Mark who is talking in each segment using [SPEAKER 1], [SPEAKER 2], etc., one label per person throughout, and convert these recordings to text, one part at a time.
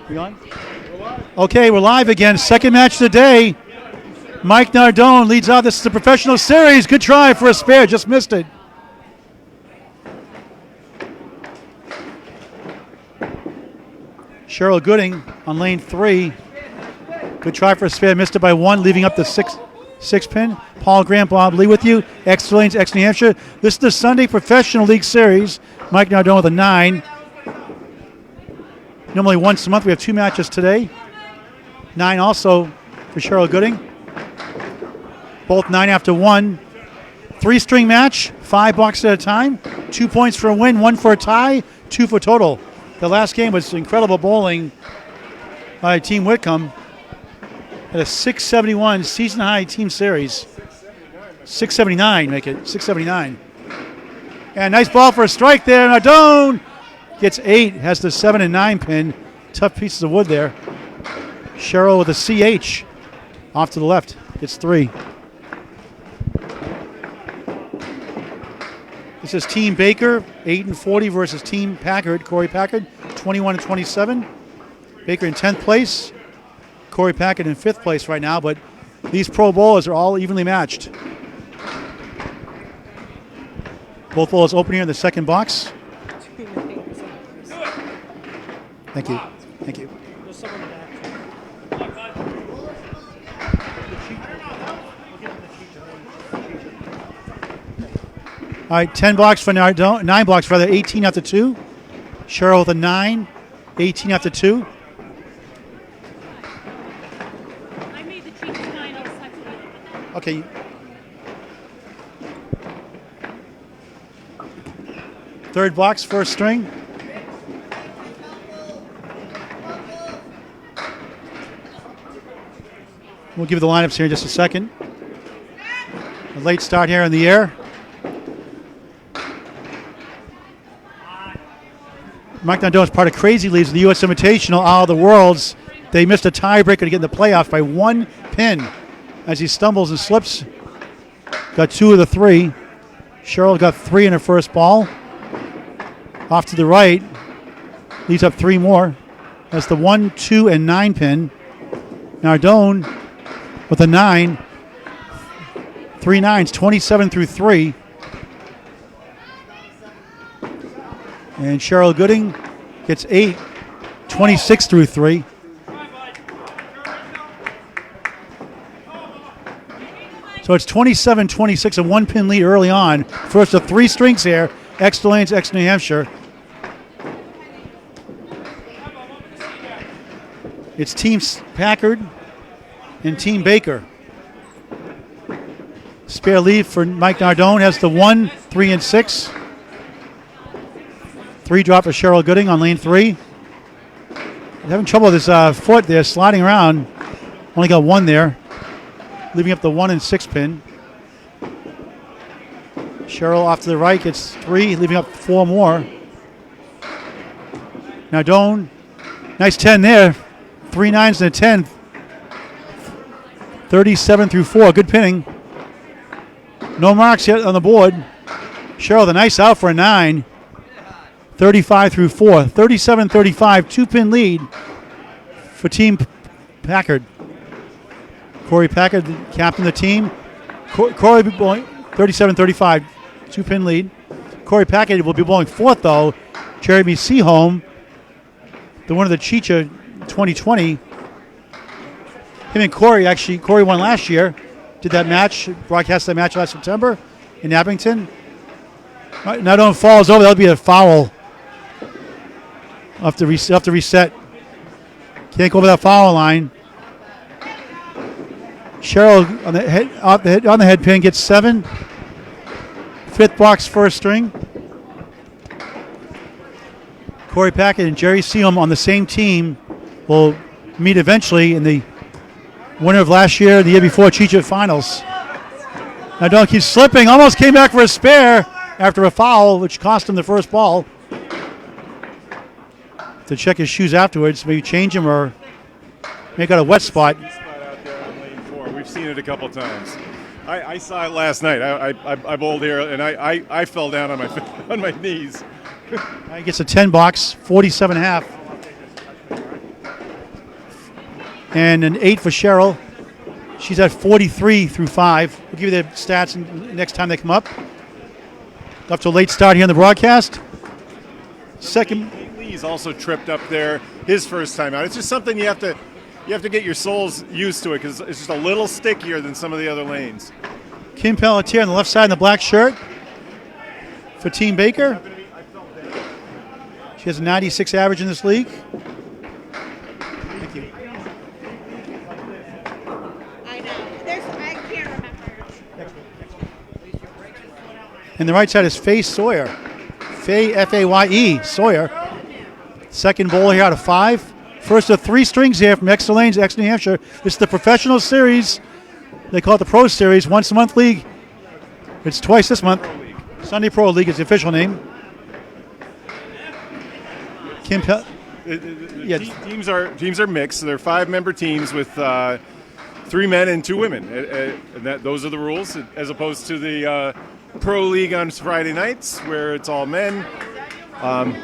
[SPEAKER 1] We on? Okay, we're live again. Second match of the day. Mike Nardone leads out. This is the professional series. Good try for a spare. Just missed it. Cheryl Gooding on lane 3. Good try for a spare. Missed it by 1, leaving up the six pin. Paul Grant, Bob Lee with you. Exeter Lanes, New Hampshire. This is the Sunday Professional League Series. Mike Nardone with a 9. Normally once a month. We have 2 matches today. 9 also for Cheryl Gooding. Both 9 after 1. 3-string match, 5 boxes at a time. 2 points for a win, 1 for a tie, 2 for total. The last game was incredible bowling by Team Whitcomb at a 671 season high team series. 679, make it 679. And nice ball for a strike there. Nardone gets 8, has the 7 and 9 pin. Tough pieces of wood there. Cheryl with a CH off to the left, gets 3. This is Team Baker, 8 and 40 versus Team Packard, Korey Packard, 21 and 27. Baker in 10th place, Korey Packard in 5th place right now, but these pro bowlers are all evenly matched. Both bowlers open here in the second box. Thank you. Thank you. All right, 10 blocks for Nardone, 9 blocks rather, 18 after 2. Cheryl with a 9, 18 after 2.
[SPEAKER 2] I made the cheap 9
[SPEAKER 1] Okay. Third box, first string. We'll give you the lineups here in just a second. A late start here in the air. Mike Nardone is part of Crazy Leaves of the U.S. Invitational, all the Worlds. They missed a tiebreaker to get in the playoff by 1 pin as he stumbles and slips. Got 2 of the 3. Cheryl got 3 in her first ball. Off to the right. Leads up 3 more. That's the 1, 2, and 9 pin. Nardone with a 9. 3 9s, 27 through 3. And Cheryl Gooding gets 8, 26 through 3. So it's 27-26, a 1-pin lead early on. First of 3 strings here. Exeter Lanes, New Hampshire. It's Team Packard and Team Baker. Spare lead for Mike Nardone has the 1, 3, and 6. 3 drop for Cheryl Gooding on lane 3. He's having trouble with his foot there, sliding around. Only got 1 there, leaving up the 1 and 6 pin. Cheryl off to the right gets 3, leaving up 4 more. Nardone, nice 10 there. 3 9s and a 10. 37 through 4, good pinning. No marks yet on the board. Cheryl, the nice out for a 9. 35 through 4. 37-35, 2-pin lead for Team Packard. Korey Packard, the captain of the team. Korey 37-35, 2-pin lead. Korey Packard will be blowing 4th, though. Jeremy Seaholm, the winner of the Chicha 2020. Him and Korey, actually, Korey won last year. Did that match, broadcast that match last September in Abington. Nardone falls over. That'll be a foul. I'll have to reset. Can't go over that foul line. Cheryl on the head pin gets 7. 5th box, first string. Korey Packett and Jerry Seaholm on the same team will meet eventually in the winner of last year and the year before Chicha finals. Nardone keeps slipping. Almost came back for a spare after a foul, which cost him the first ball. To check his shoes afterwards, maybe change him or make out a wet spot.
[SPEAKER 3] Out there on lane 4. We've seen it a couple times. I saw it last night. I bowled here and I fell down on on my knees.
[SPEAKER 1] He gets a 10 box, 47.5. And an 8 for Cheryl. She's at 43 through 5. We'll give you the stats next time they come up. Up to a late start here on the broadcast. Second.
[SPEAKER 3] Lee's also tripped up there his first time out. It's just something you have to get your souls used to it because it's just a little stickier than some of the other lanes.
[SPEAKER 1] Kim Pelletier on the left side in the black shirt for Team Baker. She has a 96 average in this league. Thank you.
[SPEAKER 2] I know. I can't remember.
[SPEAKER 1] And the right side is Fay Sawyer. Fay, F-A-Y-E, Sawyer. Second bowler here out of 5. First of 3 strings here from Exeter Lanes, Exeter, New Hampshire. This is the professional series. They call it the Pro Series, once a month league. It's twice this month. Sunday Pro League is the official name. Teams
[SPEAKER 3] are mixed. So they're 5-member teams with 3 men and 2 women. And those are the rules, as opposed to the Pro League on Friday nights, where it's all men.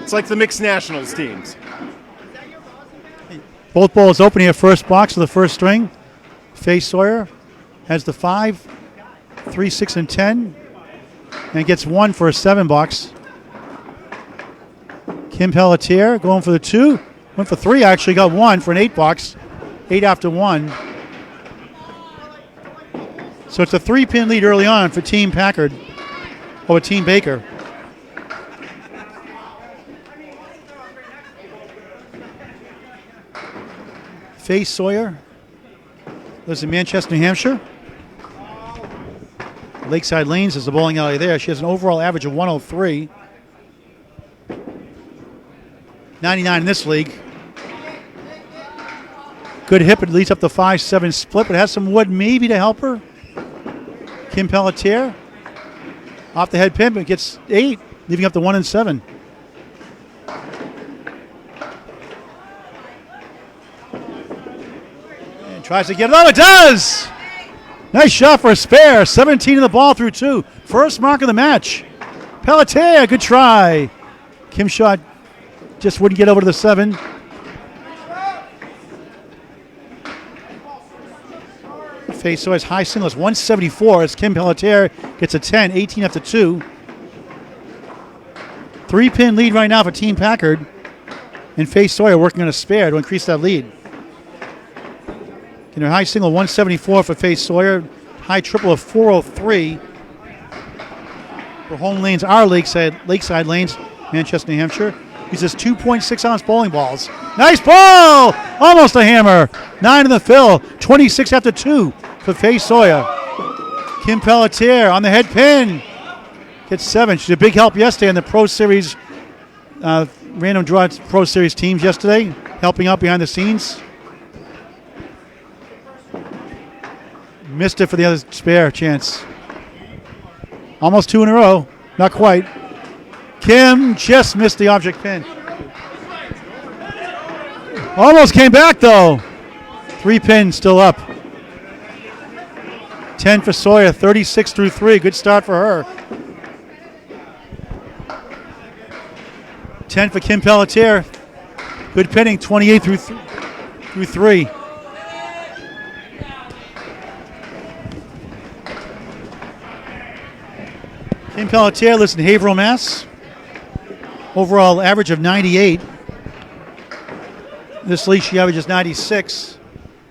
[SPEAKER 3] It's like the mixed nationals teams.
[SPEAKER 1] Both bowls open here, first box of the first string. Fay Sawyer has the 5, 3, 6, and 10, and gets 1 for a 7 box. Kim Pelletier going for the 2, went for 3, actually got 1 for an 8 box, 8 after 1. So it's a 3-pin lead early on for Team Packard over Team Baker. Fay Sawyer lives in Manchester, New Hampshire. Lakeside Lanes is the bowling alley there. She has an overall average of 103. 99 in this league. Good hip. It leads up the 5-7 split, but has some wood maybe to help her. Kim Pelletier off the head pin, but gets 8, leaving up the 1 and 7. And tries to get it. Oh, it does! Nice shot for a spare. 17 in the ball through 2. First mark of the match. Pelletier, good try. Kim shot just wouldn't get over to the 7. Fay Sawyer's high single is 174 as Kim Pelletier gets a 10, 18 after 2. 3-pin lead right now for Team Packard. And Fay Sawyer working on a spare to increase that lead. In her high single, 174 for Fay Sawyer. High triple of 403. For home lanes, our Lakeside Lanes, Manchester, New Hampshire. Uses 2.6-ounce bowling balls. Nice ball! Almost a hammer. 9 in the fill. 26 after 2 for Fay Sawyer. Kim Pelletier on the head pin. Gets 7. She's a big help yesterday in the Pro Series, random draw Pro Series teams yesterday, helping out behind the scenes. Missed it for the other spare chance. Almost 2 in a row. Not quite. Kim just missed the object pin. Almost came back though. 3 pins still up. 10 for Sawyer, 36 through 3. Good start for her. 10 for Kim Pelletier. Good pinning, 28 through 3. Kim Pelletier lives in Haverhill, Mass. Overall average of 98. This league she averages 96.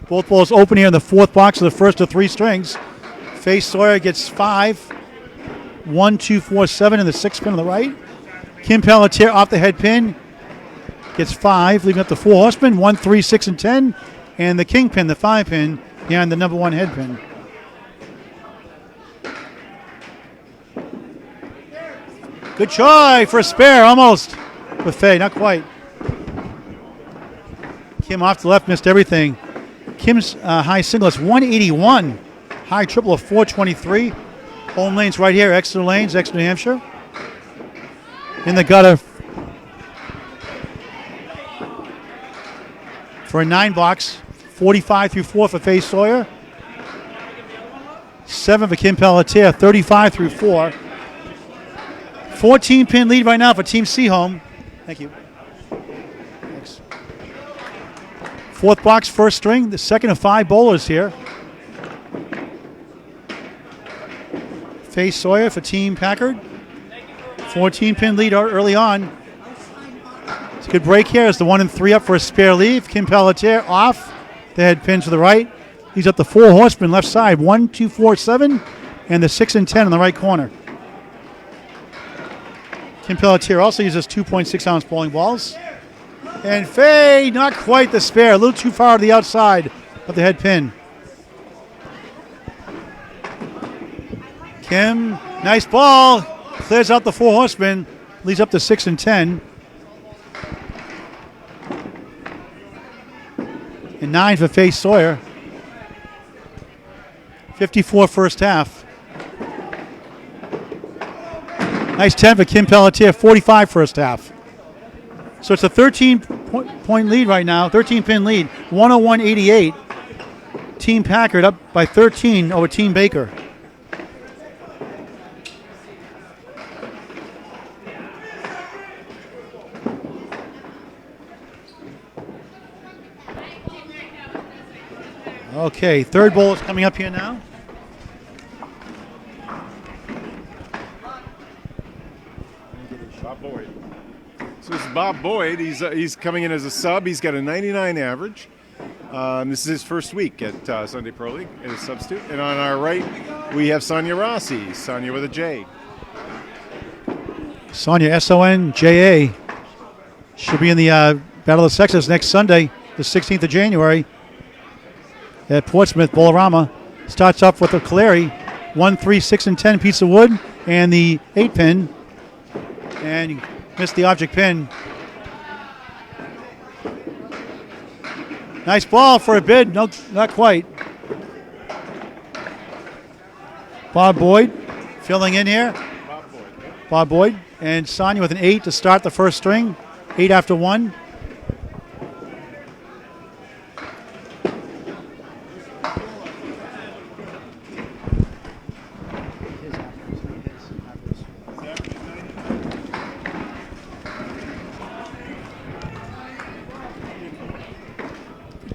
[SPEAKER 1] Both balls open here in the 4th box of the first of 3 strings. Fay Sawyer gets 5. 1, 2, 4, 7 in the 6th pin on the right. Kim Pelletier off the head pin gets 5, leaving up the 4 horsemen, 1, 3, 6, and 10. And the king pin, the 5 pin, behind the number 1 head pin. Good try for a spare, almost. For Faye, not quite. Kim off to the left, missed everything. Kim's high single is 181. High triple of 423. Home lanes right here, Exeter Lanes, Exeter, New Hampshire. In the gutter for a 9 box. 45 through 4 for Fay Sawyer. 7 for Kim Pelletier, 35 through 4. 14-pin lead right now for Team Seaholm. Thank you. Thanks. Fourth box, first string, the second of 5 bowlers here. Fay Sawyer for Team Packard. 14-pin lead early on. It's a good break here as the 1 and 3 up for a spare leave. Pelletier off. The head pin to the right. He's up the 4 horsemen left side. 1, 2, 4, 7. And the 6 and 10 in the right corner. Pelletier also uses 2.6 ounce bowling balls. And Faye, not quite the spare. A little too far to the outside of the head pin. Kim, nice ball. Clears out the 4 horsemen. Leads up to 6 and 10. And 9 for Fay Sawyer. 54 first half. Nice 10 for Pelletier. 45 first half. So it's a 13-point lead right now. 13-pin lead. 101-88. Team Packard up by 13 over Team Baker. Okay, third bowl is coming up here now.
[SPEAKER 3] Bob Boyd. So this is Bob Boyd. He's coming in as a sub. He's got a 99 average. This is his first week at Sunday Pro League as a substitute. And on our right, we have Sonia Rossi. Sonia with a J.
[SPEAKER 1] Sonja, Sonja. She'll be in the Battle of the Sexes next Sunday, the 16th of January. At Portsmouth, Bolorama. Starts off with a Korey, 1, 3, 6, and 10 piece of wood, and the 8-pin. And you missed the object pin. Nice ball for a bid. No, not quite. Bob Boyd filling in here. Bob Boyd. And Sonia with an 8 to start the first string. 8 after 1.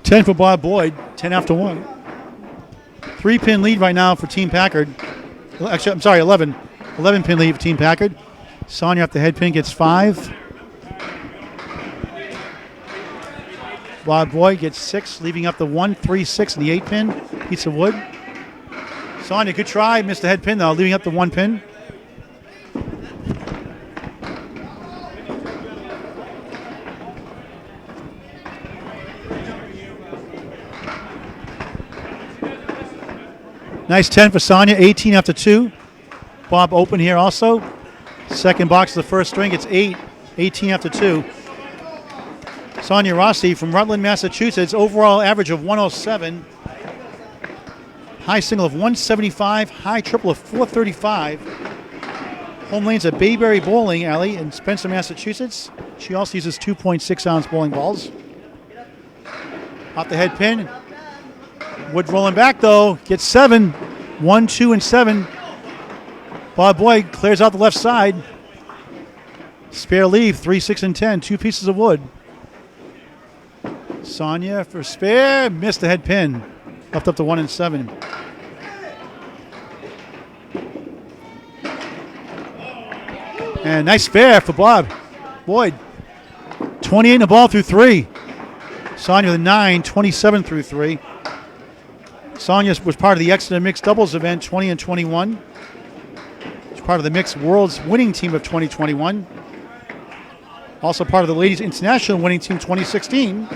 [SPEAKER 1] Ten for Bob Boyd, 10 after 1. 3-pin lead right now for Team Packard. Actually, I'm sorry, 11. 11-pin lead for Team Packard. Sonia off the head pin gets 5. Bob Boyd gets 6, leaving up the 1, 3, 6 and the 8-pin. Piece of wood. Sonia, good try. Missed the head pin though, leaving up the 1 pin. Nice 10 for Sonia, 18 after 2. Bob open here also. Second box of the first string, it's 8, 18 after 2. Sonia Rossi from Rutland, Massachusetts, overall average of 107. High single of 175, high triple of 435. Home lanes at Bayberry Bowling Alley in Spencer, Massachusetts. She also uses 2.6 ounce bowling balls. Off the head pin. Wood rolling back though, gets 7. 1, 2, and 7. Bob Boyd clears out the left side. Spare leave, 3, 6, and 10. 2 pieces of wood. Sonia for spare, missed the head pin. Left up to 1 and 7. And nice spare for Bob Boyd. 28 in the ball through 3. Sonia with a 9, 27 through 3. Sonia was part of the Exeter mixed doubles event 20 and 21. She's part of the mixed world's winning team of 2021. Also part of the ladies international winning team 2016.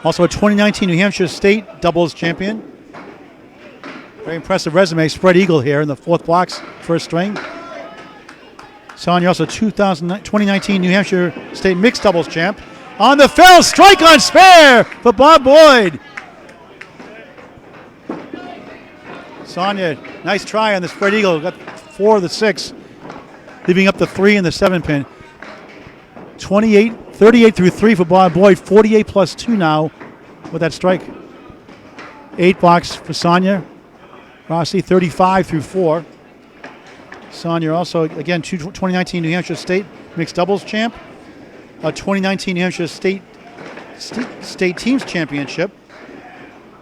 [SPEAKER 1] Also a 2019 New Hampshire State doubles champion. Very impressive resume. Spread eagle here in the 4th box, first string. Sonia also 2019 New Hampshire State mixed doubles champ. On the fill, strike on spare for Bob Boyd. Sonia, nice try on the spread eagle. Got 4 of the 6, leaving up the 3 and the 7-pin. 38 through 3 for Bob Boyd. 48 plus 2 now with that strike. 8 box for Sonia Rossi. 35 through 4. Sonia also, again, 2019 New Hampshire State mixed doubles champ. a 2019 New Hampshire State Teams Championship.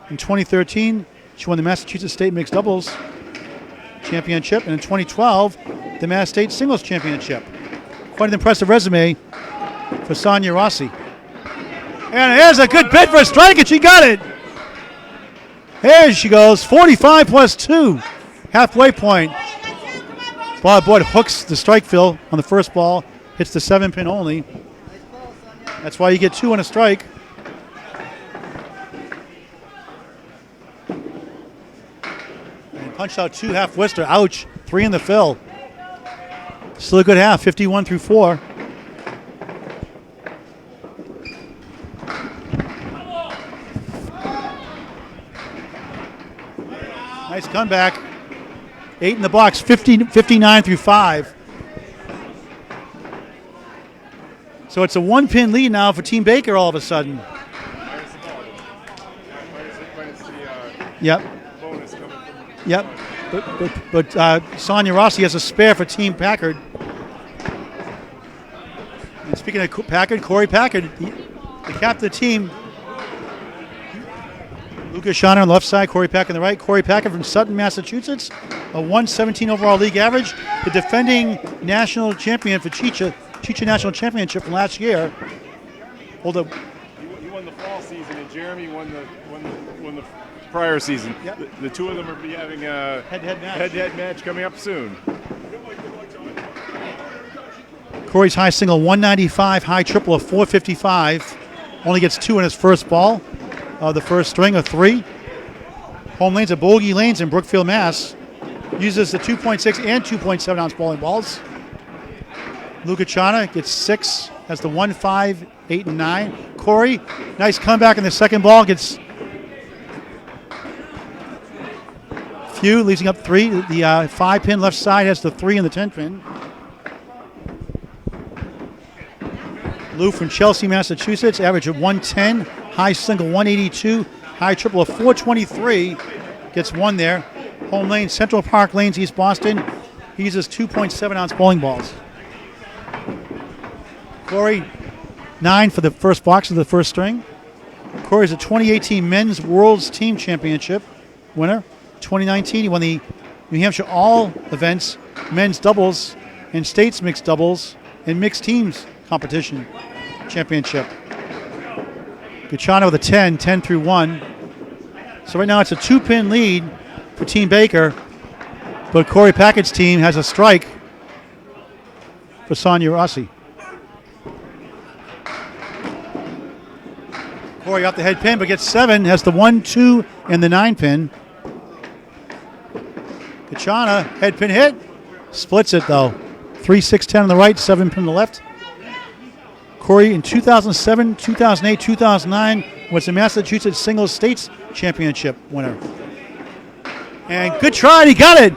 [SPEAKER 1] In 2013, she won the Massachusetts State Mixed Doubles Championship. And in 2012, the Mass State Singles Championship. Quite an impressive resume for Sonia Rossi. And here's a good bid for a strike, and she got it. Here she goes, 45 plus 2, halfway point. Bob Boyd hooks the strike fill on the first ball, hits the 7-pin only. That's why you get 2 on a strike. And punched out 2 half Worcester, ouch, 3 in the fill. Still a good half, 51 through 4. Nice comeback. 8 in the box, 59 through 5. So it's a 1-pin lead now for Team Baker all of a sudden. Yep. Yep. But Sonia Rossi has a spare for Team Packard. And speaking of Packard, Korey Packard, the captain of the team. Gacharna on the left side, Korey Packard on the right. Korey Packard from Sutton, Massachusetts, a 117 overall league average. The defending national champion for Chicha National Championship from last year. Hold up.
[SPEAKER 3] He won the fall season, and Jeremy won the prior season.
[SPEAKER 1] Yep.
[SPEAKER 3] The two of them will be having a
[SPEAKER 1] head-to-head
[SPEAKER 3] match coming up soon.
[SPEAKER 1] Korey's high single 195, high triple of 455. Only gets 2 in his first ball. The first string of 3. Home lanes at Bogey Lanes in Brookfield, Mass. Uses the 2.6 and 2.7 ounce bowling balls. Gacharna gets 6, has the 1, 5, 8, and 9. Korey, nice comeback in the second ball, gets few, leading up 3. The 5-pin left side has the 3 and the 10-pin. Lou from Chelsea, Massachusetts, average of 110, high single 182, high triple of 423, gets 1 there. Home lane, Central Park Lanes, East Boston. He uses 2.7 ounce bowling balls. Korey, 9 for the first box of the first string. Korey's a 2018 Men's World's Team Championship winner. 2019, he won the New Hampshire All Events Men's Doubles and States Mixed Doubles and Mixed Teams Competition Championship. Gacharna with a 10 through 1. So right now it's a 2-pin lead for Team Baker, but Korey Packett's team has a strike for Sonia Rossi. Korey off the head pin, but gets 7, has the 1, 2, and the 9-pin. Gacharna, head pin hit, splits it though. 3, 6, 10 on the right, 7-pin on the left. Korey in 2007, 2008, 2009 was the Massachusetts Singles States Championship winner. And good try, he got it.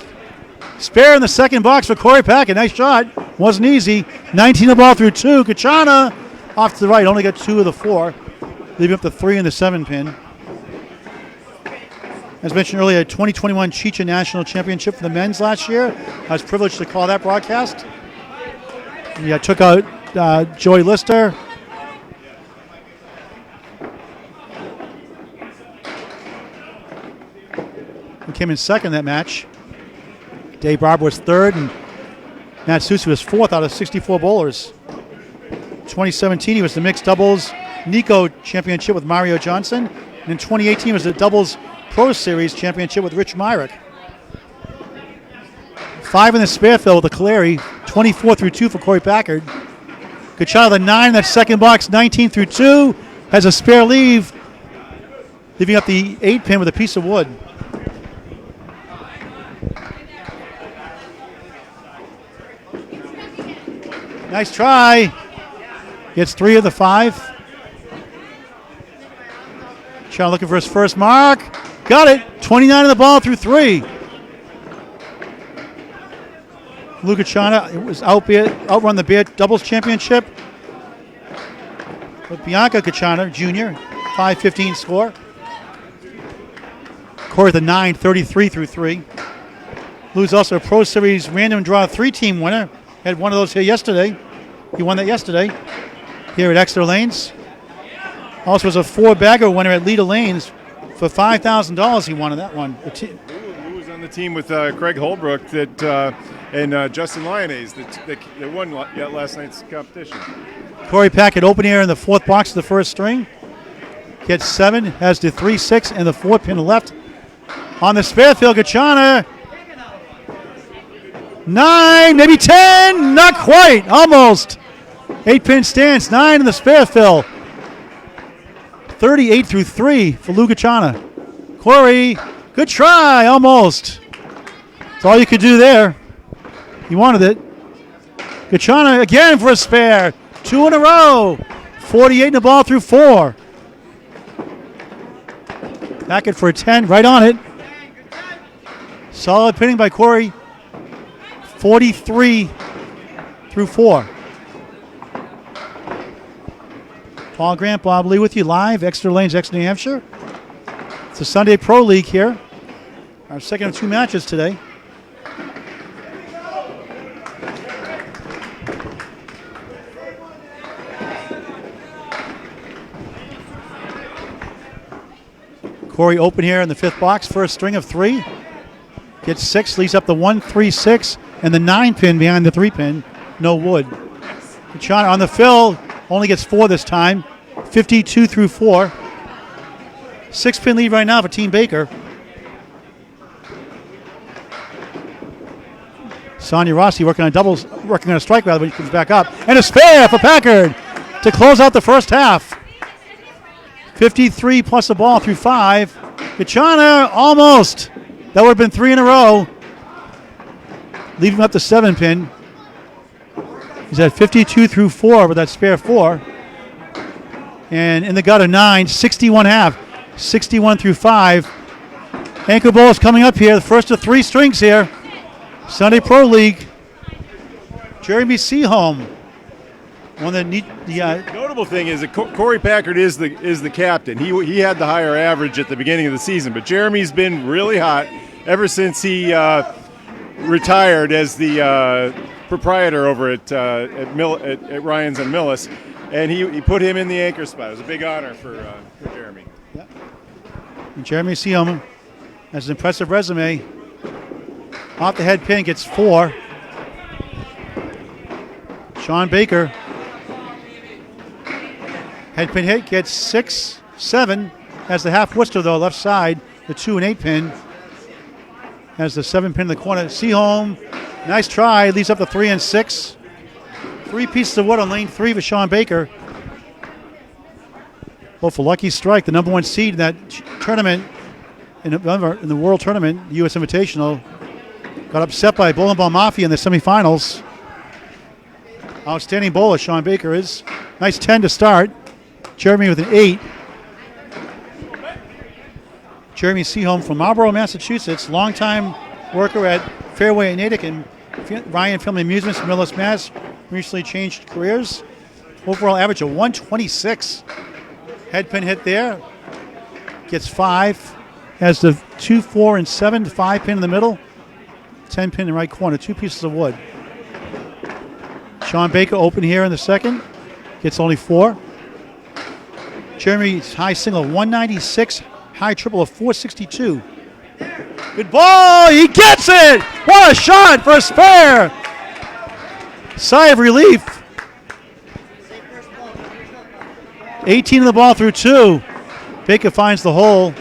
[SPEAKER 1] Spare in the second box for Korey Packett. Nice shot. Wasn't easy. 19 the ball through 2. Gacharna off to the right, only got 2 of the 4, leaving up the 3 and the 7-pin. As mentioned earlier, 2021 Chicha National Championship for the men's last year. I was privileged to call that broadcast. We took out Joey Lister. Who came in second in that match. Dave Barber was third, and Matt Sousa was 4th out of 64 bowlers. 2017, he was the mixed doubles Nico Championship with Mario Johnson. And in 2018, was the doubles Pro Series Championship with Rich Myrick. 5 in the spare fill with the Caleri, 24 through 2 for Korey Packard. Gacharna the 9 in that second box, 19 through 2, has a spare leave, leaving up the 8-pin with a piece of wood. Nice try. Gets 3 of the 5. Shawn looking for his first mark. Got it. 29 of the ball through 3. Lou Gacharna, it was outrun the Bear Doubles Championship with Bianca Gacharna, Jr., 5.15 score. Korey the 9, 33 through 3. Lou's also a Pro Series random draw 3-team winner. Had one of those here yesterday. He won that yesterday. here at Exeter Lanes. Also was a 4-bagger winner at Leda Lanes for $5,000. He won that one.
[SPEAKER 3] Who was on the team with Craig Holbrook and Justin Lyonnaise that won last night's competition.
[SPEAKER 1] Korey Packett open here in the 4th box of the first string. Gets 7, has the 3-6 and the 4 pin left. On the spare field, Gacharna. 9, maybe 10, not quite, almost. 8-pin stance, 9 in the spare fill. 38 through 3 for Lou Gacharna. Korey, good try, almost. That's all you could do there. He wanted it. Gacharna again for a spare. 2 in a row. 48 in the ball through 4. Packard for a 10, right on it. Solid pinning by Korey. 43 through 4. Paul Grant, Bob Lee with you live, Exeter Lanes, Exeter, New Hampshire. It's a Sunday Pro League here. Our second of 2 matches today. Korey open here in the 5th box, first string of 3. Gets 6, leads up the 1, 3, 6, and the 9 pin behind the 3 pin. No wood. Shawn on the fill, only gets 4 this time. 52 through 4. 6-pin lead right now for Team Baker. Sonia Rossi working on a strike rather when he comes back up. And a spare for Packard to close out the first half. 53 plus a ball through 5. Gacharna almost. That would have been 3 in a row. Leaving up the 7-pin. He's at 52 through 4 with that spare 4. And in the gutter 9, 61 half. 61 through 5. Anchor ball is coming up here. The first of 3 strings here. Sunday Pro League. Jeremy Seaholm. The
[SPEAKER 3] notable thing is that Korey Packard is the captain. He had the higher average at the beginning of the season, but Jeremy's been really hot ever since he retired as the proprietor over at Ryan's and Millis, and he put him in the anchor spot. It was a big honor for Jeremy.
[SPEAKER 1] Yeah. Jeremy Seaholm has an impressive resume. Off the head pin gets 4. Shawn Baker. Head pin hit gets 6, 7. Has the half Worcester though, left side. The 2 and 8 pin. Has the 7 pin in the corner. Seaholm, nice try. Leaves up the 3 and 6. 3 pieces of wood on lane 3 for Shawn Baker. Well, for Lucky Strike, the number 1 seed in that tournament, in the World Tournament, the U.S. Invitational, got upset by Bowling Ball Mafia in the semifinals. Outstanding bowler, Shawn Baker is. Nice 10 to start. Jeremy with an 8. Jeremy Seaholm from Marlborough, Massachusetts, longtime worker at Fairway in Natick and Ryan Family Amusements in Millis, Mass. Recently changed careers. Overall average of 126. Head pin hit there. Gets 5. Has the 2, 4, and 7. 5 pin in the middle. 10 pin in the right corner. 2 pieces of wood. Shawn Baker open here in the second. Gets only 4. Jeremy's high single 196. High triple of 462. Good ball. He gets it. What a shot for a spare. Sigh of relief. 18 in the ball through 2. Baker finds the hole.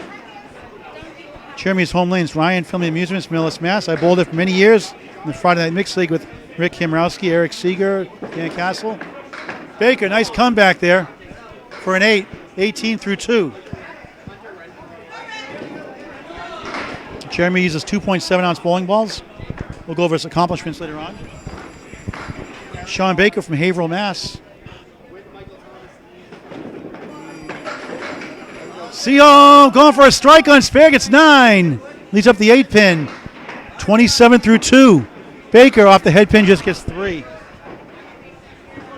[SPEAKER 1] Jeremy's home lanes, Ryan Family Amusements, Millis, Mass. I bowled it for many years in the Friday Night Mixed League with Rick Himrowski, Eric Seeger, Dan Castle. Baker, nice comeback there for an 8. 18 through 2. Jeremy uses 2.7-ounce bowling balls. We'll go over his accomplishments later on. Shawn Baker from Haverhill, Mass. Seaholm going for a strike on spare, gets 9. Leads up the 8 pin. 27 through 2. Baker off the head pin just gets 3.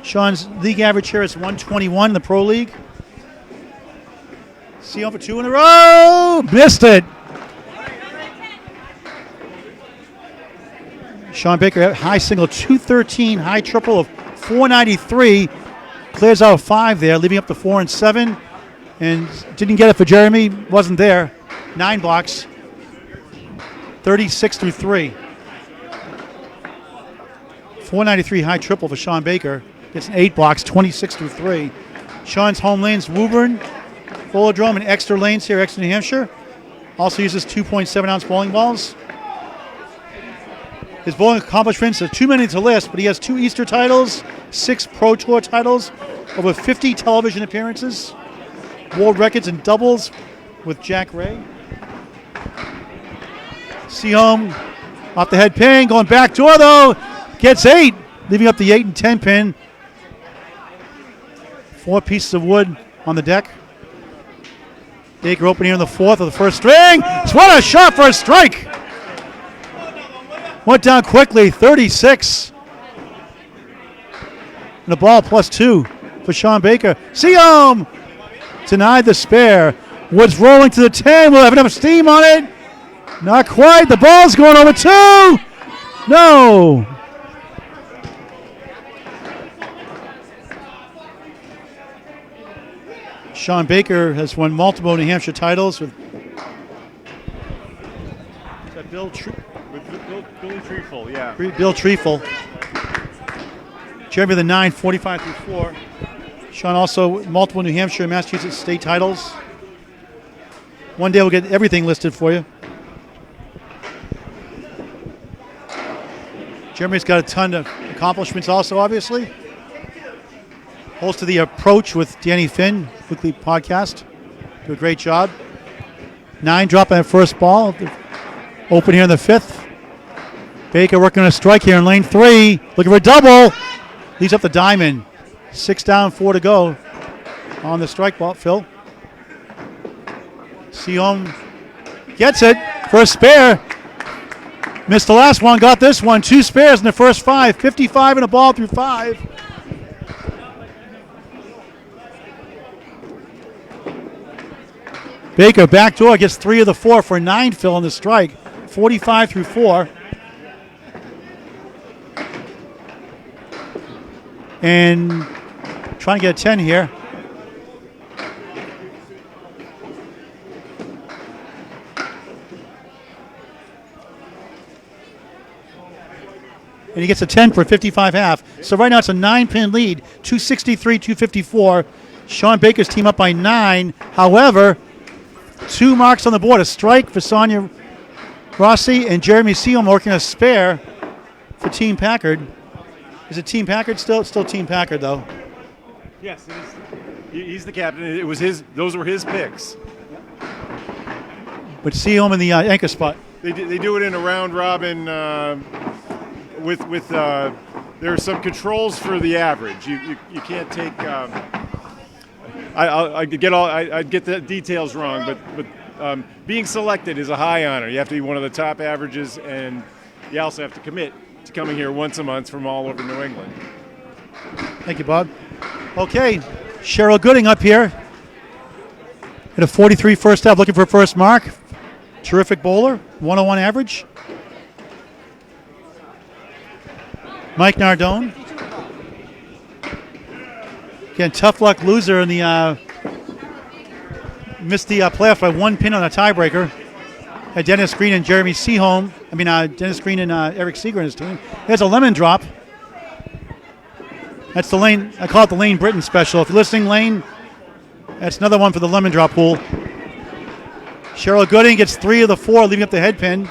[SPEAKER 1] Shawn's league average here is 121 in the Pro League. Seaholm for 2 in a row. Missed it. Shawn Baker high single 213, high triple of 493. clears out 5 there, leaving up to 4 and 7. And didn't get it for Jeremy. Wasn't there. 9 blocks. 36 through 3. 493 high triple for Shawn Baker. Gets an 8 blocks, 26 through 3. Shawn's home lanes, Woburn, Bolodrome, and Exeter lanes here, Exeter, New Hampshire. Also uses 2.7 ounce bowling balls. His bowling accomplishments are too many to list, but he has 2 Easter titles, 6 Pro Tour titles, over 50 television appearances, world records in doubles with Jack Ray. Seaholm off the head pin, going back door though, gets 8, leaving up the 8 and 10 pin. 4 pieces of wood on the deck. Baker opening in the 4th of the first string. What a shot for a strike! Went down quickly, 36. And the ball +2 for Shawn Baker. Seaholm denied the spare. Woods rolling to the 10. Will have enough steam on it. Not quite. The ball's going over 2. No. Shawn Baker has won multiple New Hampshire titles with Bill
[SPEAKER 3] Treeful, yeah.
[SPEAKER 1] Bill Treeful. Jeremy the 9, 45 through 4. Shawn also multiple New Hampshire and Massachusetts state titles. One day we'll get everything listed for you. Jeremy's got a ton of accomplishments also, obviously. Holds to the approach with Danny Finn, weekly podcast. Do a great job. 9 dropping that first ball. Open here in the 5th. Baker working on a strike here in lane 3. Looking for a double. Leads up the diamond. 6 down, 4 to go on the strike ball, Phil. Seaholm gets it. First spare. Missed the last one, got this one. 2 spares in the first 5. 55 in a ball through 5. Baker backdoor gets 3 of the 4 for 9 Phil on the strike. 45 through 4. And trying to get a 10 here. And he gets a 10 for 55 half. So right now it's a 9-pin lead, 263-254. Shawn Baker's team up by 9. However, 2 marks on the board. A strike for Sonia Rossi and Jeremy Seaholm working a spare for Team Packard. Is it Team Packard still? It's still Team Packard, though.
[SPEAKER 3] Yes, it is. He's the captain. It was his. Those were his picks.
[SPEAKER 1] But Seaholm in the anchor spot.
[SPEAKER 3] They do it in a round robin with there are some controls for the average. You can't take. I'd get the details wrong, but being selected is a high honor. You have to be one of the top averages, and you also have to commit to coming here once a month from all over New England.
[SPEAKER 1] Thank you, Bob. Okay, Cheryl Gooding up here at a 43 first half, looking for a first mark. Terrific bowler, 101 average. Mike Nardone. Again, tough luck loser in the missed the playoff by 1 pin on a tiebreaker. Had Dennis Green and Jeremy Seaholm. Dennis Green and Eric Seeger in his team. There's a lemon drop. That's the Lane. I call it the Lane Britton special. If you're listening, Lane, that's another one for the lemon drop pool. Cheryl Gooding gets 3 of the 4, leaving up the head pin.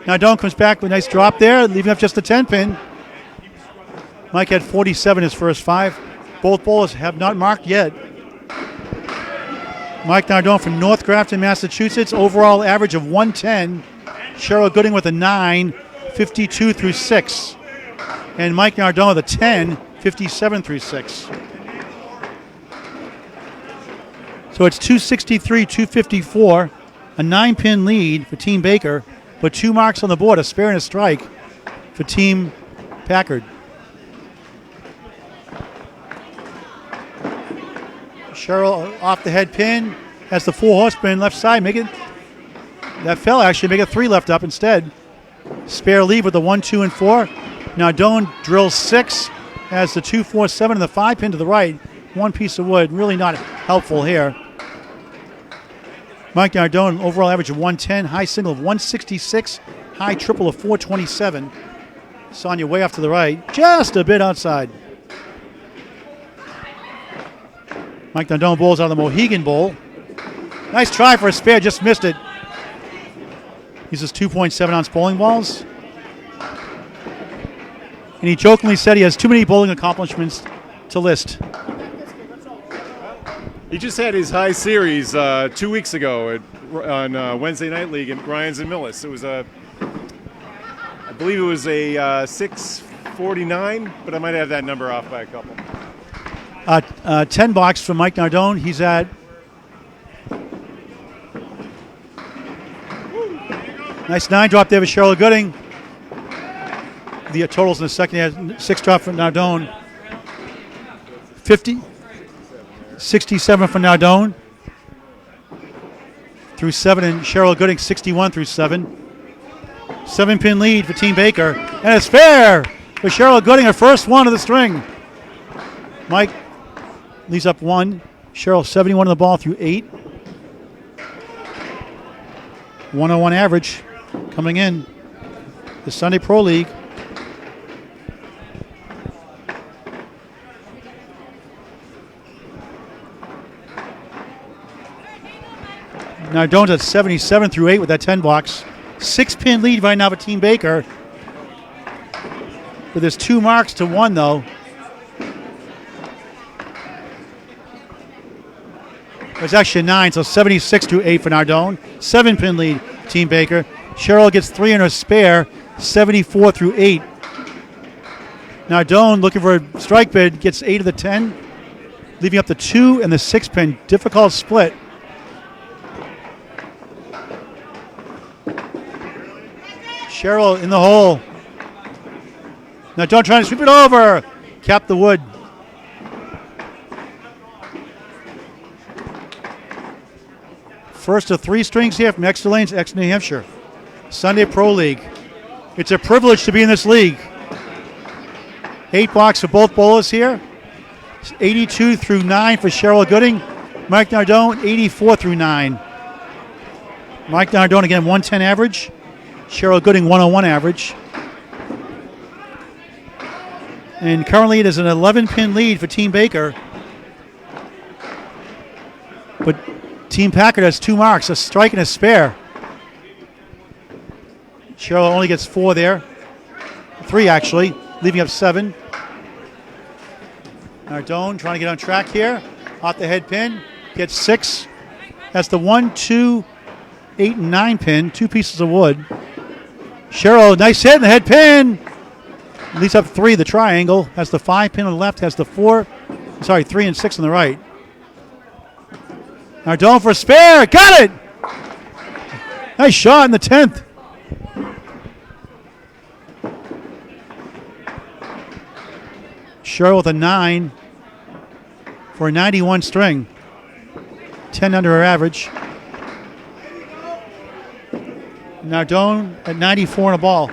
[SPEAKER 1] Nardone comes back with a nice drop there, leaving up just the 10 pin. Mike had 47 his first 5. Both bowlers have not marked yet. Mike Nardone from North Grafton, Massachusetts. Overall average of 110. Cheryl Gooding with a 9, 52 through 6. And Mike Nardone with a 10, 57 through 6. So it's 263, 254. A 9-pin lead for Team Baker, but 2 marks on the board, a spare and a strike for Team Packard. Cheryl off the head pin, has the 4 horseman left side, that fell actually, make it 3 left up instead. Spare lead with the 1, 2, and 4. Nardone drills 6, has the 2-4-7 and the 5-pin to the right. One piece of wood, really not helpful here. Mike Nardone, overall average of 110, high single of 166, high triple of 427. Sonia way off to the right, just a bit outside. Mike Nardone bowls out of the Mohegan Bowl. Nice try for a spare, just missed it. Uses 2.7 ounce bowling balls. And he jokingly said he has too many bowling accomplishments to list.
[SPEAKER 3] He just had his high series 2 weeks ago on Wednesday Night League at Ryan's and Millis. It was I believe it was a 649, but I might have that number off by a couple.
[SPEAKER 1] 10 box from Mike Nardone. He's at nice 9 drop there for Cheryl Gooding. The totals in the second half, 6 drop from Nardone. 50, 67 for Nardone through 7, and Cheryl Gooding 61 through 7. 7-pin lead for Team Baker, and it's fair for Cheryl Gooding, her first one of the string. Mike leaves up 1. Cheryl 71 on the ball through 8. 101 average coming in the Sunday Pro League. Nardone's at 77 through 8 with that 10 box. 6-pin lead right now for Team Baker. But there's 2 marks to 1 though. There's actually 9, so 76 through 8 for Nardone. 7-pin lead, Team Baker. Cheryl gets 3 in her spare, 74 through 8. Nardone looking for a strike bid, gets 8 of the 10, leaving up the 2 and the 6-pin. Difficult split. Cheryl in the hole. Nardone trying to sweep it over. Cap the wood. First of 3 strings here from Exeter Lanes, Exeter, New Hampshire. Sunday Pro League. It's a privilege to be in this league. 8 box for both bowlers here. 82 through 9 for Cheryl Gooding. Mike Nardone, 84 through 9. Mike Nardone again, 110 average. Cheryl Gooding, 101 average. And currently it is an 11-pin lead for Team Baker. But Team Packard has 2 marks, a strike and a spare. Cheryl only gets 4 there. 3 actually, leaving up 7. Nardone trying to get on track here. Off the head pin, gets 6. That's the 1, 2, 8, and 9 pin, 2 pieces of wood. Cheryl, nice hit in the head pin. Leaves up 3, the triangle. Has the 5 pin on the left, has the 3 and 6 on the right. Nardone for a spare, got it! Nice shot in the 10th. Cheryl with a 9 for a 91 string. 10 under her average. Nardone at 94 on a ball.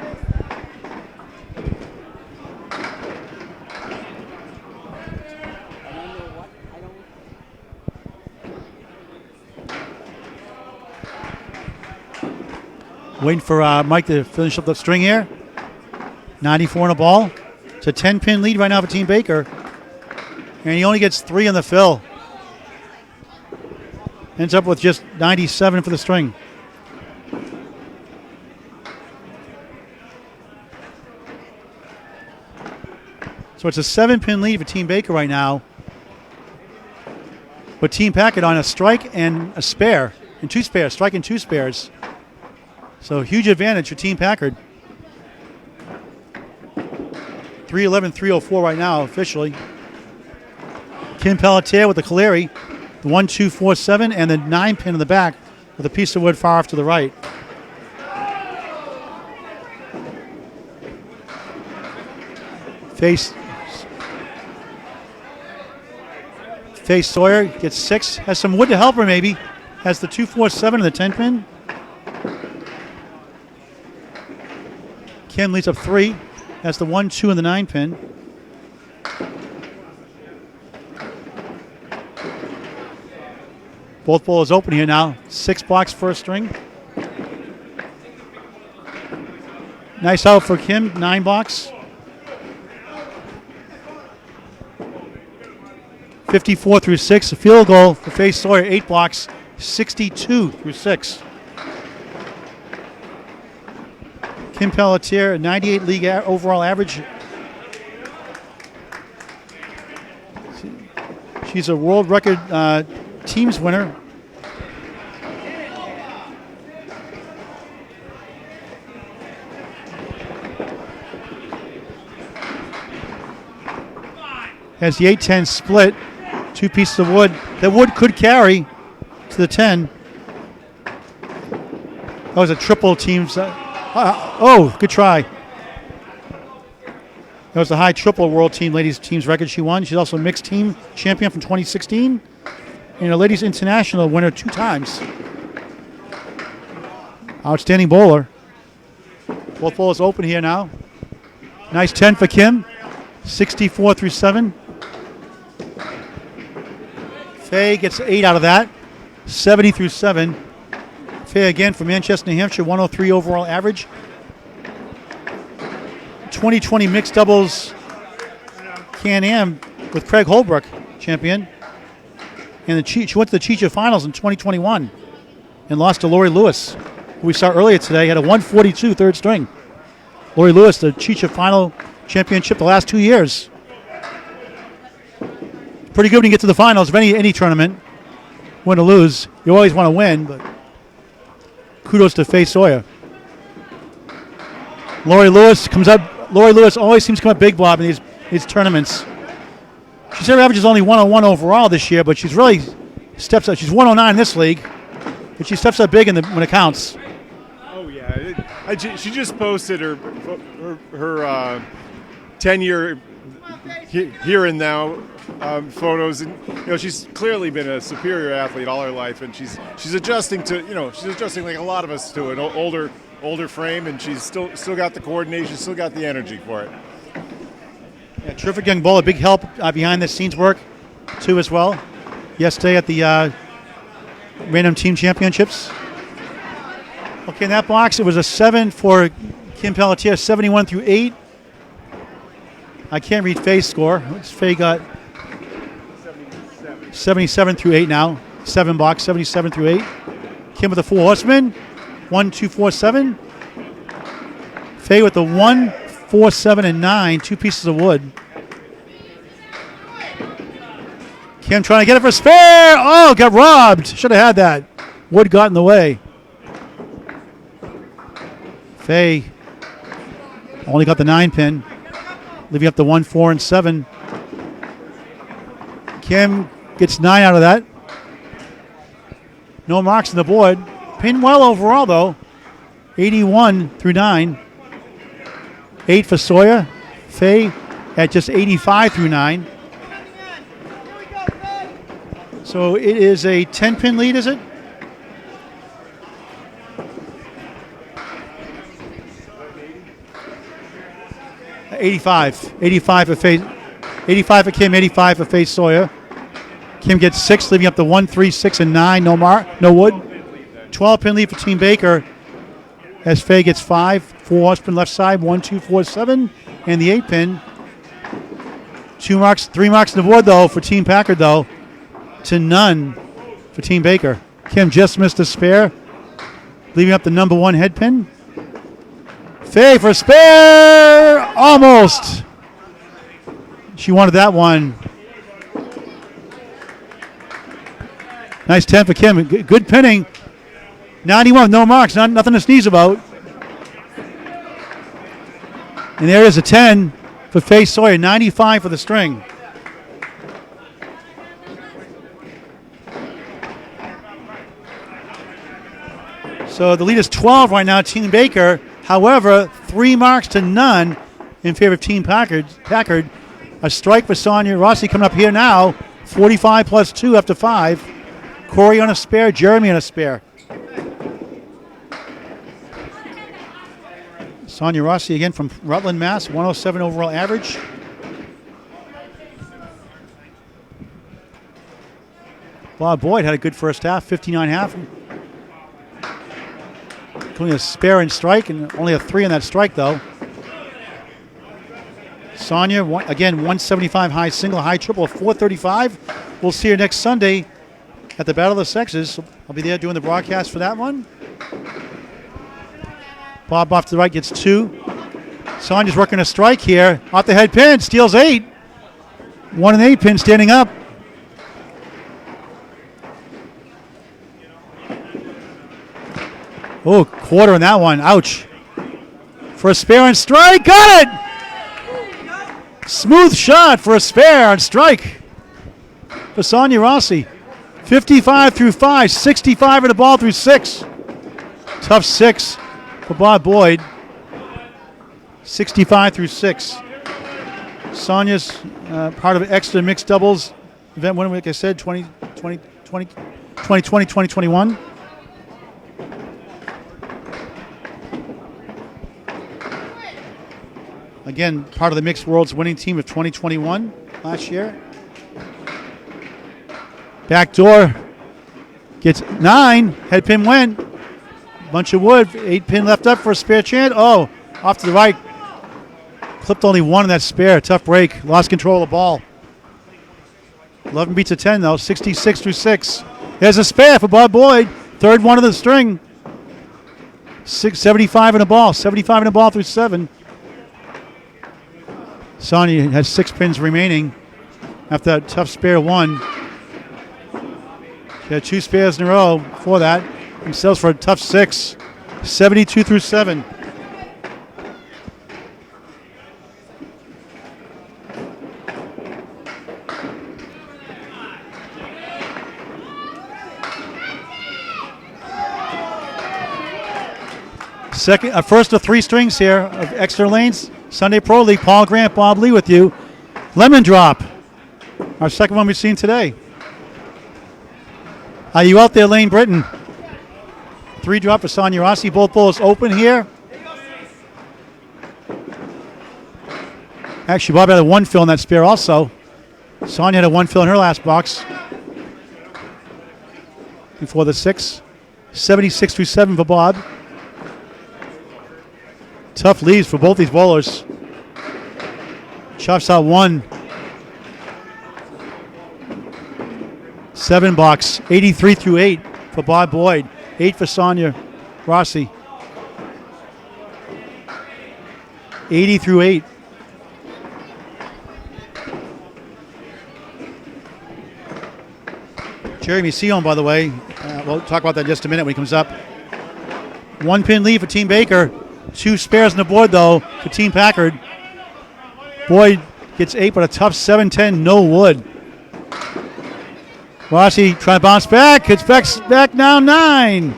[SPEAKER 1] Waiting for Mike to finish up the string here. 94 on a ball. It's a 10-pin lead right now for Team Baker. And he only gets 3 on the fill. Ends up with just 97 for the string. So it's a 7-pin lead for Team Baker right now. But Team Packard on a strike and a spare. And 2 spares. Strike and 2 spares. So huge advantage for Team Packard. 311, 304 right now officially. Kim Pelletier with the Korey. The 1, 2, 4, 7 and the 9 pin in the back with a piece of wood far off to the right. Fay Sawyer gets 6. Has some wood to help her maybe. Has the 2, 4, 7 and the 10 pin. Kim leads up 3. Has the 1, 2 and the 9 pin. Both bowlers open here now. 6 blocks first string. Nice out for Kim, 9 blocks. 54 through 6. A field goal for Fay Sawyer, 8 blocks, 62 through 6. Kim Pelletier, 98 league overall average. She's a world record teams winner. Has the 8-10 split. 2 pieces of wood. That wood could carry to the 10. That was a triple teams. Good try. That was the high triple world team ladies teams record she won. She's also a mixed team champion from 2016 and a ladies international winner 2 times. Outstanding bowler. Both bowlers open here now. Nice 10 for Kim. 64 through 7. Faye gets 8 out of that. 70 through 7. Faye again from Manchester, New Hampshire, 103 overall average. 2020 mixed doubles Can-Am with Craig Holbrook, champion. And she went to the Cheetah Finals in 2021 and lost to Lori Lewis, who we saw earlier today, had a 142 third string. Lori Lewis, the Cheetah Final championship the last 2 years. Pretty good when you get to the finals of any tournament. Win or lose, you always want to win, but kudos to Fay Sawyer. Lori Lewis comes up. Lori Lewis always seems to come up big blob in these tournaments. She said her average is only 101 overall this year, but she's really steps up. She's 109 in this league, but she steps up big when it counts.
[SPEAKER 3] Oh yeah, she just posted her 10-year here and now photos, and she's clearly been a superior athlete all her life, and she's adjusting to she's adjusting like a lot of us to an older frame, and she's still got the coordination, still got the energy for it.
[SPEAKER 1] Yeah, terrific young bowler, big help behind the scenes work too as well. Yesterday at the Random Team Championships. Okay, in that box it was a 7 for Kim Pelletier, 71 through 8. I can't read Faye's score. Faye got 77 through 8 now. 7 box, 77 through 8. Kim with the 4 horsemen. 1, 2, 4, 7. Faye with the 1, 4, 7, and 9. 2 pieces of wood. Kim trying to get it for spare. Oh, got robbed. Should have had that. Wood got in the way. Faye only got the 9 pin. Leaving up the 1, 4, and 7. Kim gets 9 out of that. No marks on the board. Pinned well overall, though. 81 through 9. 8 for Sawyer. Faye at just 85 through 9. So it is a 10-pin lead, is it? $85 for Faye. 85 for Kim, 85 for Fay Sawyer. Kim gets 6, leaving up the 1, 3, 6, and 9. No wood. 12-pin lead for Team Baker as Faye gets 5. 4 horsemen left side, 1, 2, 4, 7, and the 8-pin. 2 marks, 3 marks on the board, though, for Team Packard, though, to none for Team Baker. Kim just missed a spare, leaving up the number 1 head pin. Faye for a spare! Almost! She wanted that one. Nice 10 for Kim. Good pinning. 91, no marks, nothing to sneeze about. And there is a 10 for Fay Sawyer, 95 for the string. So the lead is 12 right now, Team Baker. However, 3 marks to none in favor of Team Packard. A strike for Sonia Rossi coming up here now. 45 plus 2 after 5. Korey on a spare, Jeremy on a spare. Sonia Rossi again from Rutland, Mass. 107 overall average. Bob Boyd had a good first half, 59.5. Including a spare and strike, and only a 3 on that strike, though. Sonia, again, 175 high single, high triple, 435. We'll see her next Sunday at the Battle of the Sexes. I'll be there doing the broadcast for that one. Bob off to the right gets 2. Sonia's working a strike here. Off the head pin, steals 8. 1 and 8 pin standing up. Oh, quarter on that one. Ouch. For a spare and strike. Got it! Smooth shot for a spare and strike for Sonia Rossi. 55 through 5. 65 in the ball through 6. Tough 6 for Bob Boyd. 65 through 6. Sonia's part of Exeter mixed doubles event winner, like I said, 2020-2021. Again, part of the Mixed Worlds winning team of 2021 last year. Back door gets 9. Head pin went. Bunch of wood. 8 pin left up for a spare chance. Oh, off to the right. Clipped only 1 in that spare. Tough break. Lost control of the ball. 11 beats a 10 though. 66 through 6. There's a spare for Bob Boyd. Third one of the string. 75 in the ball. 75 in the ball through 7. Sonia has 6 pins remaining after that tough spare 1. She had 2 spares in a row before that. And sells for a tough 6. 72 through 7. First of 3 strings here of Exeter Lanes Sunday Pro League. Paul Grant, Bob Lee with you. Lemon Drop, our second one we've seen today. Are you out there, Lane Britton? 3 drop for Sonia Rossi. Both bowls open here. Actually, Bob had a 1 fill in that spare also. Sonia had a 1 fill in her last box before the 6. 76 through 7 for Bob. Tough leads for both these bowlers. Chops out 1. 7 box. 83 through 8 for Bob Boyd. 8 for Sonia Rossi. 80 through 8. Jeremy Seaholm, by the way. We'll talk about that in just a minute when he comes up. 1 pin lead for Team Baker. 2 spares on the board, though, for Team Packard. Boyd gets 8, but a tough 7-10, no wood. Rossi trying to bounce back. It's back now, 9.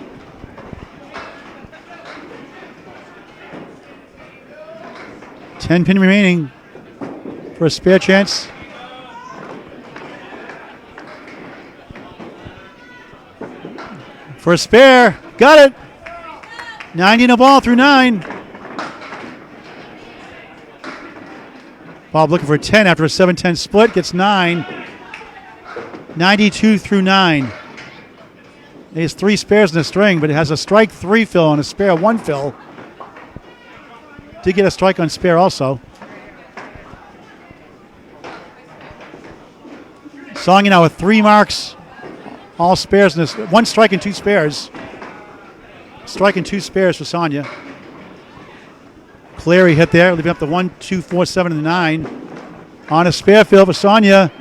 [SPEAKER 1] Ten pin remaining for a spare chance. For a spare. Got it. 90 in a ball through 9. Bob looking for a 10 after a 7-10 split. Gets 9. 92 through 9. He has 3 spares in the string, but it has a strike 3 fill and a spare 1 fill. Did get a strike on spare also. Sonia now with 3 marks. All spares in this. 1 strike and 2 spares. Strike and 2 spares for Sonia. Korey hit there, leaving up the 1, 2, 4, 7, and 9. On a spare fill for Sonia.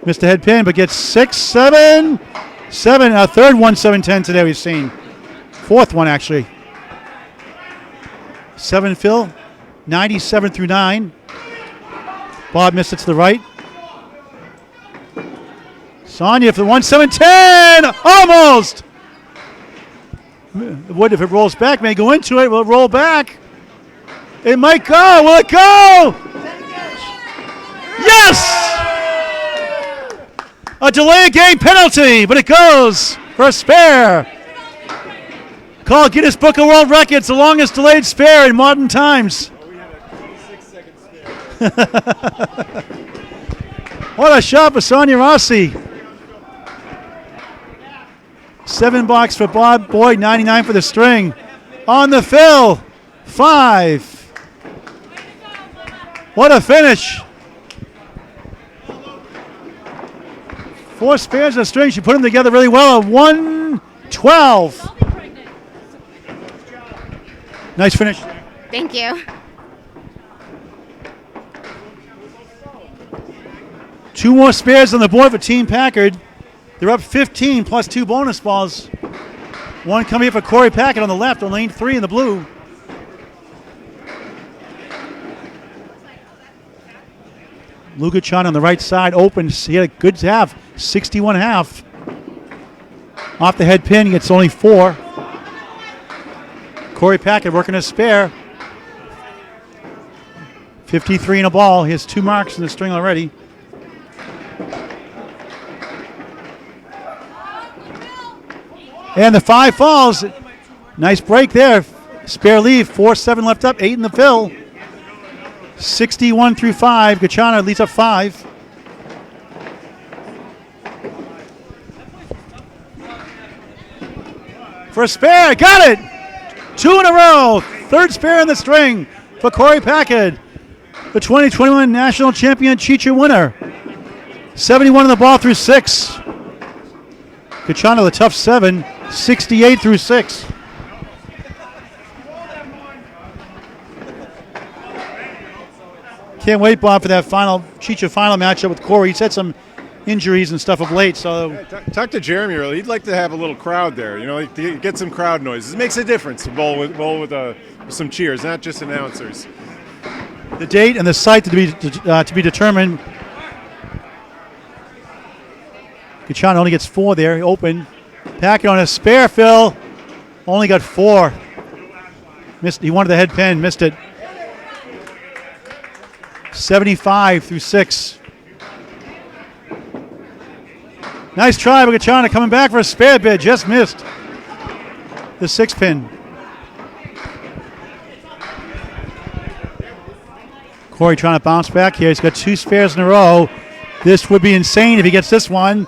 [SPEAKER 1] Missed the head pin, but gets 6, 7, 7. Our third 1, 7, 10 today we've seen. 4th one, actually. 7 fill. 97 through 9. Bob missed it to the right. Sonia for the 1, 7, 10. Almost. The wood, if it rolls back, may go into it. Will it roll back? It might go. Will it go? Yes! A delay of game penalty, but it goes for a spare. Call Guinness Book of World Records, the longest delayed spare in modern times.
[SPEAKER 3] We had a 26-second spare.
[SPEAKER 1] What a shot for Sonia Rossi. $7 for Bob Boyd, 99 for the string. On the fill, 5. What a finish. 4 spares of the string. She put them together really well. 112. Nice finish.
[SPEAKER 2] Thank you.
[SPEAKER 1] 2 more spares on the board for Team Packard. They're up 15 plus 2 bonus balls. 1 coming here for Korey Packett on the left on lane 3 in the blue. Gacharna on the right side opens. He had a good half, 61.5. Off the head pin, he gets only 4. Korey Packett working a spare. 53 in a ball. He has 2 marks in the string already. And the 5 falls. Nice break there. Spare leave. 4-7 left up. 8 in the fill. 61 through 5. Gacharna leads up 5. For a spare. Got it. 2 in a row. 3rd spare in the string for Korey Packard, the 2021 National Champion Cheater winner. 71 in the ball through 6. Gacharna the tough 7. 68 through 6. Can't wait, Bob, for that final Cheater final matchup with Korey. He's had some injuries and stuff of late, so
[SPEAKER 3] Talk to Jeremy earlier. He'd like to have a little crowd there. You know, like to get some crowd noises. It makes a difference to bowl with some cheers, not just announcers.
[SPEAKER 1] the date and the site to be determined. Gacharna only gets 4 there. Open. Packett on a spare fill. Only got 4. Missed. He wanted the head pin. Missed it. 75 through 6. Nice try by Gacharna coming back for a spare bid. Just missed the 6 pin. Korey trying to bounce back here. He's got 2 spares in a row. This would be insane if he gets this one.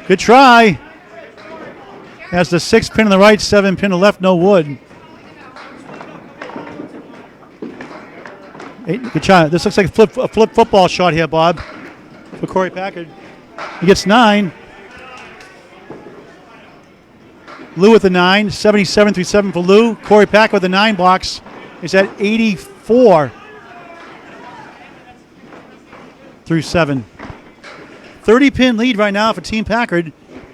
[SPEAKER 1] Good try. Has the 6 pin on the right, 7 pin on the left, no wood. Gacharna. This looks like a flip football shot here, Bob, for Korey Packard. He gets 9. Lou with the 9, 77 through 7 for Lou. Korey Packard with the 9 box is at 84 through 7. 30 pin lead right now for Team Packard.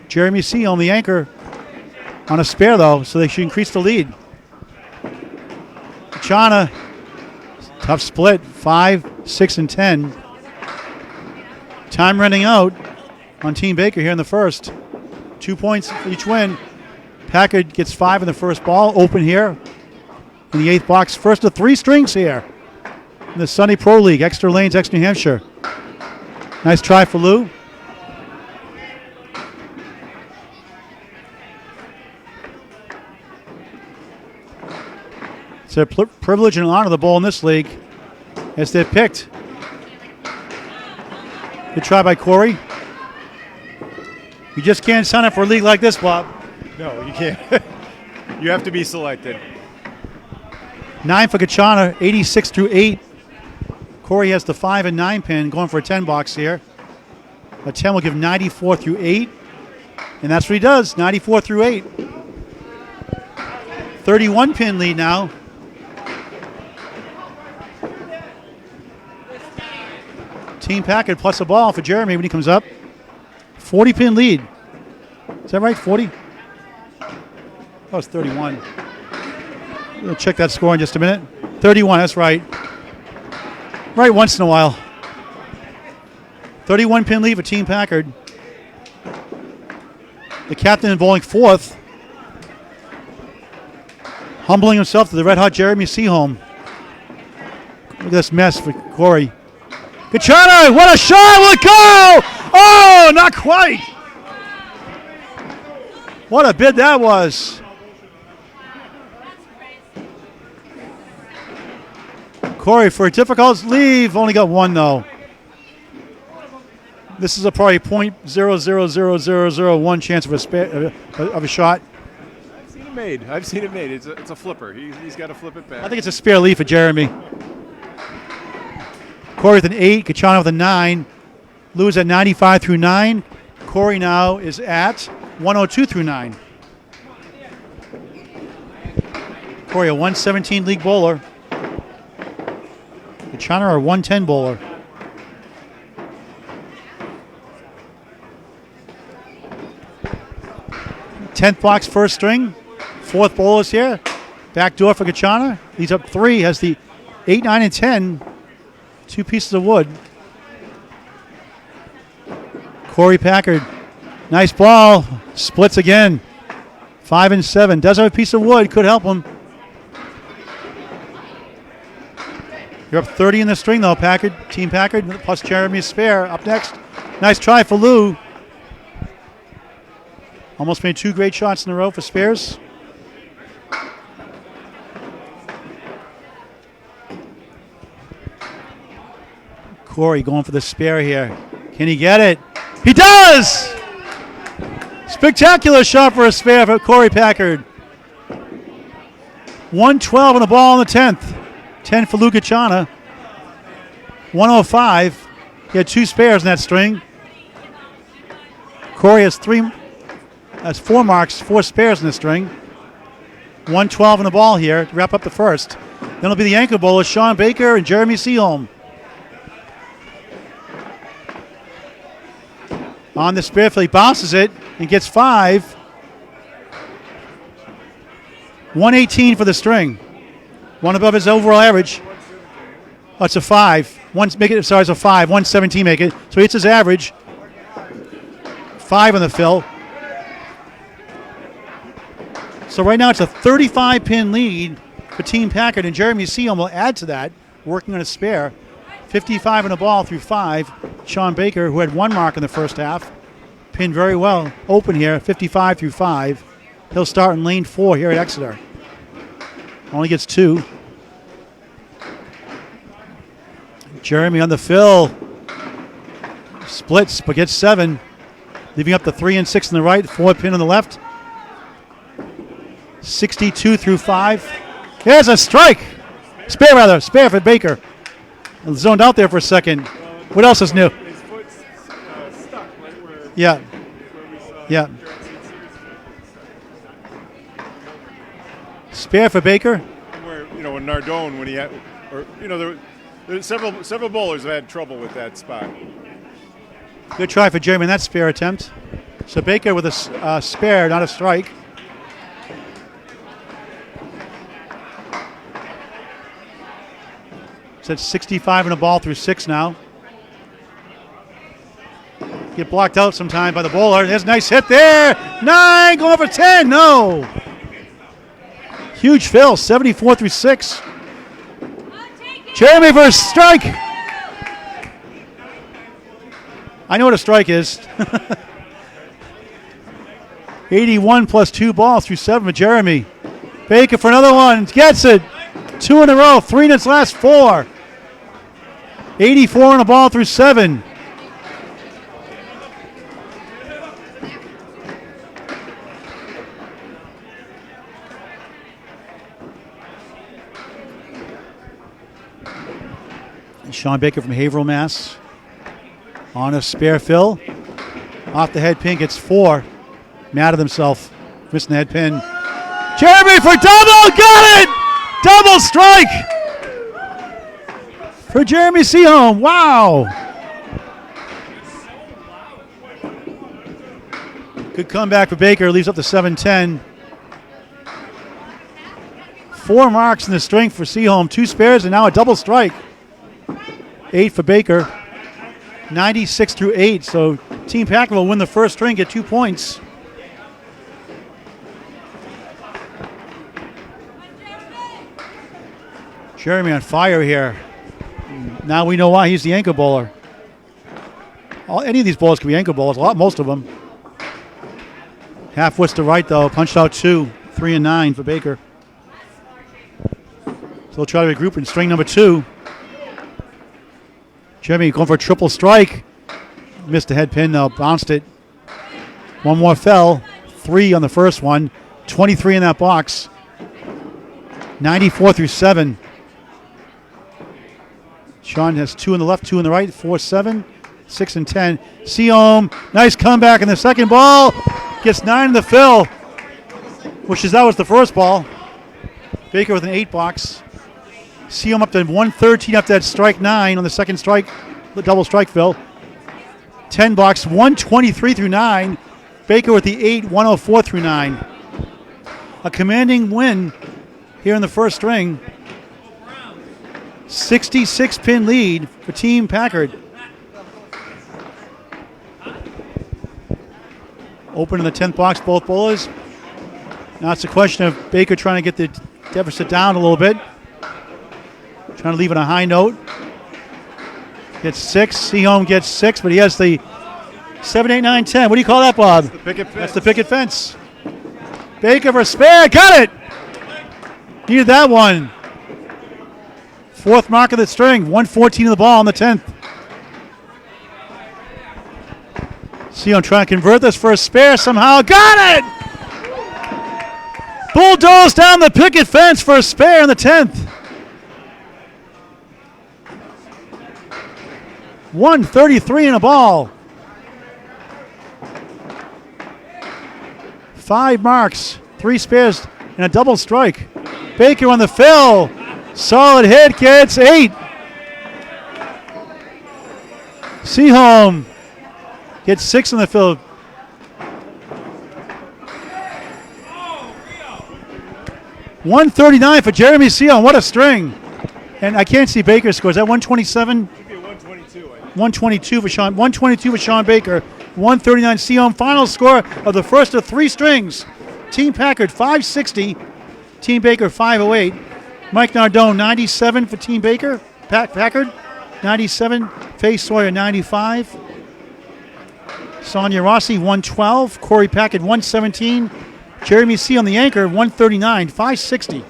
[SPEAKER 1] Jeremy Seaholm, the anchor, on a spare though, so they should increase the lead. Gacharna, tough split, 5, 6, and 10. Time running out on Team Baker here in the first. 2 points for each win. Packard gets 5 in the first ball. Open here in the 8th box. First of 3 strings here in the Sunday Pro League. Exeter Lanes, Exeter, New Hampshire. Nice try for Lou. It's a privilege and honor to bowl in this league as they're picked. Good try by Korey. You just can't sign up for a league like this, Bob.
[SPEAKER 3] No, you can't. You have to be selected.
[SPEAKER 1] 9 for Gacharna, 86 through 8. Korey has the 5 and 9 pin, going for a 10 box here. A 10 will give 94 through 8. And that's what he does, 94 through 8. 31 pin lead now. Team Packard plus a ball for Jeremy when he comes up. 40 pin lead. Is that right, 40? Oh, it's 31. We'll check that score in just a minute. 31, that's right. Right once in a while. 31 pin lead for Team Packard. The captain bowling 4th. Humbling himself to the red-hot Jeremy Seaholm. Look at this mess for Korey. Gacharna, what a shot! Will it go? Oh, not quite. What a bid that was. Korey for a difficult leave. Only got 1 though. This is a probably .0000001 chance of a shot.
[SPEAKER 3] I've seen it made. It's a flipper. He's got to flip it back.
[SPEAKER 1] I think it's a spare lead for Jeremy. Korey with an 8, Gacharna with a 9. Lou's at 95 through 9. Korey now is at 102 through 9. Korey, a 117 league bowler. Gacharna, a 110 bowler. Tenth box, first string. Fourth bowler's here. Back door for Gacharna. He's up 3. Has the 8, 9, and 10. 2 pieces of wood. Korey Packard. Nice ball. Splits again. 5 and 7. Does have a piece of wood. Could help him. You're up 30 in the string, though, Packard. Team Packard plus Jeremy's spare. Up next. Nice try for Lou. Almost made 2 great shots in a row for spares. Korey going for the spare here. Can he get it? He does! Spectacular shot for a spare for Korey Packard. 112 on the ball on the 10th. 10 for Lou Gacharna. 105. He had 2 spares in that string. Korey has 4 marks, 4 spares in the string. 112 on the ball here to wrap up the first. Then it'll be the anchor bowlers, Shawn Baker and Jeremy Seaholm. On the spare field, he bounces it and gets 5. 118 for the string. One above his overall average. Oh, it's a 5. It's a 5. 117 make it. So it's his average. 5 on the fill. So right now it's a 35-pin lead for Team Packard, and Jeremy Seaholm will add to that, working on a spare. 55 in the ball through 5. Shawn Baker, who had 1 mark in the first half, pinned very well. Open here, 55 through 5. He'll start in lane 4 here at Exeter. Only gets 2. Jeremy on the fill. Splits, but gets 7. Leaving up the 3 and 6 on the right, 4 pin on the left. 62 through 5. There's a strike. Spare for Baker. Zoned out there for a second. What else is new?
[SPEAKER 3] His foot's stuck right where.
[SPEAKER 1] Yeah.
[SPEAKER 3] Where we saw.
[SPEAKER 1] Yeah. Spare for Baker.
[SPEAKER 3] Where when Nardone, when he had, there's several bowlers have had trouble with that spot.
[SPEAKER 1] Good try for Jeremy in that spare attempt. So Baker with a spare, not a strike. It's at 65 in the ball through 6 now. Get blocked out sometime by the bowler. There's a nice hit there. 9 going for 10. No. Huge fill. 74 through 6. Jeremy for a strike. I know what a strike is. 81 plus 2 balls through 7 for Jeremy. Baker for another one. Gets it. 2 in a row. 3 in its last 4. 84 on the ball through 7. Shawn Baker from Haverhill, Mass. On a spare fill. Off the head pin, gets 4. Mad at himself. Missing the head pin. Jeremy for double! Got it! Double strike! For Jeremy Seaholm. Wow! Good comeback for Baker. Leaves up to 7-10. 4 marks in the string for Seaholm. 2 spares and now a double strike. 8 for Baker. 96 through 8. So Team Packard will win the first string, get 2 points. Jeremy on fire here. Now we know why he's the anchor bowler. Any of these bowlers can be anchor bowlers. Most of them. Half wits to right though. Punched out 2. 3 and 9 for Baker. So they'll try to regroup in string number 2. Jeremy going for a triple strike. Missed a head pin though, bounced it. One more fell. 3 on the first one. 23 in that box. 94 through 7. Shawn has 2 on the left, 2 on the right. 4, 7, 6, and 10. Seaholm, nice comeback in the second ball. Gets 9 in the fill, that was the first ball. Baker with an 8 box. Seaholm up to 113 after that strike 9 on the second strike, the double strike fill. 10 box, 123 through 9. Baker with the 8, 104 through 9. A commanding win here in the first string. 66 pin lead for Team Packard. Open in the 10th box, both bowlers. Now it's a question of Baker trying to get the deficit down a little bit. Trying to leave it on a high note. Gets 6. Seaholm gets 6, but he has the 7, 8, 9, 10. What do you call that, Bob?
[SPEAKER 3] That's the picket fence.
[SPEAKER 1] That's the picket fence. Baker for a spare. Got it! Needed that one. 4th mark of the string. 114 of the ball on the 10th. Seaholm trying to convert this for a spare somehow. Got it! Bulldoze down the picket fence for a spare in the 10th. 133 in a ball. 5 marks, 3 spares, and a double strike. Baker on the fill. Solid hit, gets 8. Seaholm gets 6 on the fill. $139 for Jeremy Seaholm. What a string. And I can't see Baker's score. Is that 127?
[SPEAKER 3] Should be 122.
[SPEAKER 1] 122 for Shawn. 122 for Shawn Baker. 139 Seaholm. Final score of the first of 3 strings. Team Packard 560. Team Baker 508. Mike Nardone 97 for Team Baker. Packard 97. Fay Sawyer 95. Sonia Rossi 112. Korey Packett 117. Jeremy Seaholm the anchor 139. 560.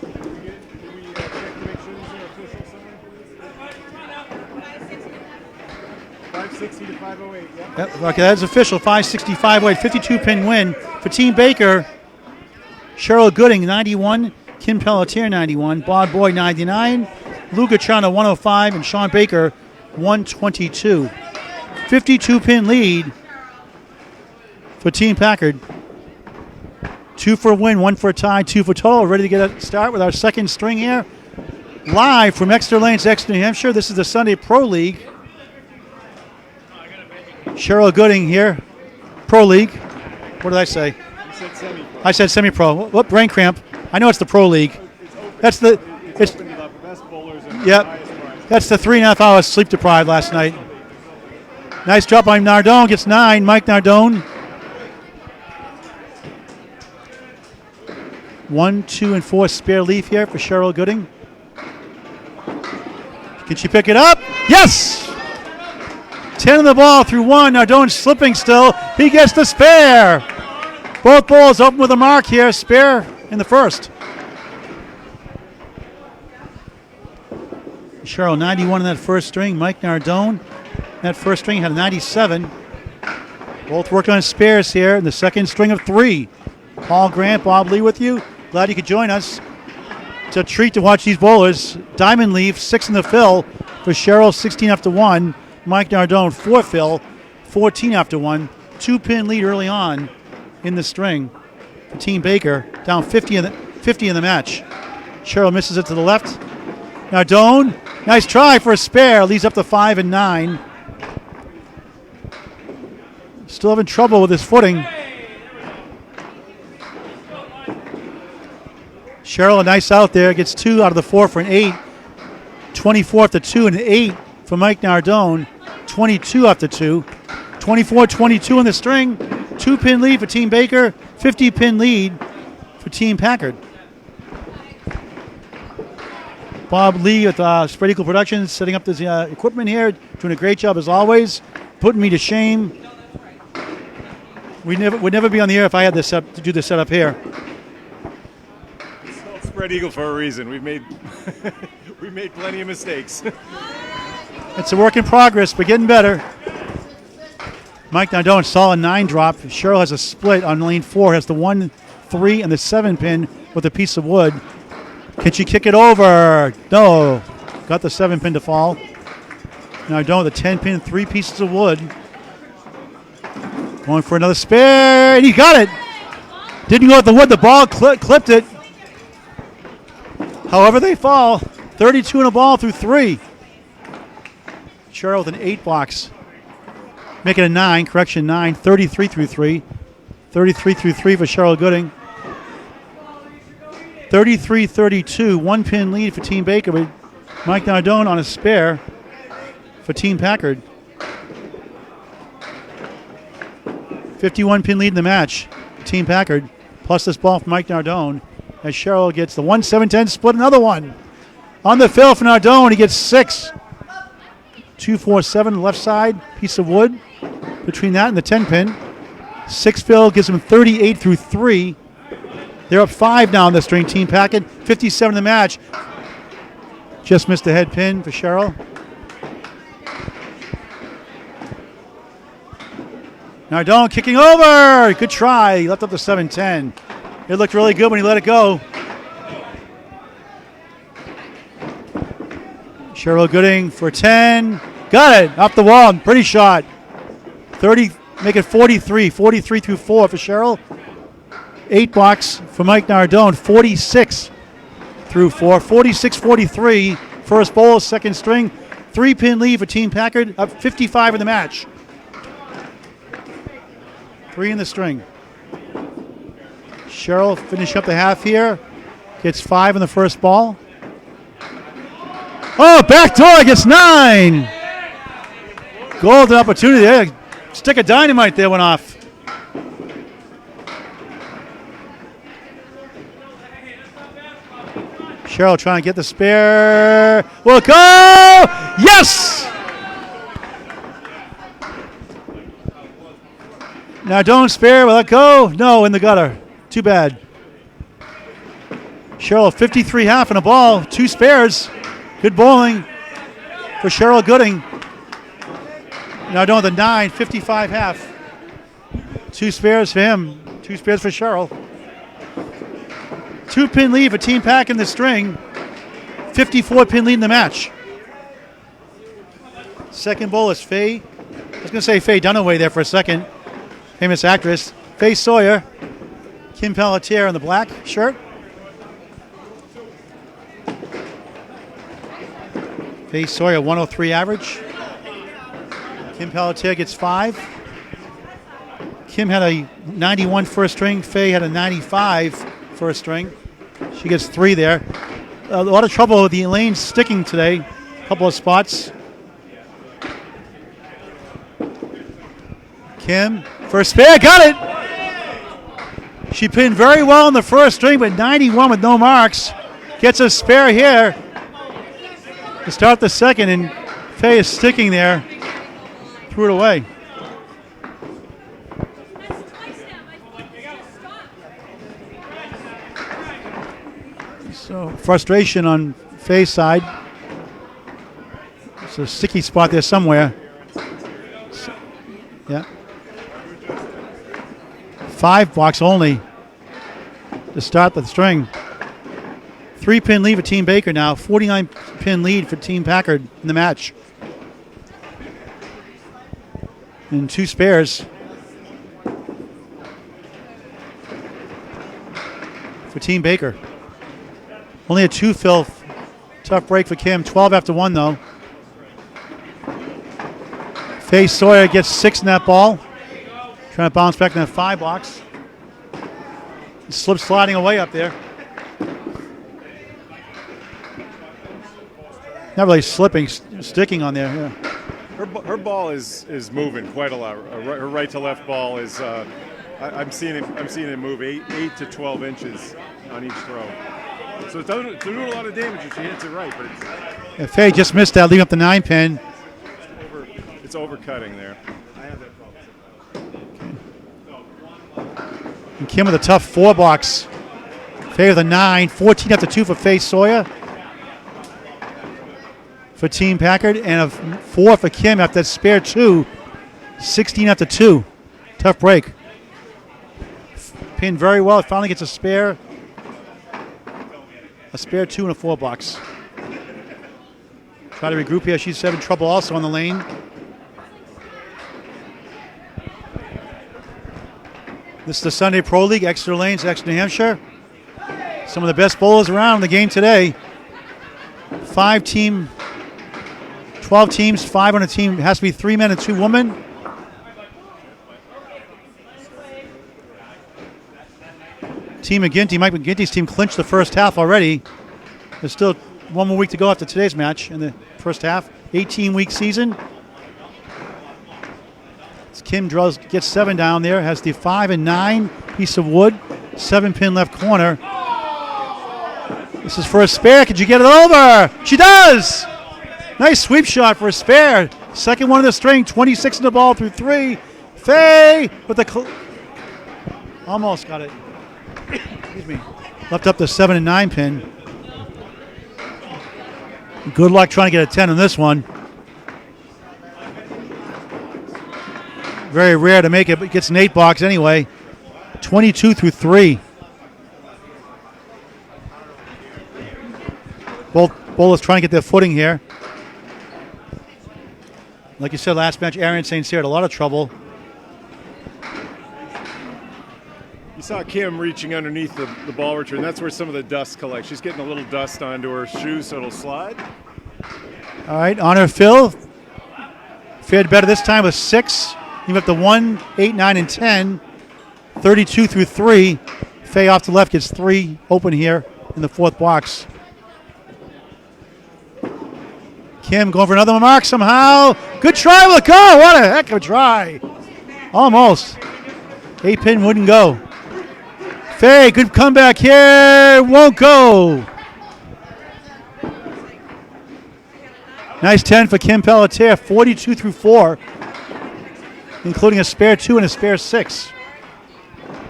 [SPEAKER 3] 560 to 508.
[SPEAKER 1] Yep, okay, that's official. 565 weight, 52 pin win for Team Baker. Cheryl Gooding 91, Kim Pelletier 91, Bob Boyd 99, Lou Gacharna 105, and Shawn Baker 122. 52 pin lead for Team Packard. 2 for a win, 1 for a tie, 2 for total. Ready to get a start with our second string here. Live from Exeter Lanes, Exeter, New Hampshire. This is the Sunday Pro League. Cheryl Gooding here, Pro League. What did I say?
[SPEAKER 3] You said semi-pro.
[SPEAKER 1] I said semi-pro. What brain cramp? I know it's the Pro League.
[SPEAKER 3] It's open to the best bowlers and
[SPEAKER 1] Yep.
[SPEAKER 3] the highest prize.
[SPEAKER 1] That's the 3.5 hours sleep deprived last night. Nice drop by Nardone. Gets 9. Mike Nardone. 1, 2, and 4 spare leaf here for Cheryl Gooding. Can she pick it up? Yes! 10 on the ball through 1. Nardone slipping still. He gets the spare. Both balls open with a mark here. Spare in the first. Cheryl 91 in that first string. Mike Nardone, that first string had a 97. Both worked on spares here in the second string of 3. Paul Grant, Bob Lee with you. Glad you could join us. It's a treat to watch these bowlers. Diamond leaf, 6 in the fill for Cheryl, 16 after 1. Mike Nardone, 4 fill, 14 after 1. 2 pin lead early on in the string for Team Baker. Down 50 in the match. Cheryl misses it to the left. Nardone, nice try for a spare. Leads up to 5 and 9. Still having trouble with his footing. Cheryl, a nice out there. Gets 2 out of the 4 for an 8. 24 after 2 and an 8 for Mike Nardone. 22 after 2. 24-22 in the string. 2 pin lead for Team Baker. 50 pin lead for Team Packard. Bob Lee with Spread Eagle Productions setting up this equipment here. Doing a great job as always. Putting me to shame. We'd never be on the air if I had this to do the setup here.
[SPEAKER 3] It's called Spread Eagle for a reason. We've made we made plenty of mistakes.
[SPEAKER 1] It's a work in progress, but getting better. Mike Nardone, solid 9 drop. Cheryl has a split on lane 4, has the 1, 3, and the 7 pin with a piece of wood. Can she kick it over? No. Got the 7 pin to fall. Nardone with the 10 pin, 3 pieces of wood. Going for another spare, and he got it. Didn't go with the wood, the ball clipped it. However, they fall. 32 in a ball through 3. Cheryl with an 8 box. Make it a 9, correction 9, 33 through 3. 33 through 3 for Cheryl Gooding. 33-32, 1 pin lead for Team Baker, but Mike Nardone on a spare for Team Packard. 51 pin lead in the match. Team Packard, plus this ball from Mike Nardone, as Cheryl gets the 1-7-10 split, another one. On the fill for Nardone, he gets 6. 2-4-7 left side, piece of wood between that and the 10 pin. 6 fill gives him 38 through 3. They're up 5 now on the string. Team Packett, 57 in the match. Just missed the head pin for Cheryl. Nardone kicking over. Good try. He left up the 7-10. It looked really good when he let it go. Cheryl Gooding for 10. Got it. Off the wall. Pretty shot. 30. Make it 43. 43 through 4 for Cheryl. 8 box for Mike Nardone. 46 through 4. 46-43. First bowl, second string. 3 pin lead for Team Packard. Up 55 in the match. 3 in the string. Cheryl finish up the half here. Gets 5 in the first ball. Oh, back door gets 9. Golden opportunity there. Stick of dynamite there went off. Cheryl trying to get the spare. Will go! Yes! Now don't spare. Will that go? No, in the gutter. Too bad. Cheryl 53 half and a ball. 2 spares. Good bowling for Cheryl Gooding. Now down the 9, 55 half. 2 spares for him. 2 spares for Cheryl. 2 pin lead for Team Pack in the string. 54 pin lead in the match. Second bowl is Fay. I was going to say Faye Dunaway there for a second. Famous actress. Fay Sawyer. Kim Pelletier in the black shirt. Fay Sawyer 103 average. Kim Pelletier gets 5. Kim had a 91 first string. Faye had a 95 first string. She gets 3 there. A lot of trouble with the lanes sticking today. A couple of spots. Kim, first spare, got it! She pinned very well in the first string, but 91 with no marks. Gets a spare here to start the second, and Faye is sticking there. Threw it away. So frustration on Faye's side. It's a sticky spot there somewhere. So, yeah. 5 box only to start the string. 3 pin lead for Team Baker now. 49 pin lead for Team Packard in the match. And 2 spares for Team Baker. Only a 2 fill. Tough break for Kim. 12 after 1 though. Fay Sawyer gets 6 in that ball. Trying to bounce back in that 5 box. Slip sliding away up there. Not really slipping, sticking on there. Yeah.
[SPEAKER 3] Her ball is moving quite a lot. Her right to left ball is. I'm seeing it move 8 to 12 inches on each throw. So it's doing a lot of damage if she hits it right, but it's.
[SPEAKER 1] Yeah, Faye just missed that, leaving up the 9 pin.
[SPEAKER 3] It's overcutting there. I have that problem.
[SPEAKER 1] And Kim with a tough 4 box. Faye with a 9, 14 after 2 for Fay Sawyer. For Team Packard, and a 4 for Kim after that spare 2. 16 after 2. Tough break. Pinned very well. It finally gets a spare. A spare 2 in a 4 box. Try to regroup here. She's having trouble also on the lane. This is the Sunday Pro League, Exeter Lanes, Exeter, New Hampshire. Some of the best bowlers around in the game today. 12 teams, 5 on a team. It has to be 3 men and 2 women. Team McGinty, Mike McGinty's team clinched the first half already. There's still 1 more week to go after today's match in the first half. 18-week season. Kim gets 7 down there, has the 5 and 9 piece of wood, 7-pin left corner. This is for a spare. Could you get it over? She does! Nice sweep shot for a spare. Second one of the string, 26 in the ball through 3. Faye with the almost got it. Excuse me. Left up the 7 and 9 pin. Good luck trying to get a 10 on this one. Very rare to make it, but gets an 8 box anyway. 22 through 3. Both bowlers trying to get their footing here. Like you said last match, Arian St. Cyr had a lot of trouble.
[SPEAKER 3] You saw Kim reaching underneath the ball return. That's where some of the dust collects. She's getting a little dust onto her shoe, so it'll slide.
[SPEAKER 1] All right, on her fill. Fared better this time with 6. You have the 1, 8, 9, and 10. 32 through 3. Faye off the left gets 3 open here in the 4th box. Kim going for another mark somehow. Good try with a go. What a heck of a try. Almost. 8-pin wouldn't go. Faye, good comeback here. Won't go. Nice 10 for Kim Pelletier. 42 through 4. Including a spare 2 and a spare 6.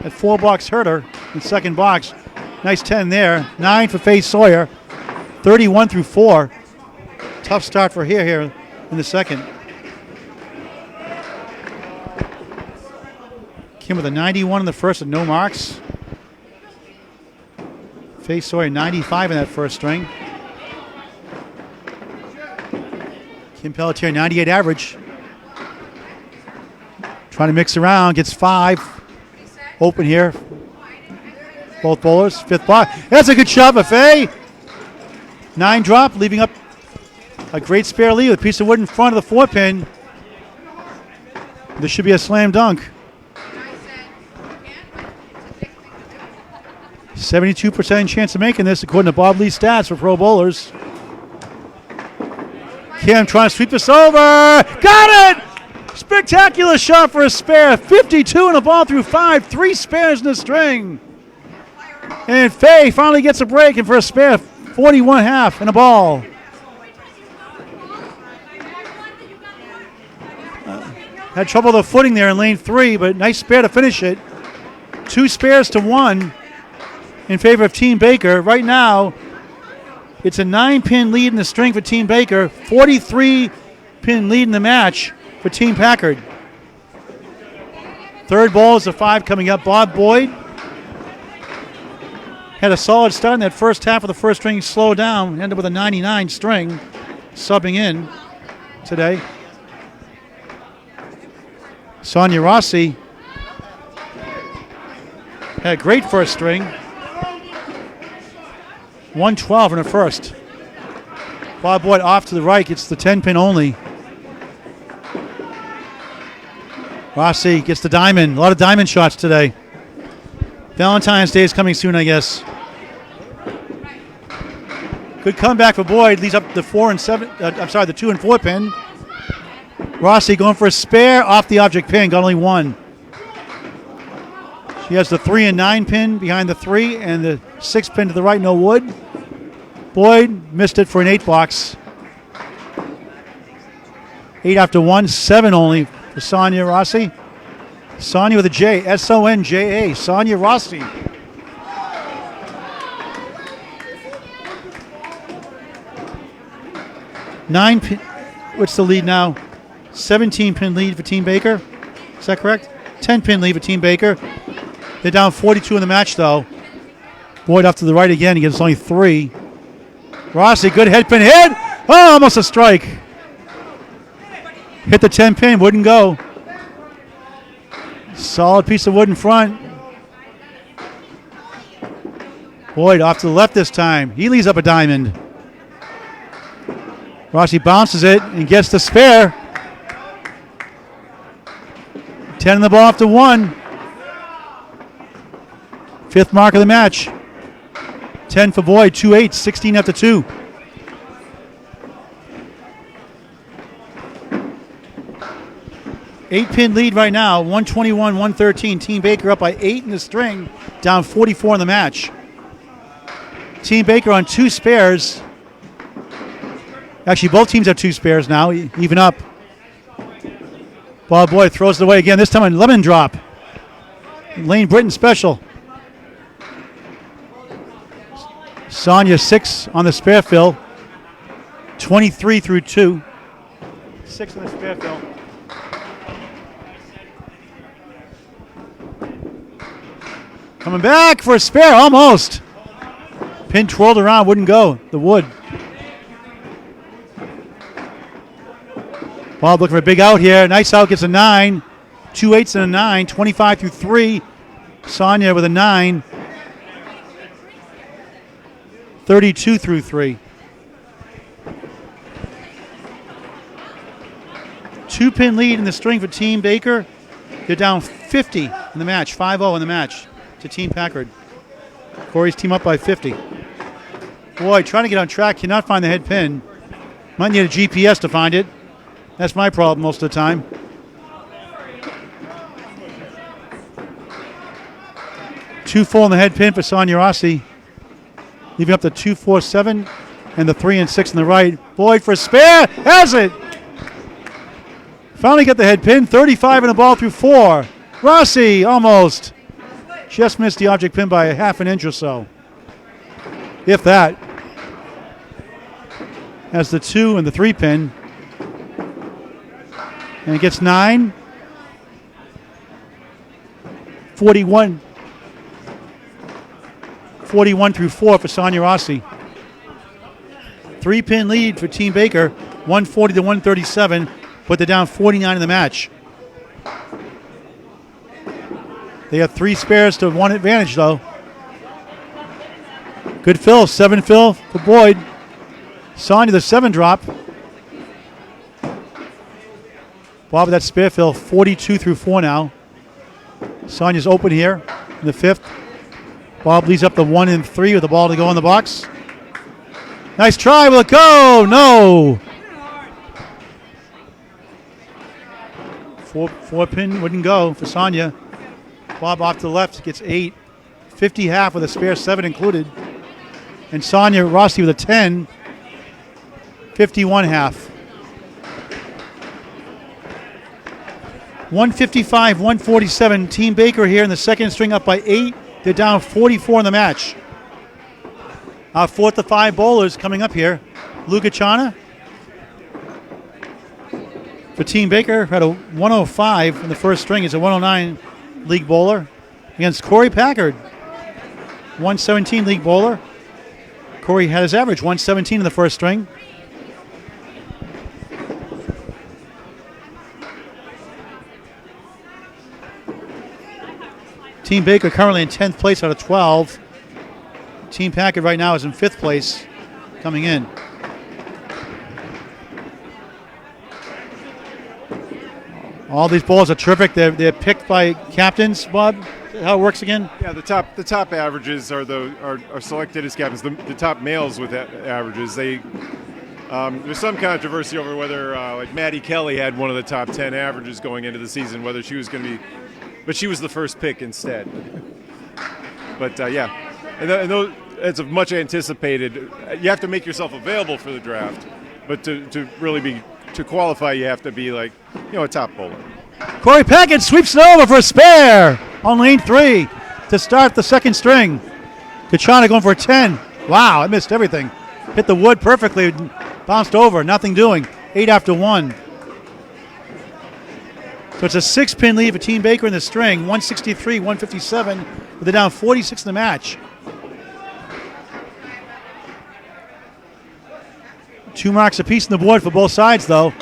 [SPEAKER 1] That 4 box hurt her in second box. Nice 10 there. 9 for Fay Sawyer. 31 through 4. Tough start for her here in the second. Kim with a 91 in the first and no marks. Fay Sawyer 95 in that first string. Kim Pelletier 98 average. Trying to mix around, gets 5. Open here. Both bowlers, 5th block. That's a good shot by Faye. 9 drop, leaving up a great spare lead with a piece of wood in front of the 4-pin. This should be a slam dunk. 72% chance of making this according to Bob Lee's stats for pro bowlers. Kim trying to sweep this over. Got it! Spectacular shot for a spare. 52 in the ball through 5. 3 spares in the string. And Faye finally gets a break, and for a spare, 41.5 in a ball. Had trouble with the footing there in lane 3, but nice spare to finish it. 2 spares to 1 in favor of Team Baker. Right now, it's a 9-pin lead in the string for Team Baker. 43-pin lead in the match for Team Packard. Third ball is a 5 coming up. Bob Boyd had a solid start in that first half of the first string, slow down, ended with a 99 string, subbing in today. Sonia Rossi had a great first string. 112 in her first. Bob Boyd off to the right, gets the 10-pin only. Rossi gets the diamond. A lot of diamond shots today. Valentine's Day is coming soon, I guess. Good comeback for Boyd. Leads up the 4 and 7. The 2 and 4 pin. Rossi going for a spare off the object pin. Got only 1. She has the 3 and 9 pin behind the 3 and the 6 pin to the right. No wood. Boyd missed it for an 8 box. 8 after 1. 7 only for Sonia Rossi. Sonia with a J. S-O-N-J-A. Sonia Rossi. 9 pin. What's the lead now? 17-pin lead for Team Baker. Is that correct? 10-pin lead for Team Baker. They're down 42 in the match, though. Boyd off to the right again. He gets only 3. Rossi, good head pin hit. Oh, almost a strike. Hit the 10-pin, wouldn't go. Solid piece of wood in front. Boyd off to the left this time. He leaves up a diamond. Rossi bounces it and gets the spare. 10 in the ball after 1. 5th mark of the match. 10 for Boyd, 2-8, 16 after 2. Eight-pin lead right now, 121-113. Team Baker up by 8 in the string, down 44 in the match. Team Baker on 2 spares. Actually, both teams have 2 spares now, even up. Bob Boyd throws it away again, this time a lemon drop. Lane Britton special. Sonja 6 on the spare fill. 23 through 2. 6 on the spare fill. Coming back for a spare, almost. Pin twirled around, wouldn't go. The wood. Bob looking for a big out here. Nice out, gets a 9. 2 8s and a 9. 25 through 3. Sonja with a 9. 32 through 3. 2-pin lead in the string for Team Baker. They're down 50 in the match, 5-0 in the match to Team Packard. Korey's team up by 50. Boy, trying to get on track, cannot find the head pin. Might need a GPS to find it. That's my problem most of the time. Two full in the head pin for Sonia Rossi. Leaving up the 2, 4, 7 and the 3 and 6 in the right. Boyd for a spare, has it. Finally got the head pin, 35 in the ball through 4. Rossi almost. Just missed the object pin by a half an inch or so. If that. Has the 2 and the 3 pin. And it gets 9. 41. 41 through 4 for Sonia Rossi. 3-pin lead for Team Baker, 140 to 137, but they're down 49 in the match. They have 3 spares to 1 advantage, though. Good fill, 7 fill for Boyd. Sonia the 7 drop. Bob with that spare fill, 42 through 4 now. Sonia's open here in the 5th. Bob leads up the 1 and 3 with the ball to go in the box. Nice try, will it go? No. 4-pin wouldn't go for Sonja. Bob off to the left gets 8. 50 half with a spare 7 included. And Sonia Rossi with a 10. 51 half. 155, 147. Team Baker here in the second string up by 8. They're down 44 in the match. Our 4th to 5 bowlers coming up here. Gacharna for Team Baker had a 105 in the first string. He's a 109 league bowler against Korey Packard, 117 league bowler. Korey had his average 117 in the first string. Team Baker currently in 10th place out of 12. Team Packard right now is in 5th place coming in. All these balls are terrific. They're picked by captains, Bob. How it works again?
[SPEAKER 3] Yeah, the top averages are selected as captains. The top males with averages. There's some controversy over whether like Maddie Kelly had one of the top 10 averages going into the season, whether she was going to be. But she was the first pick instead. But yeah, and it's a much anticipated. You have to make yourself available for the draft, but to really qualify, you have to be like a top bowler.
[SPEAKER 1] Korey Packett sweeps it over for a spare on lane 3 to start the second string. Gacharna going for a 10. Wow, I missed everything. Hit the wood perfectly, bounced over, nothing doing. 8 after 1. So it's a 6-pin lead for Team Baker in the string, 163, 157, but they're down 46 in the match. 2 marks apiece on the board for both sides, though.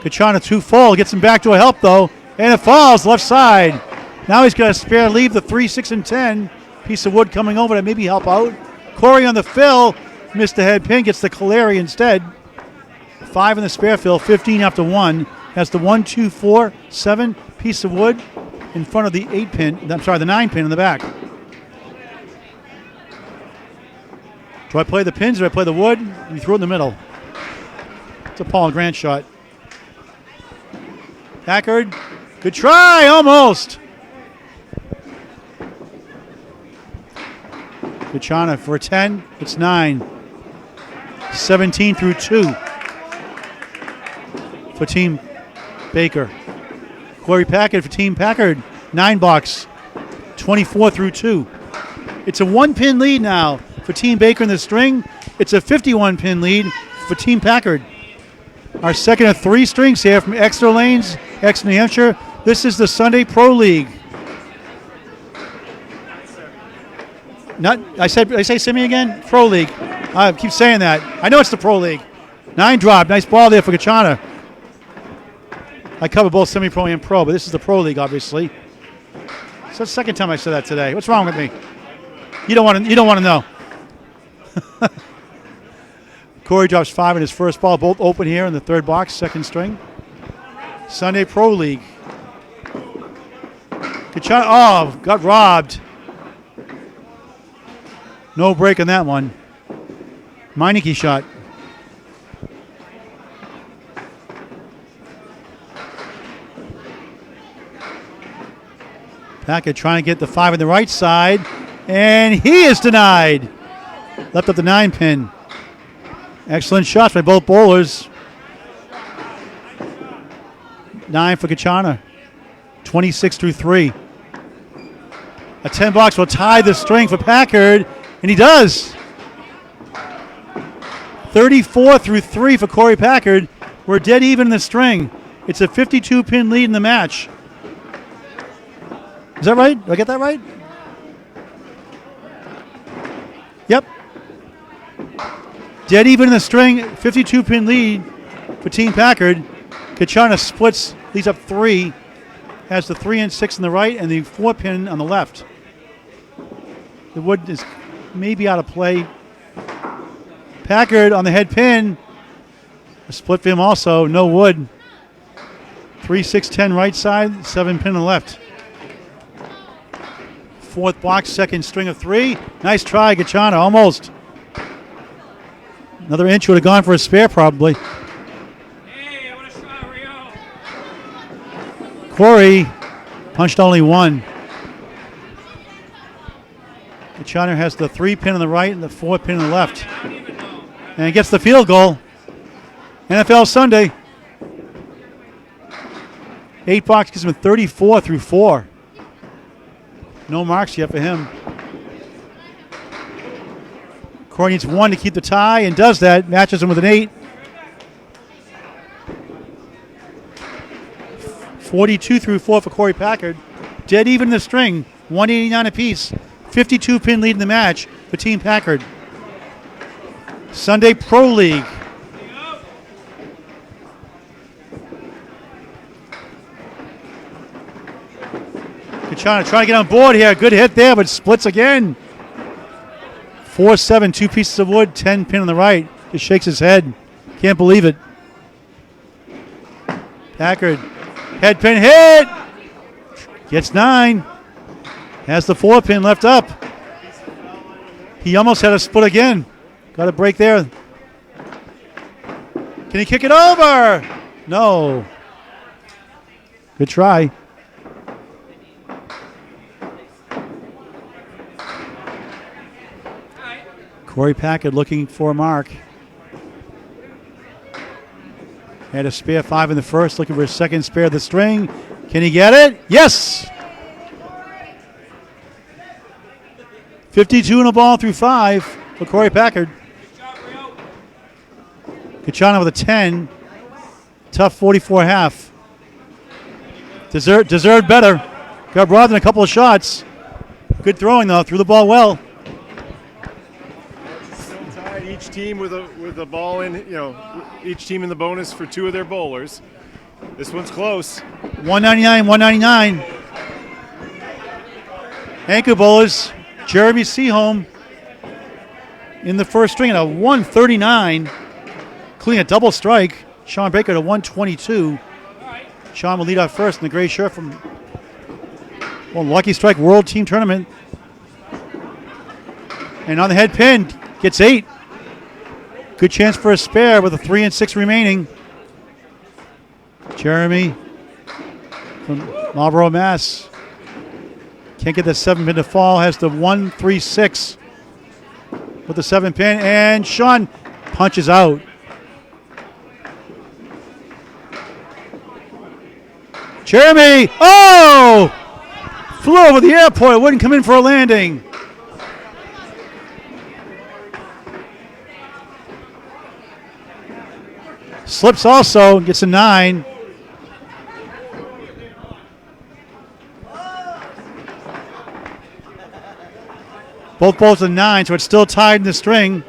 [SPEAKER 1] Gacharna 2 full, gets him back to a help, though, and it falls left side. Now he's got a spare leave, the 3, 6, and 10. Piece of wood coming over to maybe help out. Korey on the fill, missed the head pin, gets the Pelletier instead. 5 in the spare fill, 15 after 1. Has the 1, 2, 4, 7 piece of wood in front of the 8-pin, I'm sorry, the 9-pin in the back. Do I play the pins or do I play the wood? You threw it in the middle. It's a Paul Grant shot. Packard, good try, almost. Gacharna for a 10, it's 9. 17 through 2 for Team Baker. Korey Packett for Team Packard, 9 box, 24 through 2. It's a 1-pin lead now for Team Baker in the string. It's a 51-pin lead for Team Packard. Our second of 3 strings here from Exeter Lanes, Exeter, New Hampshire. This is the Sunday Pro League. I say semi again? Pro League. I keep saying that. I know it's the Pro League. 9 drop. Nice ball there for Gacharna. I cover both semi-pro and pro, but this is the Pro League, obviously. It's the second time I said that today. What's wrong with me? You don't want to know. Korey drops 5 in his first ball, both open here in the 3rd box, 2nd string. Sunday Pro League. Gacharna, got robbed. No break on that one. Meineke shot. Packett trying to get the 5 on the right side, and he is denied. Left up the 9-pin. Excellent shots by both bowlers. 9 for Gacharna. 26 through 3. A 10 box will tie the string for Packard, and he does. 34 through 3 for Korey Packard. We're dead even in the string. It's a 52-pin lead in the match. Is that right? Did I get that right? Yep. Dead even in the string, 52-pin lead for Team Packard. Gacharna splits, leads up 3, has the 3 and 6 on the right and the 4-pin on the left. The wood is maybe out of play. Packard on the head pin. A split for him also, no wood. 3, 6, 10 right side, 7-pin on the left. 4th box, 2nd string of 3. Nice try, Gacharna, almost. Another inch would have gone for a spare, probably.
[SPEAKER 4] Hey, what a shot, Rio.
[SPEAKER 1] Korey punched only 1. Gacharna has the 3-pin on the right and the 4-pin on the left. And gets the field goal. NFL Sunday. 8 box gives him a 34 through 4. No marks yet for him. Korey needs 1 to keep the tie and does that. Matches him with an 8. 42 through 4 for Korey Packard. Dead even in the string. 189 apiece. 52-pin lead in the match for Team Packard. Sunday Pro League. Gacharna trying to get on board here. Good hit there, but splits again. 4-7, 2 pieces of wood, 10-pin on the right. Just shakes his head. Can't believe it. Packard, head pin hit. Gets 9. Has the 4-pin left up. He almost had a split again. Got a break there. Can he kick it over? No. Good try. Korey Packard looking for a mark. Had a spare 5 in the first, looking for a second spare of the string. Can he get it? Yes! 52 in a ball through 5 for Korey Packard. Gacharna with a 10. Tough 44 half. Deserved better. Got robbed in a couple of shots. Good throwing though. Threw the ball well.
[SPEAKER 3] Still tied. Each team with a ball in. Each team in the bonus for 2 of their bowlers. This one's close.
[SPEAKER 1] 199, 199. Anchor bowlers. Jeremy Seaholm in the first string at a 139. Including a double strike. Shawn Baker to 122. Shawn will lead off first in the gray shirt from Lucky Strike World Team Tournament. And on the head pin, gets 8. Good chance for a spare with a 3 and 6 remaining. Jeremy from Marlborough, Mass. Can't get the 7 pin to fall. Has the 1-3-6 with the 7 pin. And Shawn punches out. Jeremy, flew over the airport, wouldn't come in for a landing. Slips also, gets a 9. Both bowls a 9, so it's still tied in the string.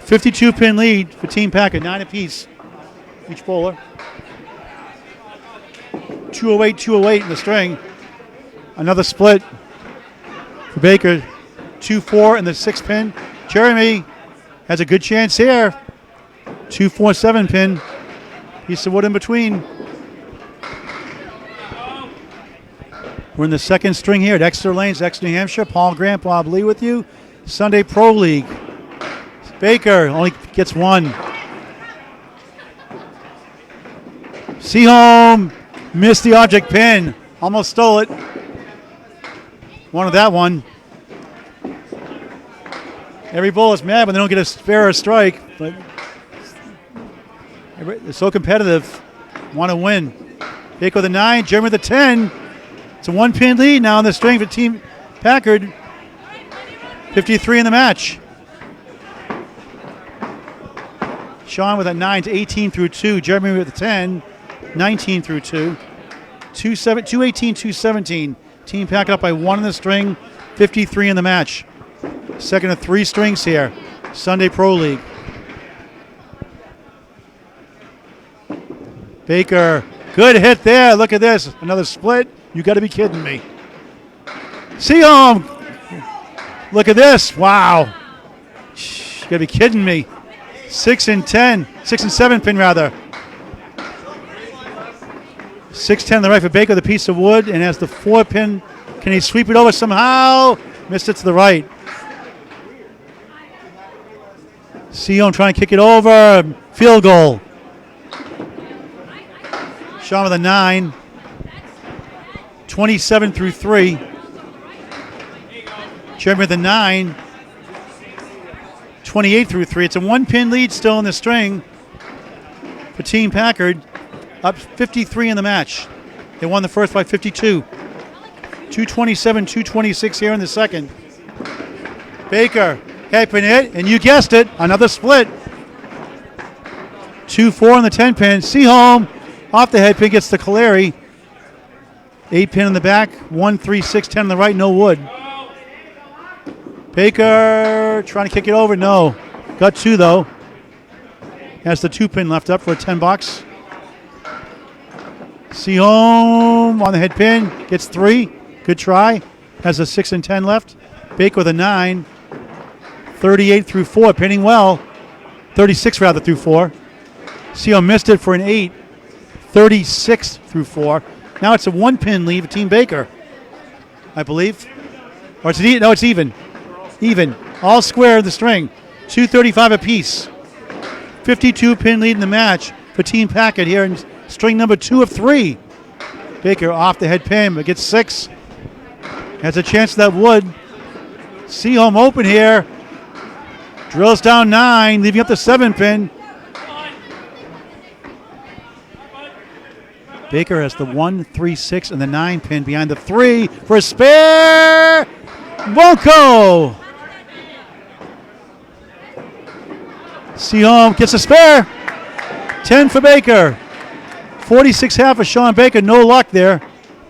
[SPEAKER 1] 52 pin lead for Team Packard, 9 apiece, each bowler. 208, 208 in the string. Another split for Baker. 2-4 in the 6 pin. Jeremy has a good chance here. 2-4-7 pin. Piece of wood in between. We're in the second string here at Exeter Lanes, Exeter, New Hampshire. Paul Grant, Bob Lee with you. Sunday Pro League. Baker only gets 1. Seaholm missed the object pin. Almost stole it. Wanted that one. Every bowler is mad when they don't get a spare or a strike. But they're so competitive. Want to win. Baker with the 9. Jeremy with the 10. It's a 1-pin lead now in the string for Team Packard. 53 in the match. Shawn with a 9 to 18 through 2. Jeremy with the 10. 19 through 2. 218, 217. Team Packard up by 1 in the string. 53 in the match. Second of 3 strings here. Sunday Pro League. Baker, good hit there. Look at this. Another split. You got to be kidding me. Seaholm. Look at this. Wow. You got to be kidding me. 6 and 10. 6 and 7 pin rather. 6-10 on the right for Baker, the piece of wood, and has the 4 pin. Can he sweep it over somehow? Missed it to the right. Seaholm trying to kick it over. Field goal. Shawn with a 9. 27 through 3. Jeremy with a 9. 28 through 3. It's a 1-pin lead still in the string for Team Packard. Up 53 in the match. They won the first by 52. 227, 226 here in the second. Baker, headpin hit, and you guessed it, another split. 2-4 on the 10 pin. Seaholm off the headpin gets the Korey. 8 pin in the back, 1-3-6-10 on the right, no wood. Baker trying to kick it over, no. Got 2 though. Has the 2 pin left up for a $10. Seaholm on the head pin, gets 3. Good try. Has a 6 and 10 left. Baker with a 9. 38 through 4, pinning well. 36 rather through 4. Seaholm missed it for an 8. 36 through 4. Now it's a 1-pin lead for Team Baker, I believe. Or it's no, it's even. Even. All square in the string. 235 apiece. 52-pin lead in the match for Team Packard here in string number 2 of 3. Baker off the head pin, but gets 6. Has a chance of that wood. Seaholm open here. Drills down 9, leaving up the 7 pin. Baker has the 1-3-6 and the 9 pin behind the 3 for a spare. Won't go. Seaholm gets a spare. 10 for Baker. 46.5 for Sean Baker. No luck there.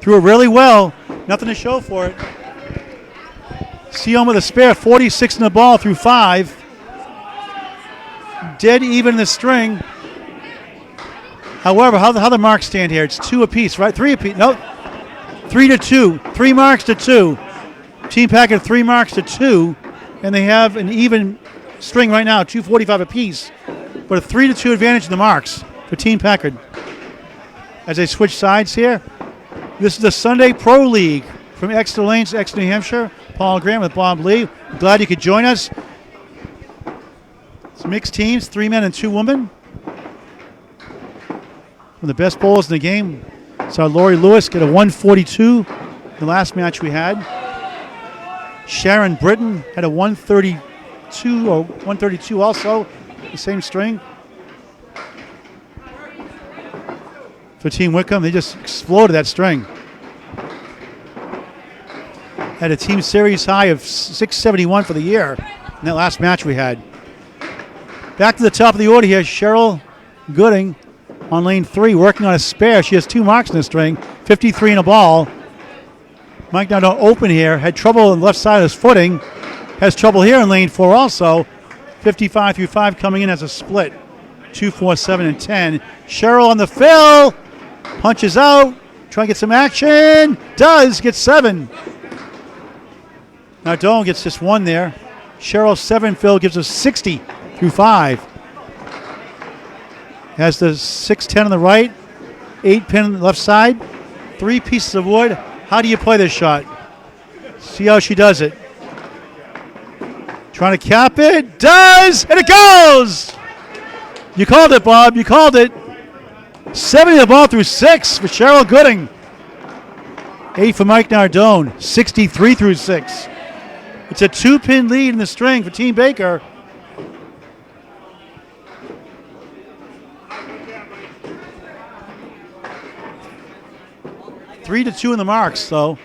[SPEAKER 1] Threw it really well. Nothing to show for it. Seaholm with a spare. 46 in the ball through 5. Dead even in the string. However, how the marks stand here? It's 2 apiece, right? 3 apiece. No. 3-2. 3 marks to 2. Team Packard 3 marks to 2. And they have an even string right now, 245 apiece. But a 3-2 advantage in the marks for Team Packard. As they switch sides here, this is the Sunday Pro League from Exeter Lanes, Exeter, New Hampshire. Paul Graham with Bob Lee. Glad you could join us. It's mixed teams, 3 men and 2 women. One of the best bowlers in the game. Saw Lori Lewis get a 142 the last match we had. Sharon Britton had a 132 also, the same string. For Team Wickham, they just exploded that string. Had a team series high of 671 for the year in that last match we had. Back to the top of the order here, Cheryl Gooding on lane 3, working on a spare. She has 2 marks in the string, 53 in a ball. Mike Nardone open here, had trouble on the left side of his footing. Has trouble here in lane 4 also. 55 through 5 coming in as a split. 2, 4, 7, and 10. Cheryl on the fill. Punches out. Trying to get some action. Does. Gets 7. Nardone gets just 1 there. Cheryl 7 fill gives us 60 through 5. Has the 6-10 on the right. 8 pin on the left side. 3 pieces of wood. How do you play this shot? See how she does it. Trying to cap it. Does! And it goes! You called it, Bob. You called it. 70 the ball through 6 for Cheryl Gooding. 8 for Mike Nardone. 63 through 6. It's a 2-pin lead in the string for Team Baker. Three to 2 in the marks, though,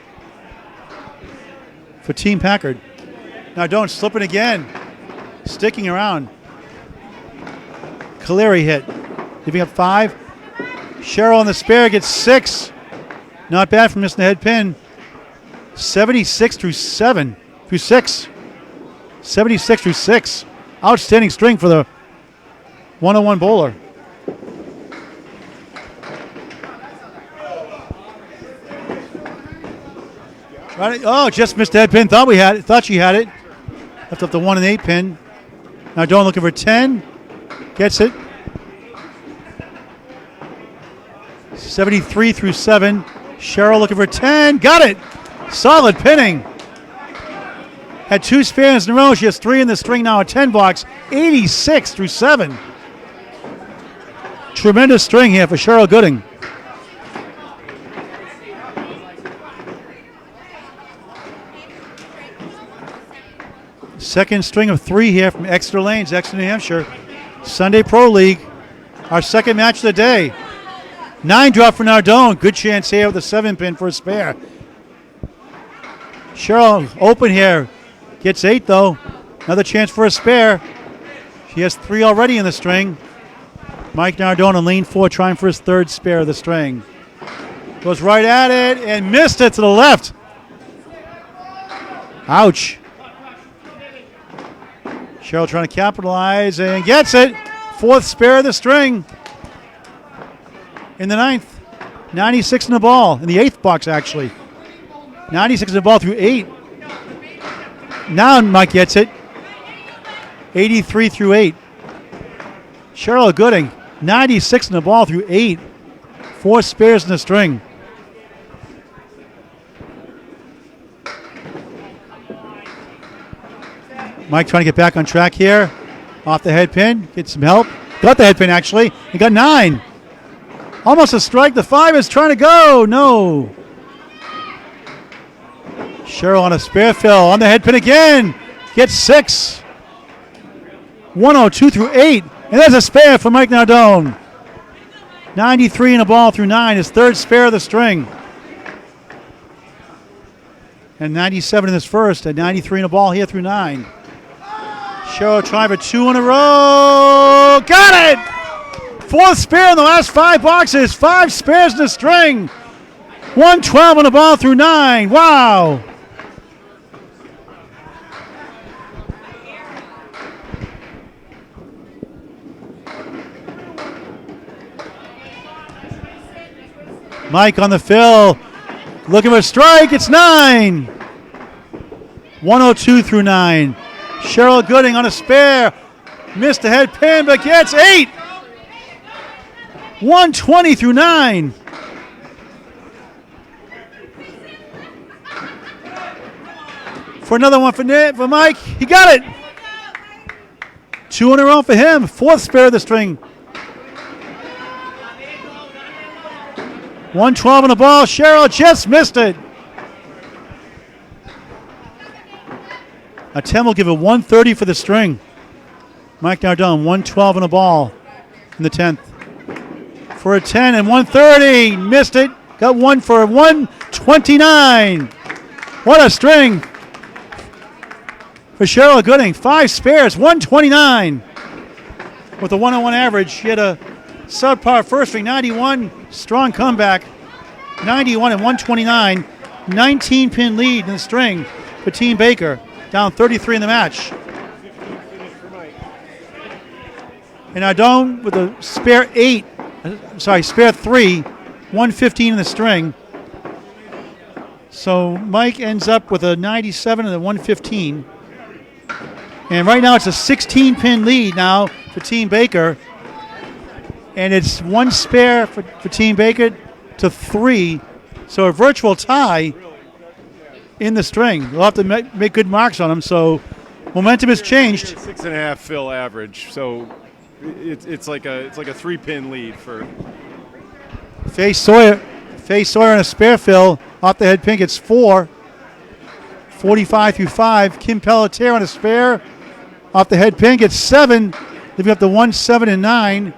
[SPEAKER 1] for Team Packard. Nardone slipping again. Sticking around. Korey hit. Giving up 5. Cheryl on the spare gets 6. Not bad for missing the head pin. 76 through 7. Through 6. 76 through 6. Outstanding string for the 101 bowler. Oh, just missed the head pin. Thought we had it. Thought she had it. Left up the 1 and 8 pin. Nardone looking for 10. Gets it. 73 through 7. Cheryl looking for 10. Got it. Solid pinning. Had 2 spares in a row. She has 3 in the string now. A 10 box. 86 through 7. Tremendous string here for Cheryl Gooding. Second string of 3 here from Exeter Lanes, Exeter, New Hampshire. Sunday Pro League. Our second match of the day. 9 drop for Nardone. Good chance here with a 7-pin for a spare. Cheryl open here. Gets 8 though. Another chance for a spare. She has 3 already in the string. Mike Nardone on lane 4 trying for his 3rd spare of the string. Goes right at it and missed it to the left. Ouch. Cheryl trying to capitalize and gets it. 4th spare of the string. In the 9th. 96 in the ball. In the 8th box, actually. 96 in the ball through 8. Now Mike gets it. 83 through 8. Cheryl Gooding. 96 in the ball through 8. 4 spares in the string. Mike trying to get back on track here. Off the head pin. Get some help. Got the head pin, actually. He got 9. Almost a strike. The 5 is trying to go. No. Cheryl on a spare fill. On the head pin again. Gets 6. 102 through 8. And there's a spare for Mike Nardone. 93 in a ball through 9. His 3rd spare of the string. And 97 in his first. And 93 in a ball here through 9. Cheryl trying for 2 in a row. Got it! Fourth spare in the last 5 boxes. 5 spares in the string. 112 on the ball through 9. Wow. Mike on the fill. Looking for a strike. It's 9. 102 through 9. Cheryl Gooding on a spare. Missed the head pin, but gets 8. 120 through 9. For another one for Mike. He got it. 2 in a row for him. 4th spare of the string. 112 on the ball. Cheryl just missed it. A 10 will give it 130 for the string. Mike Nardone, 112 on the ball in the 10th. For a 10 and 130. Missed it. Got one for 129. What a string for Cheryl Gooding. 5 spares, 129. With a 101 average, she had a subpar first string, 91. Strong comeback. 91 and 129. 19-pin lead in the string for Team Baker. Down 33 in the match. And Nardone with a spare 3. 115 in the string. So Mike ends up with a 97 and a 115. And right now it's a 16-pin lead now for Team Baker. And it's 1 spare for Team Baker to 3. So a virtual tie in the string. They'll have to make good marks on them. So momentum has changed.
[SPEAKER 3] 6.5 fill average. So it's like a 3-pin lead for
[SPEAKER 1] Fay Sawyer. Fay Sawyer on a spare fill. Off the head pin gets 4. 45 through 5. Kim Pelletier on a spare. Off the head pin gets 7. Leaving up to 1, 7, and 9.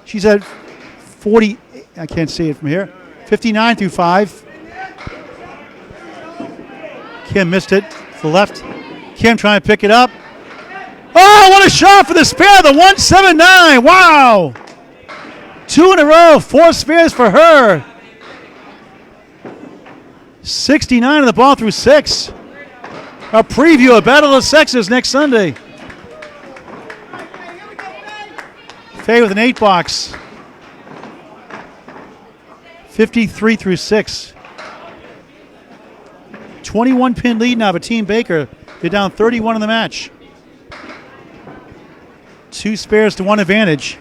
[SPEAKER 1] She's at 40. I can't see it from here. 59 through 5. Kim missed it to the left. Kim trying to pick it up. Oh, what a shot for the spare. The 179. Wow. 2 in a row. 4 spares for her. 69 on the ball through 6. A preview of Battle of the Sexes next Sunday. Faye with an 8 box. 53 through 6. 21 pin lead now for Team Baker. They're down 31 in the match. 2 spares to 1 advantage.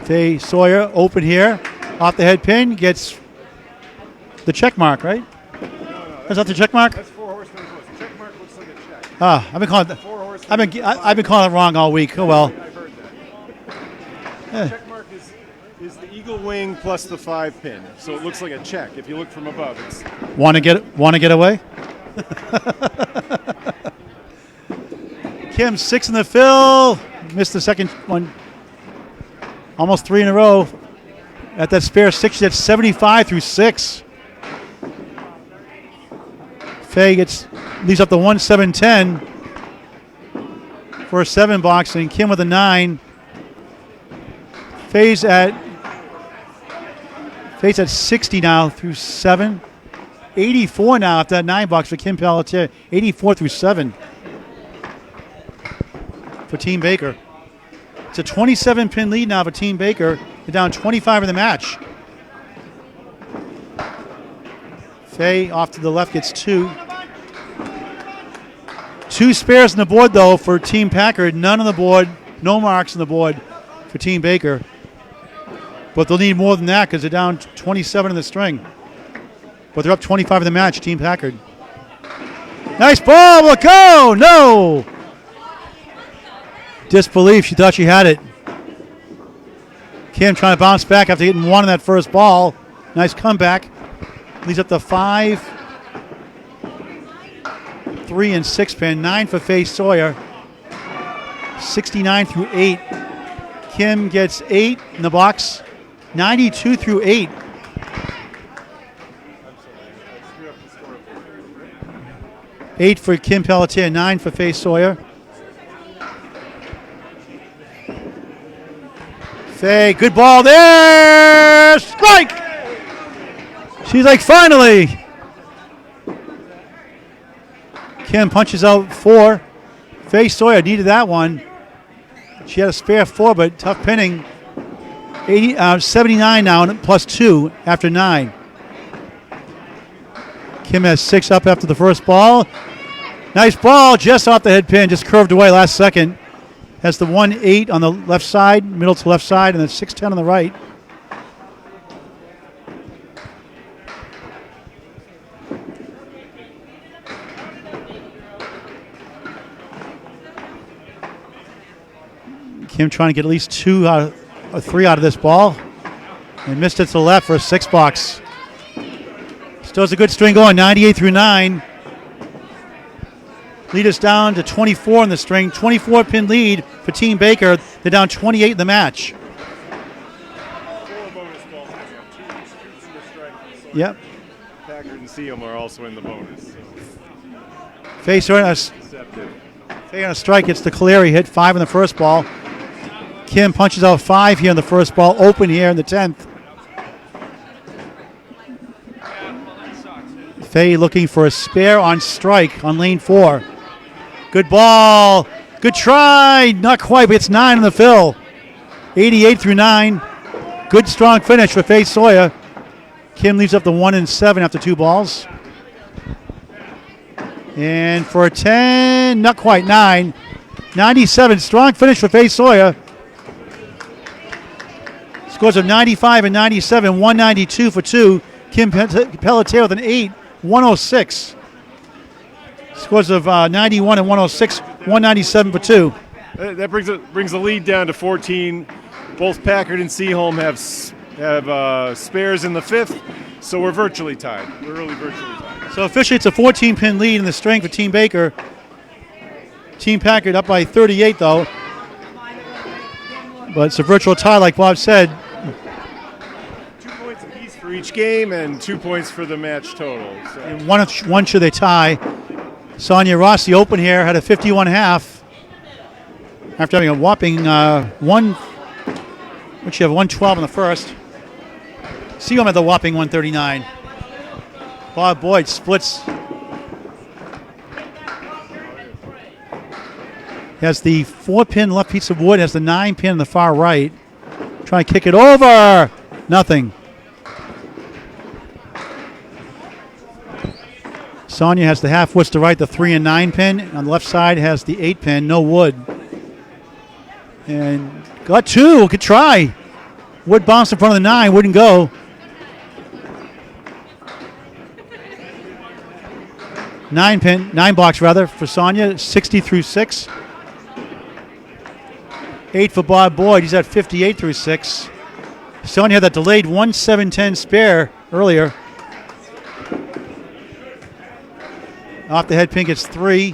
[SPEAKER 1] Fay Sawyer open here. Off the head pin. Gets the check mark, right? Is that the check mark?
[SPEAKER 3] That's 4 horsemen close. The check mark looks like a check.
[SPEAKER 1] I've been calling it.
[SPEAKER 3] 4 horsemen.
[SPEAKER 1] I've been calling it wrong all week. Oh well.
[SPEAKER 3] I've heard that. The check mark is the eagle wing plus the 5 pin. So it looks like a check. If you look from above, it's.
[SPEAKER 1] Want to get away? Kim 6 in the fill. Missed the second one. Almost 3 in a row. At that spare 6, she's at 75 through 6. Faye leaves up the 1, 7, 10 for a 7 box, and Kim with a 9. Faye's at 60 now through 7. 84 now after that 9 box for Kim Pelletier. 84 through 7 for Team Baker. It's a 27-pin lead now for Team Baker. They're down 25 in the match. Faye off to the left gets 2. 2 spares on the board, though, for Team Packard. None on the board. No marks on the board for Team Baker. But they'll need more than that because they're down 27 in the string. But they're up 25 in the match, Team Packard. Nice ball. Will go. No. Disbelief. She thought she had it. Kim trying to bounce back after getting 1 in that first ball. Nice comeback. Leads up to 5, 3, and 6 pin. 9 for Fay Sawyer. 69 through 8. Kim gets 8 in the box. 92 through 8. Eight for Kim Pelletier, 9 for Fay Sawyer. Fay, good ball there. Strike! She's like, finally. Kim punches out 4. Fay Sawyer needed that one. She had a spare 4, but tough pinning. 79 now, plus 2 after 9. Kim has 6 up after the first ball. Nice ball, just off the head pin, just curved away last second. Has the 1-8 on the left side, middle to left side, and the 6-10 on the right. Kim trying to get at least 2 out or 3 out of this ball. And missed it to the left for a 6 box. Still has a good string going, 98 through 9. Lead us down to 24 in the string. 24-pin lead for Team Baker. They're down 28 in the match.
[SPEAKER 3] 4 bonus balls. 2 strike.
[SPEAKER 1] Yep.
[SPEAKER 3] Packard and Seaholm are also in the bonus. So.
[SPEAKER 1] Fay Sawyer on a strike. It's the Pelletier hit 5 in the first ball. Kim punches out 5 here in the first ball. Open here in the 10th. Fay looking for a spare on strike on lane 4. Good ball. Good try. Not quite, but it's 9 in the fill. 88 through 9. Good strong finish for Fay Sawyer. Kim leaves up the 1 and 7 after 2 balls. And for a 10, not quite 9. 97. Strong finish for Fay Sawyer. Scores of 95 and 97. 192 for 2. Kim Pelletier with an 8. 106. Scores of 91 and 106, 197 for 2.
[SPEAKER 3] That brings the lead down to 14. Both Packard and Seaholm have spares in the 5th, so we're virtually tied. We're really virtually tied.
[SPEAKER 1] So officially it's a 14-pin lead in the string for Team Baker. Team Packard up by 38, though. But it's a virtual tie, like Bob said.
[SPEAKER 3] 2 points apiece for each game and 2 points for the match total. So.
[SPEAKER 1] And one should they tie. Sonia Rossi open here had a 51.5 after having a whopping she have 112 in the first. Seaholm had the whopping 139. Bob Boyd splits. Has the 4-pin left piece of wood, has the 9-pin on the far right. Trying to kick it over. Nothing. Sonia has the half woods to right, the 3 and 9 pin. On the left side has the 8 pin, no wood. And got 2, good try. Wood bounced in front of the 9, wouldn't go. Nine box for Sonia, 60 through 6. 8 for Bob Boyd, he's at 58 through 6. Sonia had that delayed 1-7-10 spare earlier. Off the head pin gets 3.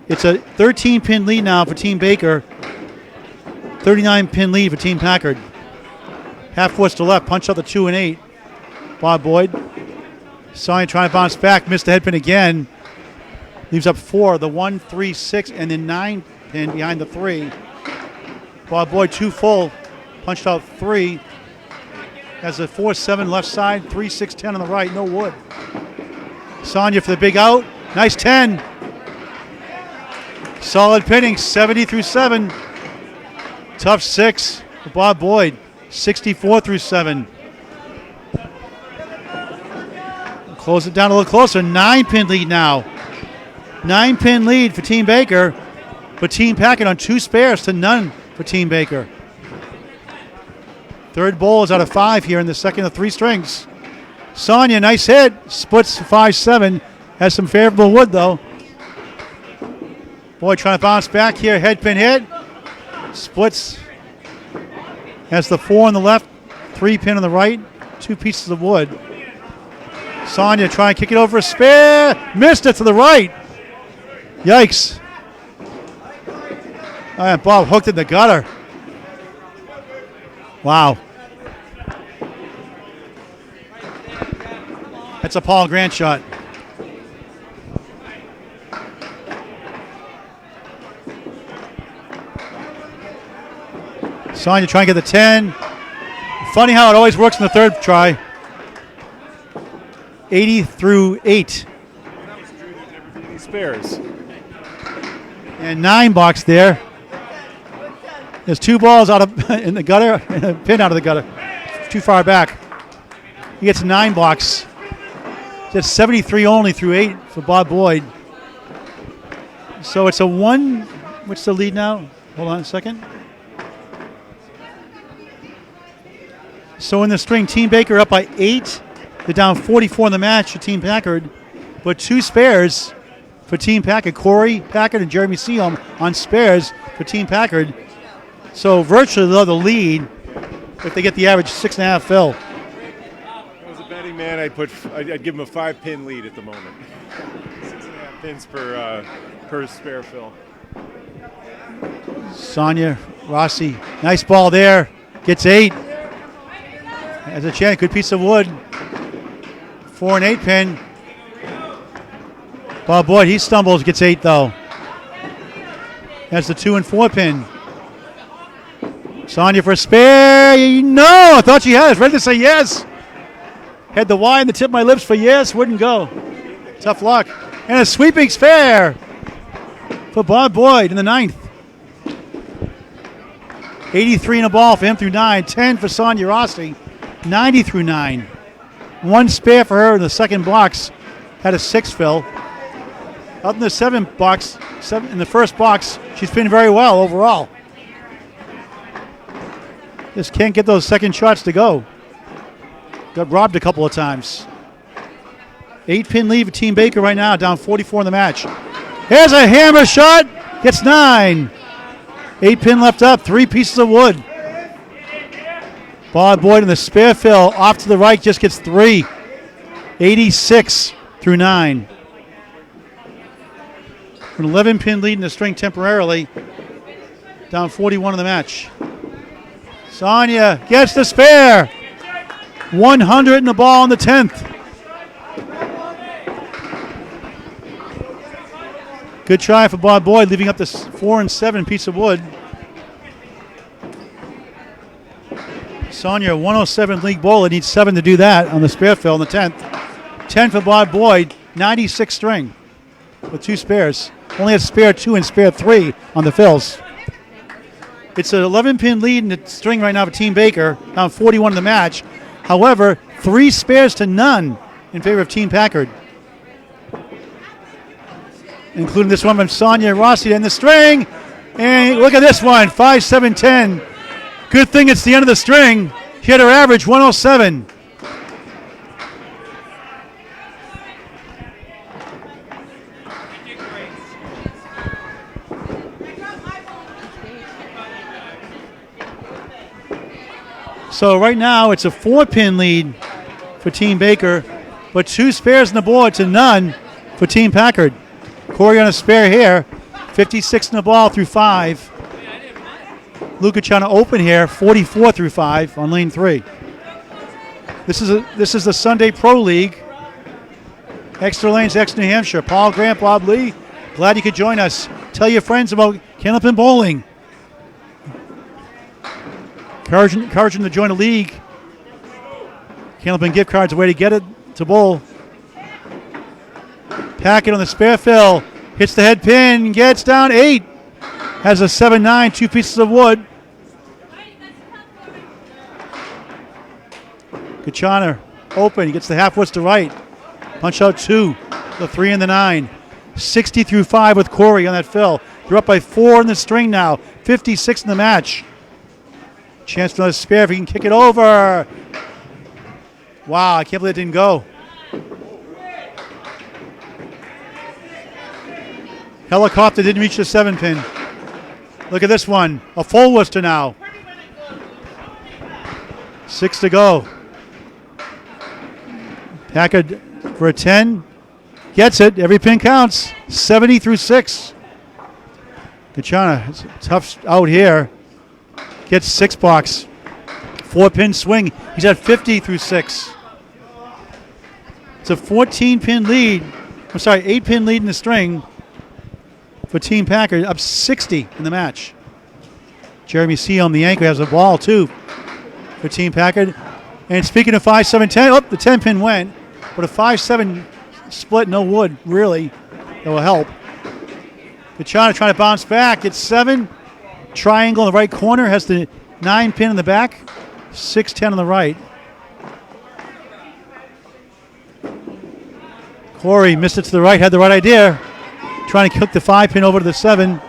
[SPEAKER 1] It's a 13-pin lead now for Team Baker. 39-pin lead for Team Packard. Half woods to left, punch out the 2 and 8. Bob Boyd. Sonia trying to bounce back, missed the head pin again. Leaves up 4, the 1, 3, 6, and then 9 pin behind the 3. Bob Boyd 2 full, punched out 3. Has a 4-7 left side, 3, 6, 10 on the right, no wood. Sonia for the big out. Nice 10. Solid pinning, 70 through 7. Tough 6 for Bob Boyd, 64 through 7. Close it down a little closer. 9-pin lead now. 9-pin lead for Team Baker, but Team Packett on 2 spares to none for Team Baker. Third bowl is out of 5 here in the second of 3 strings. Sonia, nice hit. Splits 5-7. Has some favorable wood, though. Boy, trying to bounce back here. Head pin hit. Splits. Has the 4 on the left, 3 pin on the right. 2 pieces of wood. Sonia trying to kick it over a spare. Missed it to the right. Yikes. And Bob hooked in the gutter. Wow. That's a Paul Grant shot. Sonja trying to get the 10. Funny how it always works in the third try. 80 through 8.
[SPEAKER 3] That was true. There's never been any spares.
[SPEAKER 1] And 9 box there. There's 2 balls out of in the gutter and a pin out of the gutter. Too far back. He gets 9 box. Just 73 only through 8 for Bob Boyd. So it's a 1. What's the lead now? Hold on a second. So in the string, Team Baker up by 8. They're down 44 in the match for Team Packard. But 2 spares for Team Packard. Korey, Packard, and Jeremy Seaholm on spares for Team Packard. So virtually they'll have the lead if they get the average 6.5 fill.
[SPEAKER 3] If I was a betting man, I'd give him a 5-pin lead at the moment. 6.5 pins per spare fill.
[SPEAKER 1] Sonia Rossi, nice ball there. Gets 8. Has a chance, good piece of wood. 4 and 8 pin. Bob Boyd, he stumbles, gets 8 though. That's the 2 and 4 pin. Sonia for a spare. No, I thought she had it. I was ready to say yes. Had the Y in the tip of my lips for yes, wouldn't go. Tough luck. And a sweeping spare for Bob Boyd in the 9th. 83 in a ball for him through 9. 10 for Sonia Rossi. 90 through 9. 1 spare for her in the second box. Had a 6 fill. Out in the 7 box, in the first box, she's been very well overall. Just can't get those second shots to go. Got robbed a couple of times. 8-pin lead for Team Baker right now, down 44 in the match. Here's a hammer shot. Gets 9. 8-pin left up, 3 pieces of wood. Bob Boyd in the spare fill off to the right just gets 3. 86 through 9. An 11-pin lead in the string temporarily. Down 41 in the match. Sonia gets the spare. 100 in the ball in the 10th. Good try for Bob Boyd, leaving up this 4 and 7 piece of wood. Sonia, 107 league bowler, needs 7 to do that on the spare fill in the 10th. 10 for Bob Boyd, 96 string with 2 spares. Only has spare 2 and spare 3 on the fills. It's an 11-pin lead in the string right now for Team Baker, down 41 in the match. However, 3 spares to none in favor of Team Packard, including this one from Sonia Rossi in the string. And look at this one, 5-7-10. Good thing it's the end of the string. She had her average 107. So right now it's a 4-pin lead for Team Baker, but 2 spares on the board to none for Team Packard. Korey on a spare here, 56 in the ball through 5. Gacharna open here, 44 through 5 on lane 3. This is the Sunday Pro League. Extra lanes, Exeter, New Hampshire. Paul Grant, Bob Lee, glad you could join us. Tell your friends about Candlepin Bowling. Encourage them to join the league. Candlepin gift cards, a way to get it to bowl. Packett on the spare fill. Hits the head pin, gets down 8. Has a 7-9, 2 pieces of wood. Gacharna open, he gets the half woods to right. Punch out 2, the 3 and the 9. 60 through 5 with Korey on that fill. They're up by 4 in the string now. 56 in the match. Chance for another spare if he can kick it over. Wow, I can't believe it didn't go. Helicopter didn't reach the 7-pin. Look at this one. A full Worcester now. 6 to go. Packard for a 10. Gets it. Every pin counts. 70 through 6. Gacharna, it's a tough out here. Gets 6 box. 4-pin swing. He's at 50 through 6. It's a 14-pin lead. 8-pin lead in the string for Team Packard, up 60 in the match. Jeremy Seaholm, the anchor, has the ball too for Team Packard. And speaking of 5-7-10, the 10-pin went, but a 5-7 split, no wood, really. That will help. Gacharna trying to bounce back. It's 7. Triangle in the right corner, has the 9-pin in the back. 6-10 on the right. Korey missed it to the right, had the right idea. Trying to kick the 5-pin over to the 7.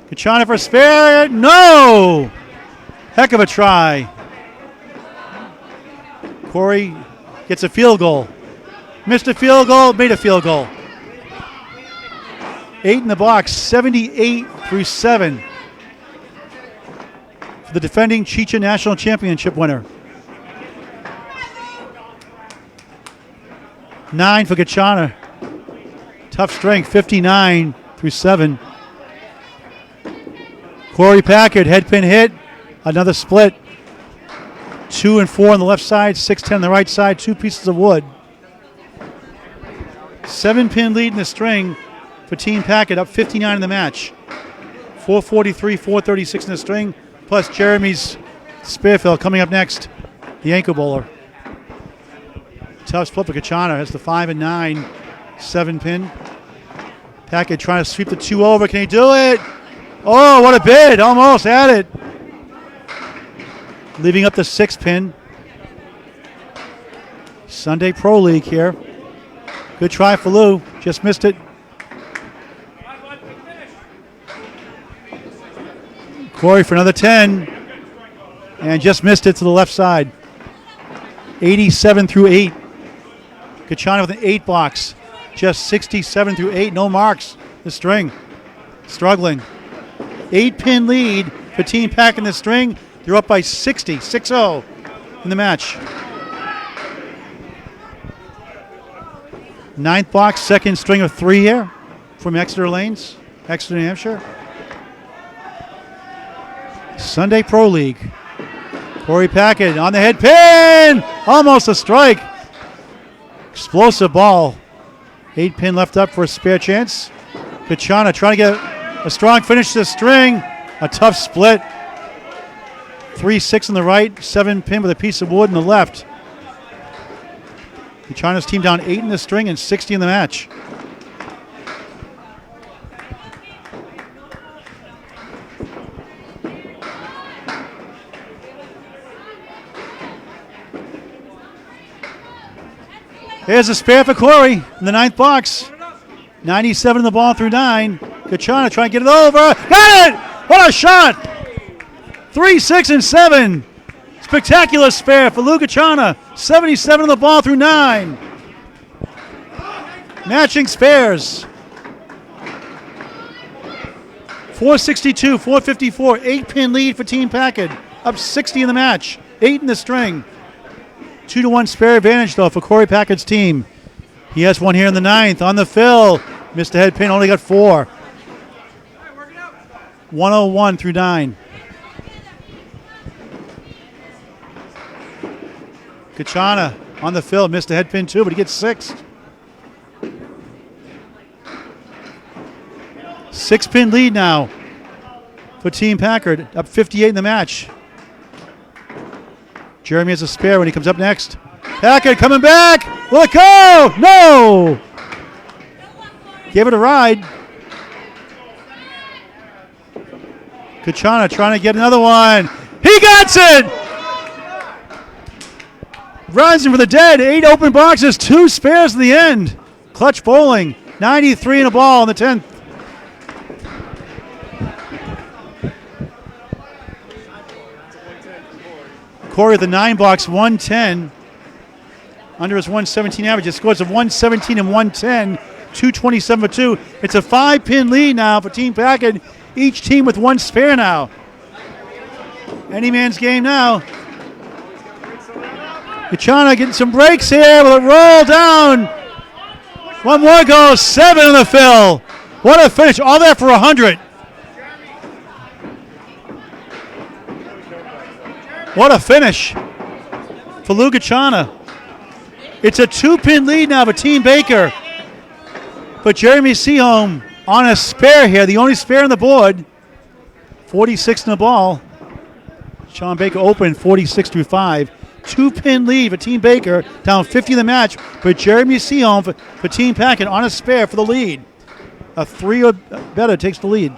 [SPEAKER 1] Gacharna for a spare. No! Heck of a try. Korey gets a field goal. Missed a field goal, made a field goal. 8 in the box, 78-7. For the defending Chicha National Championship winner. 9 for Gacharna. Tough strength, 59-7. Korey Packard, head pin hit. Another split. 2 and 4 on the left side, 6-10 on the right side, 2 pieces of wood. 7-pin lead in the string for Team Packard, up 59 in the match. 443, 436 in the string, plus Jeremy's Spearfill coming up next, the ankle bowler. Tough split for Gacharna, has the 5 and 9, 7-pin. Packard trying to sweep the 2 over, can he do it? Oh, what a bid, almost had it. Leaving up the 6-pin. Sunday Pro League here. Good try for Lou. Just missed it. Korey for another 10. And just missed it to the left side. 87-8. Gacharna with an 8 box. Just 67-8. No marks. The string. Struggling. 8-pin lead for Team Pack in the string. They're up by 60, 6-0 in the match. 9th box, second string of 3 here from Exeter Lanes, Exeter, New Hampshire. Sunday Pro League. Korey Packard on the head pin! Almost a strike. Explosive ball. 8-pin left up for a spare chance. Gacharna trying to get a strong finish to the string. A tough split. 3-6 on the right, 7-pin with a piece of wood in the left. Gacharna's team down 8 in the string and 60 in the match. Here's a spare for Korey in the 9th box. 97 in the ball through 9. Gacharna trying to get it over. Got it! What a shot! 3, 6, and 7. Spectacular spare for Lou Gacharna. 77 on the ball through 9. Matching spares. 462, 454. 8-pin lead for Team Packard. Up 60 in the match. 8 in the string. 2-1 spare advantage, though, for Korey Packard's team. He has one here in the 9th. On the fill. Missed a head pin, only got 4. 101 through 9. Gacharna on the field, missed a head pin too, but he gets 6. 6-pin lead now for Team Packard, up 58 in the match. Jeremy has a spare when he comes up next. Packard coming back. Will it go? No! Gave it a ride. Gacharna trying to get another one. He got it! Rising for the dead. 8 open boxes, 2 spares at the end. Clutch bowling. 93 in a ball in the 10th. Korey with the 9 box, 110. Under his 117 average. It scores of 117 and 110. 227 for 2. It's a 5-pin lead now for Team Packard. Each team with 1 spare now. Any man's game now. Gacharna getting some breaks here. Will it roll down? One more goes. 7 in the fill. What a finish. All that for 100. What a finish for Lou Gacharna. It's a 2-pin lead now for Team Baker. But Jeremy Seaholm on a spare here, the only spare on the board. 46 in the ball. Sean Baker open 46 through 5. 2-pin lead for Team Baker, down 50 in the match. But Jeremy Seaholm for Team Packett on a spare for the lead. A 3 or better takes the lead.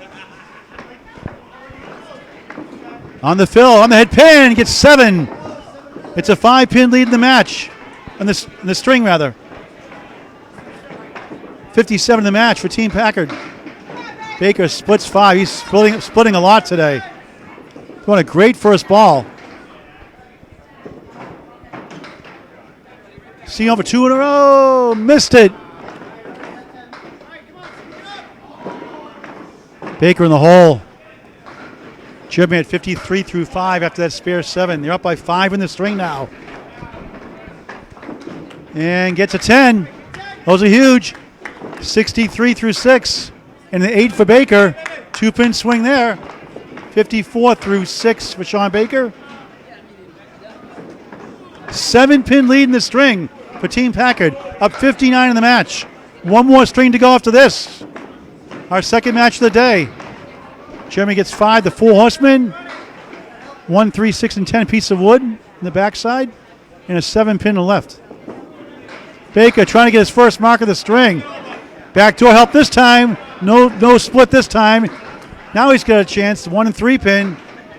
[SPEAKER 1] On the fill, on the head pin, gets 7. It's a 5-pin lead in the match. In the string, rather. 57 in the match for Team Packard. Baker splits 5. He's splitting a lot today. Doing a great first ball. Seaholm for 2 in a row. Missed it. Baker in the hole. Jeremy at 53 through 5 after that spare 7. They're up by 5 in the string now. And gets a 10. Those are huge. 63 through 6. And the 8 for Baker. 2-pin swing there. 54 through 6 for Sean Baker. 7-pin lead in the string for Team Packard. Up 59 in the match. One more string to go after this. Our second match of the day. Jeremy gets 5, the 4 horsemen. 1, 3, 6, and 10 piece of wood in the backside. And a 7-pin in the left. Baker trying to get his first mark of the string. Backdoor help this time. No split this time. Now he's got a chance. 1 and 3 pin.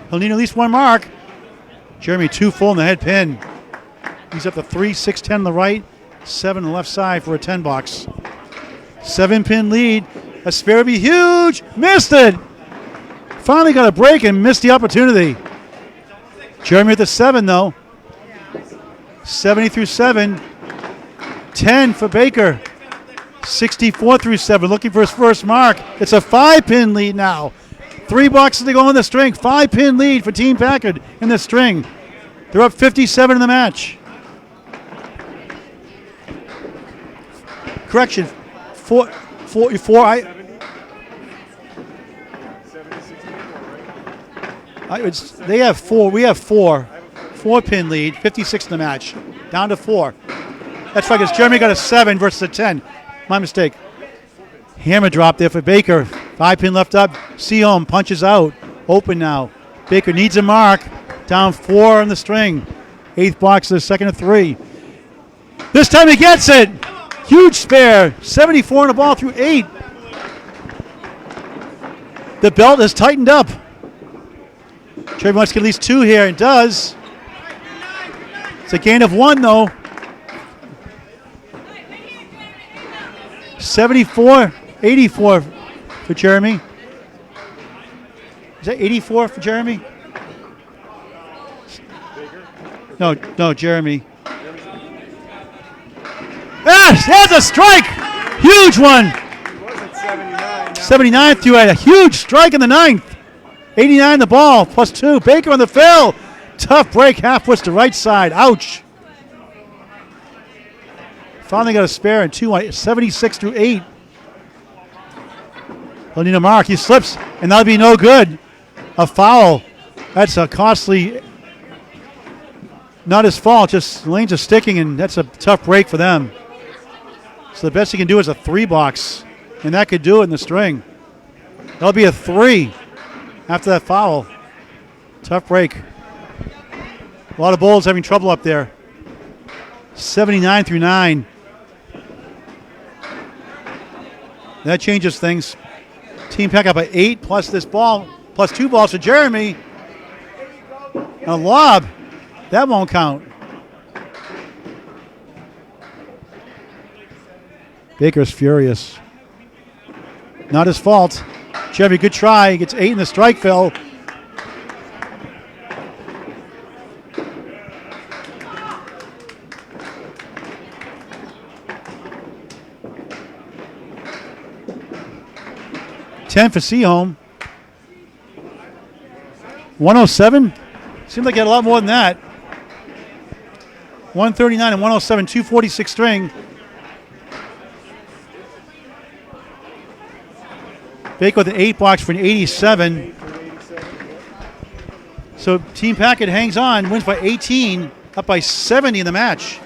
[SPEAKER 1] He'll need at least 1 mark. Jeremy 2 full in the head pin. He's up to 3, 6, 10 on the right. 7 on the left side for a 10 box. 7-pin lead. A spare would be huge. Missed it. Finally got a break and missed the opportunity. Jeremy at the 7 though. 70 through 7. 10 for Baker. 64 through 7. Looking for his first mark. It's a 5-pin lead now. 3 boxes to go in the string. 5-pin lead for Team Packard in the string. They're up 57 in the match. Correction. 4. They have 4. We have 4. 4-pin lead. 56 in the match. Down to 4. That's right, because Jeremy got a 7 versus a 10. My mistake. Hammer drop there for Baker. 5-pin left up. Seaholm punches out. Open now. Baker needs a mark. Down 4 on the string. 8th box to the second of 3. This time he gets it. Huge spare. 74 on the ball through 8. The belt has tightened up. Jeremy wants to get at least 2 here. It does. It's a gain of 1 though. 74, 84 for Jeremy. Is that 84 for Jeremy? No, Jeremy. Yes, there's a strike! Huge one! 79 through a huge strike in the 9th. 89 the ball, plus 2. Baker on the fill. Tough break, half push to right side. Ouch. Finally got a spare in 2, 76 through 8. He'll need a mark. He slips, and that'll be no good. A foul. That's a costly, not his fault, just lanes are sticking, and that's a tough break for them. So the best he can do is a 3 box, and that could do it in the string. That'll be a 3 after that foul. Tough break. A lot of bowlers having trouble up there. 79 through 9. That changes things. Team Pack up by 8 plus this ball, plus 2 balls for Jeremy. And a lob. That won't count. Baker's furious. Not his fault. Jeremy, good try. He gets 8 in the strike fill. $10 for Seaholm. 107. Seems like he had a lot more than that. 139 and 107, 246 string. Baker with an 8 box for an 87. So Team Packett hangs on, wins by 18, up by 70 in the match.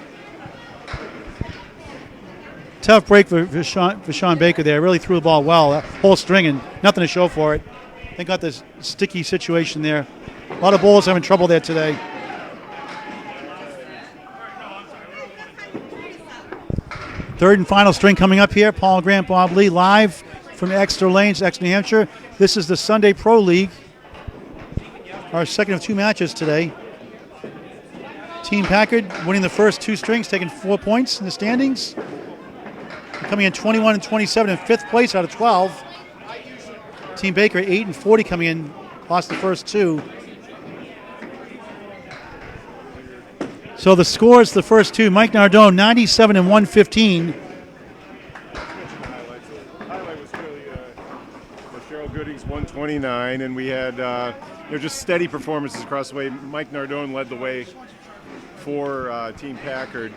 [SPEAKER 1] Tough break for Sean Baker there. Really threw the ball well. That whole string and nothing to show for it. They got this sticky situation there. A lot of bowlers having trouble there today. Third and final string coming up here. Paul Grant, Bob Lee, live from Exeter Lanes, Exeter, New Hampshire. This is the Sunday Pro League. Our second of 2 matches today. Team Packard winning the first 2 strings, taking 4 points in the standings. Coming in 21 and 27 in 5th place out of 12. Team Baker 8 and 40 coming in, lost the first 2. So the scores, the first 2, Mike Nardone 97 and 115.
[SPEAKER 3] Highlight was really Cheryl Gooding's 129, and we had just steady performances across the way. Mike Nardone led the way for Team Packard,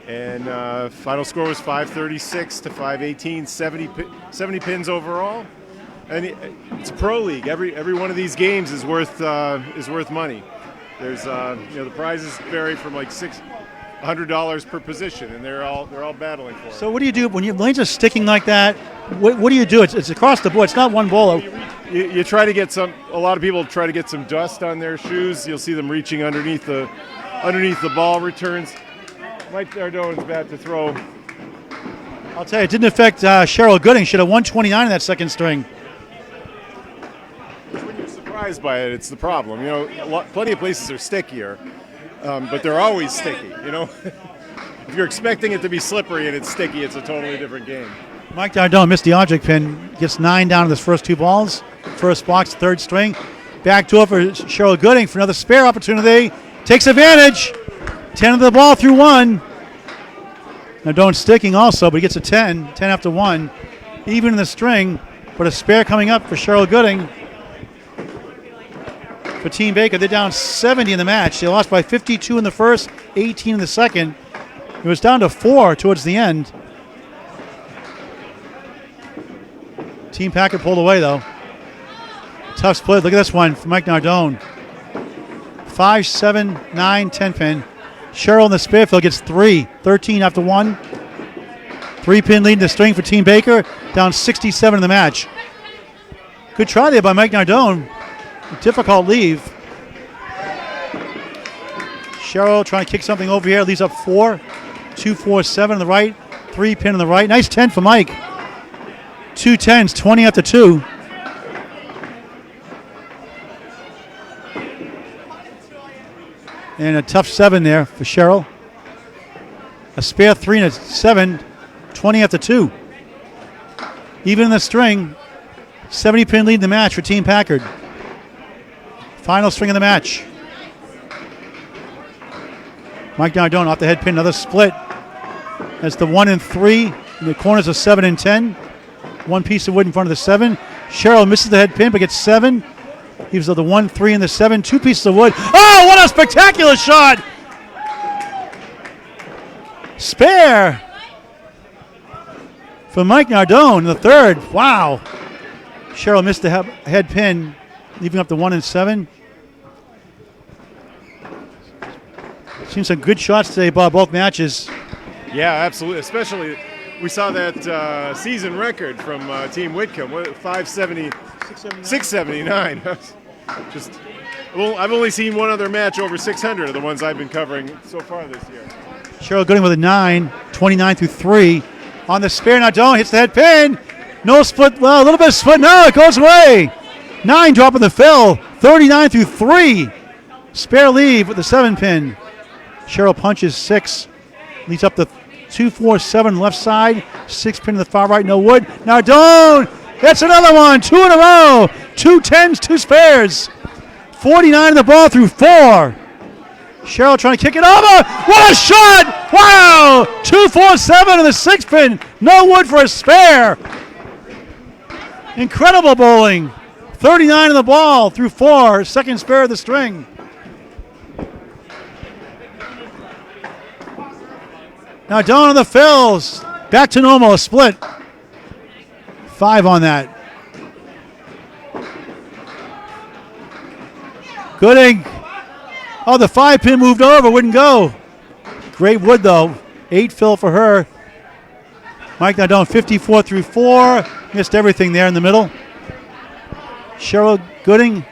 [SPEAKER 3] and final score was 536 to 518, 70 pins overall. And it's a pro league. Every one of these games is worth money. There's the prizes vary from like $600 per position, and they're all battling for it.
[SPEAKER 1] So what do you do when your lanes are sticking like that? What do you do? It's across the board. It's not one bowler.
[SPEAKER 3] You try to get a lot of people try to get some dust on their shoes. You'll see them reaching underneath the ball returns. Mike Nardone's bat to throw.
[SPEAKER 1] I'll tell you, it didn't affect Cheryl Gooding. She had a 129 in that second string.
[SPEAKER 3] When you're surprised by it, it's the problem. Plenty of places are stickier, but they're always sticky. If you're expecting it to be slippery and it's sticky, it's a totally different game.
[SPEAKER 1] Mike Nardone missed the object pin, gets 9 down in his first 2 balls. First box, third string. Back door for Cheryl Gooding for another spare opportunity. Takes advantage. 10 of the ball through 1. Nardone sticking also, but he gets a 10 after 1. Even in the string, but a spare coming up for Cheryl Gooding. For Team Baker, they're down 70 in the match. They lost by 52 in the first, 18 in the second. It was down to 4 towards the end. Team Packard pulled away, though. Tough split. Look at this one from Mike Nardone. 5, 7, 9, 10 pin. Cheryl in the spare field gets 3. 13 after 1. 3 pin lead in the string for Team Baker. Down 67 in the match. Good try there by Mike Nardone. Difficult leave. Cheryl trying to kick something over here. Leaves up 4. 2, 4, 7 on the right. 3 pin on the right. Nice 10 for Mike. 2 10s, 20 after 2. And a tough 7 there for Cheryl. A spare 3 and a 7, 20 after 2. Even in the string, 70 pin lead in the match for Team Packard. Final string of the match. Mike Nardone off the head pin, another split. That's the 1 and 3. In the corners of 7 and 10. 1 piece of wood in front of the 7. Cheryl misses the head pin but gets 7. Leaves the 1, 3, and the 7. 2 pieces of wood. Oh, what a spectacular shot! Spare for Mike Nardone in the third. Wow. Cheryl missed the head pin, leaving up the 1 and 7. Seen some good shots today by both matches.
[SPEAKER 3] Yeah, absolutely. Especially, we saw that season record from Team Whitcomb, 570, 679. I've only seen one other match over 600 of the ones I've been covering so far this year.
[SPEAKER 1] Cheryl Gooding with a 9, 29 through 3. On the spare, Nardone hits the head pin. No split, well, a little bit of split. No, it goes away. 9 dropping the fill, 39 through 3. Spare leave with the 7 pin. Cheryl punches 6, leads up the 2, 4, 7 left side, 6 pin to the far right, no wood. Nardone, that's another one, 2 in a row. 2 10s, 2 spares. 49 in the ball through 4. Cheryl trying to kick it over. What a shot! Wow! 2, 4, 7 in the 6 pin. No wood for a spare. Incredible bowling. 39 in the ball through 4. Second spare of the string. Now down on the fills. Back to normal, a split. 5 on that. Gooding. Oh, the 5 pin moved over, wouldn't go. Great wood though. 8 fill for her. Mike Nardone 54 through 4. Missed everything there in the middle. Cheryl Gooding,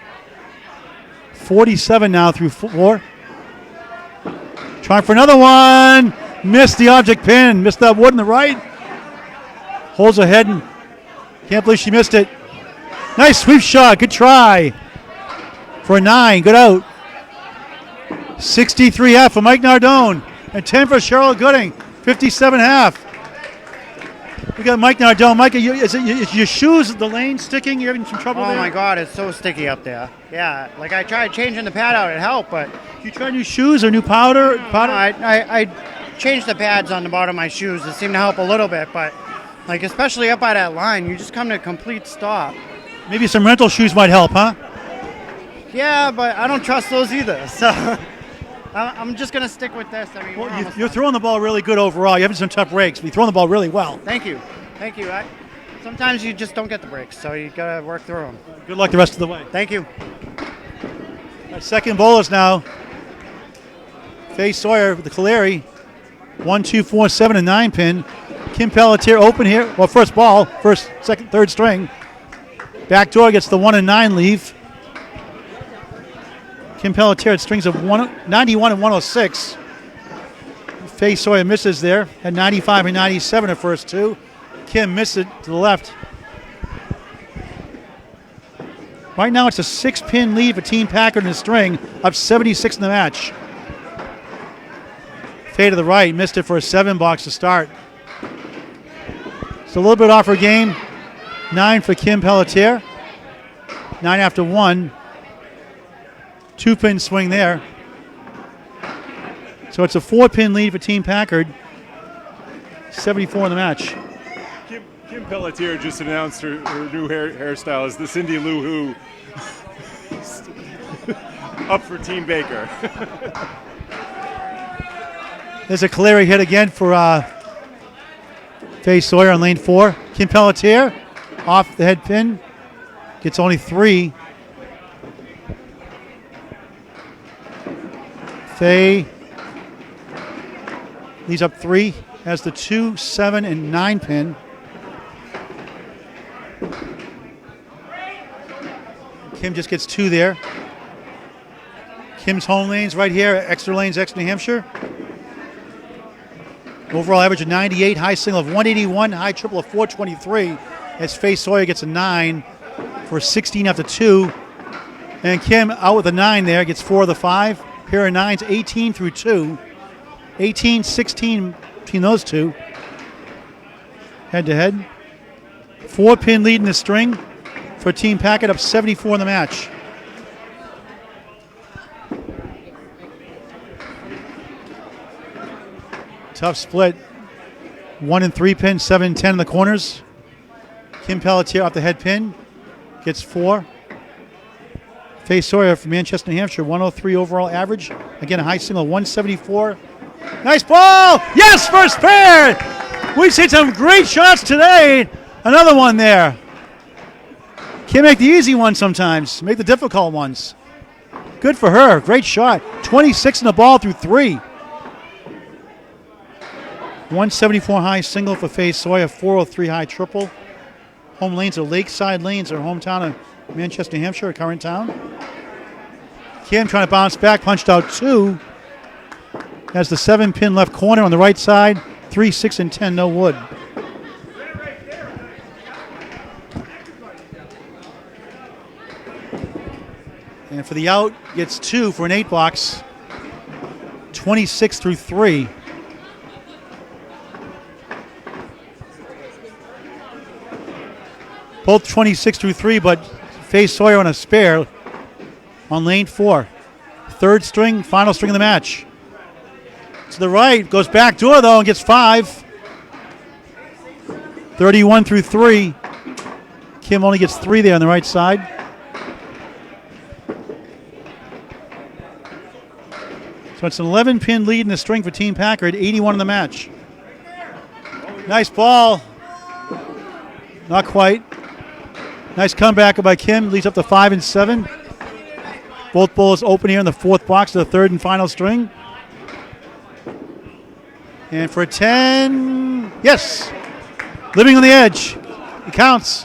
[SPEAKER 1] 47 now through 4. Trying for another one. Missed the object pin. Missed that wood in the right. Holds her head and can't believe she missed it. Nice sweep shot. Good try. For a 9. Good out. 63.5 for Mike Nardone. And 10 for Cheryl Gooding. 57.5. We got Mike Nardone. Mike, is your shoes, the lane sticking? You're having some trouble there?
[SPEAKER 5] Oh my God, it's so sticky up there. Yeah, like I tried changing the pad out, it helped, but
[SPEAKER 1] You try new shoes or new powder?
[SPEAKER 5] I changed the pads on the bottom of my shoes. It seemed to help a little bit, but like especially up by that line, you just come to a complete stop.
[SPEAKER 1] Maybe some rental shoes might help, huh?
[SPEAKER 5] Yeah, but I don't trust those either. So I'm just gonna stick with this. I mean, we're almost
[SPEAKER 1] You're
[SPEAKER 5] done.
[SPEAKER 1] throwing the ball really good overall. You're having some tough breaks, but you're throwing the ball really well.
[SPEAKER 5] Thank you. Sometimes you just don't get the breaks, so you gotta work through them.
[SPEAKER 1] Good luck the rest of the way.
[SPEAKER 5] Thank you.
[SPEAKER 1] Our second bowlers now. Fay Sawyer with the Korey. 1, 2, 4, 7, and 9 pin. Kim Pelletier open here. Well, first ball, first, second, third string. Back door gets the 1 and 9 leave. Kim Pelletier at strings of 91 and 106. Fay Sawyer misses there. Had 95 and 97 her first two. Kim missed it to the left. Right now it's a 6-pin lead for Team Packard in the string, up 76 in the match. Fay to the right, missed it for a 7 box to start. It's a little bit off her game. 9 for Kim Pelletier. 9 after 1. 2-pin swing there. So it's a 4-pin lead for Team Packard. 74 in the match.
[SPEAKER 3] Kim Pelletier just announced her new hairstyle is the Cindy Lou Who. Up for Team Baker.
[SPEAKER 1] There's a Korey hit again for Fay Sawyer on lane 4. Kim Pelletier off the head pin. Gets only 3. Fay leads up 3. Has the 2, 7, and 9 pin. Kim just gets 2 there. Kim's home lanes right here. Exeter lanes, Exeter, New Hampshire. Overall average of 98, high single of 181, high triple of 423. As Fay Sawyer gets a 9 for 16 after 2. And Kim out with a 9 there, gets 4 of the 5. Pair of 9s, 18 through 2. 18, 16 between those two. Head to head. 4-pin lead in the string for Team Packett, up 74 in the match. Tough split. 1 and 3 pin, 7 and 10 in the corners. Kim Pelletier off the head pin. Gets 4. Fay Sawyer from Manchester, New Hampshire, 103 overall average. Again, a high single, 174. Nice ball! Yes, first pair! We've seen some great shots today. Another one there. Can't make the easy ones sometimes. Make the difficult ones. Good for her. Great shot. 26 in the ball through 3. 174 high single for Fay Sawyer, 403 high triple. Home lanes are Lakeside Lanes, her hometown of Manchester, New Hampshire, her current town. Kim trying to bounce back, punched out 2. Has the 7-pin left corner on the right side. 3, 6, and 10, no wood. And for the out, gets 2 for an 8 box. 26 through 3. Both 26 through 3, but Fay Sawyer on a spare on lane 4. Third string, final string of the match. To the right, goes back door though and gets 5. 31 through 3. Kim only gets 3 there on the right side. So it's an 11-pin lead in the string for Team Packard, 81 in the match. Nice ball. Not quite. Nice comeback by Kim, leads up to 5 and 7. Both bowlers open here in the 4th box of the 3rd and final string. And for a 10, yes. Living on the edge. It counts.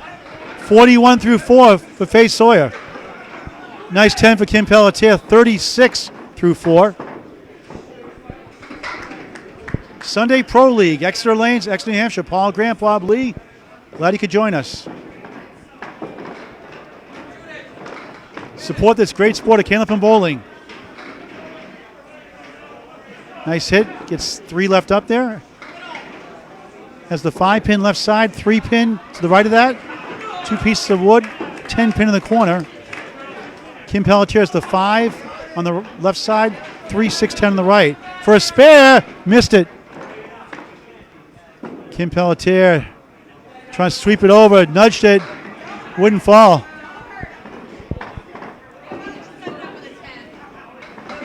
[SPEAKER 1] 41 through 4 for Fay Sawyer. Nice 10 for Kim Pelletier. 36 through 4. Sunday Pro League, Exeter Lanes, Exeter, New Hampshire. Paul Grant, Bob Lee. Glad you could join us. Support this great sport of Candlepin bowling. Nice hit. Gets 3 left up there. Has the 5-pin left side, 3-pin to the right of that. 2 pieces of wood, 10-pin in the corner. Kim Pelletier has the 5 on the left side, 3, 6, 10 on the right. For a spare, missed it. Kim Pelletier trying to sweep it over, nudged it, wouldn't fall.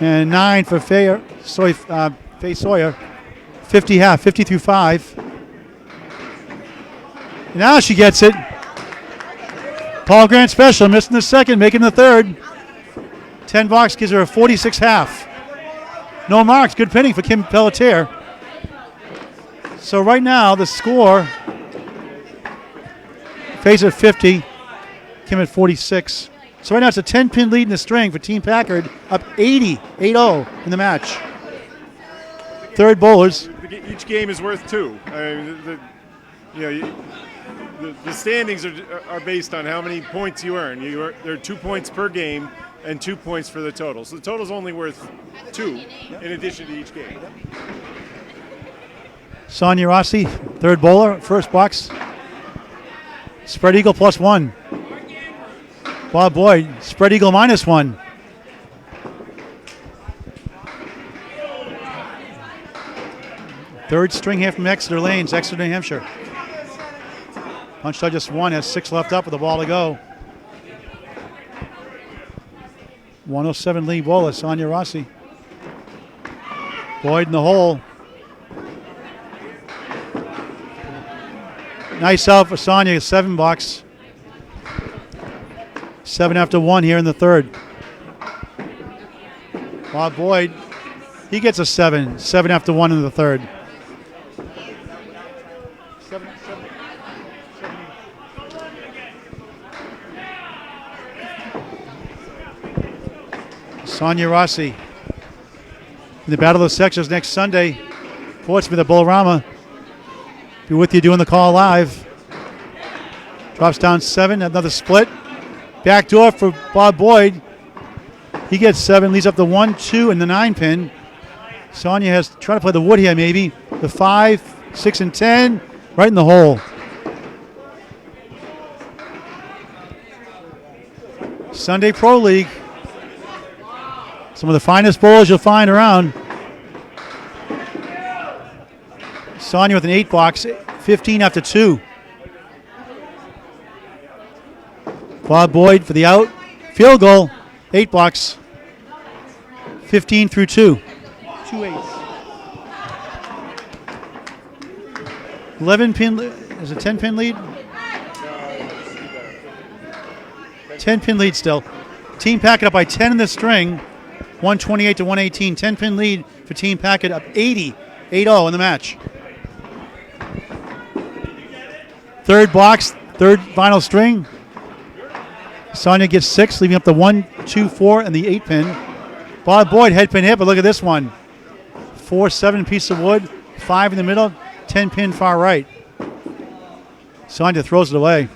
[SPEAKER 1] And 9 for Fay Sawyer. 50 half, 50 through 5. Now she gets it. Paul Grant special, missing the second, making the third. 10 box gives her a 46 half. No marks, good pinning for Kim Pelletier. So right now the score, Fay's at 50, Kim at 46. So right now it's a 10-pin lead in the string for Team Packard, up 8-0 in the match. Third bowlers.
[SPEAKER 3] Each game is worth 2. I mean, the standings are based on how many points you earn. There are 2 points per game and 2 points for the total. So the total's only worth 2 in addition to each game.
[SPEAKER 1] Sonia Rossi, third bowler, first box. Spread eagle +1. Bob Boyd, spread eagle -1. Third string here from Exeter Lanes, Exeter, New Hampshire. Punch out just 1, has 6 left up with the ball to go. 107 lead bowler, Sonia Rossi. Boyd in the hole. Nice out for Sonia, 7 box. 7 after 1 here in the third. Bob Boyd, he gets a 7. 7 after 1 in the third. Sonia Rossi. In the Battle of the Sexes next Sunday. Portsmouth at Bolorama. Be with you doing the call live. Drops down 7, another split. Back door for Bob Boyd. He gets 7, leads up the 1, 2, and the 9-pin. Sonia has to try to play the wood here maybe. The 5, 6, and 10, right in the hole. Sunday Pro League. Some of the finest bowlers you'll find around. Sonia with an 8 box, 15 after 2. Bob Boyd for the out. Field goal, 8 box, 15 through 2. 2 8s. 11-pin, is it 10-pin lead? 10-pin lead still. Team Packett up by 10 in the string. 128 to 118. 10-pin lead for Team Packett, up 8-0 in the match. Third box, third final string. Sonia gets 6, leaving up the 1, 2, 4, and the 8-pin. Bob Boyd head pin hit, but look at this one. 4, 7 piece of wood, 5 in the middle, 10-pin far right. Sonia throws it away.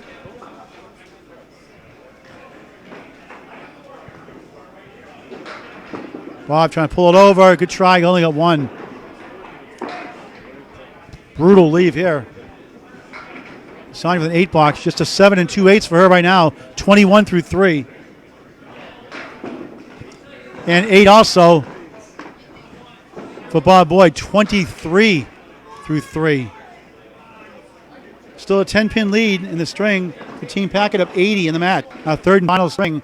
[SPEAKER 1] Bob trying to pull it over. Good try. Only got 1. Brutal leave here. Sonia with an 8 box. Just a 7 and 2 8s for her right now. 21 through 3. And 8 also for Bob Boyd. 23 through 3. Still a 10-pin lead in the string for Team Packett, up 80 in the match. Third and final string.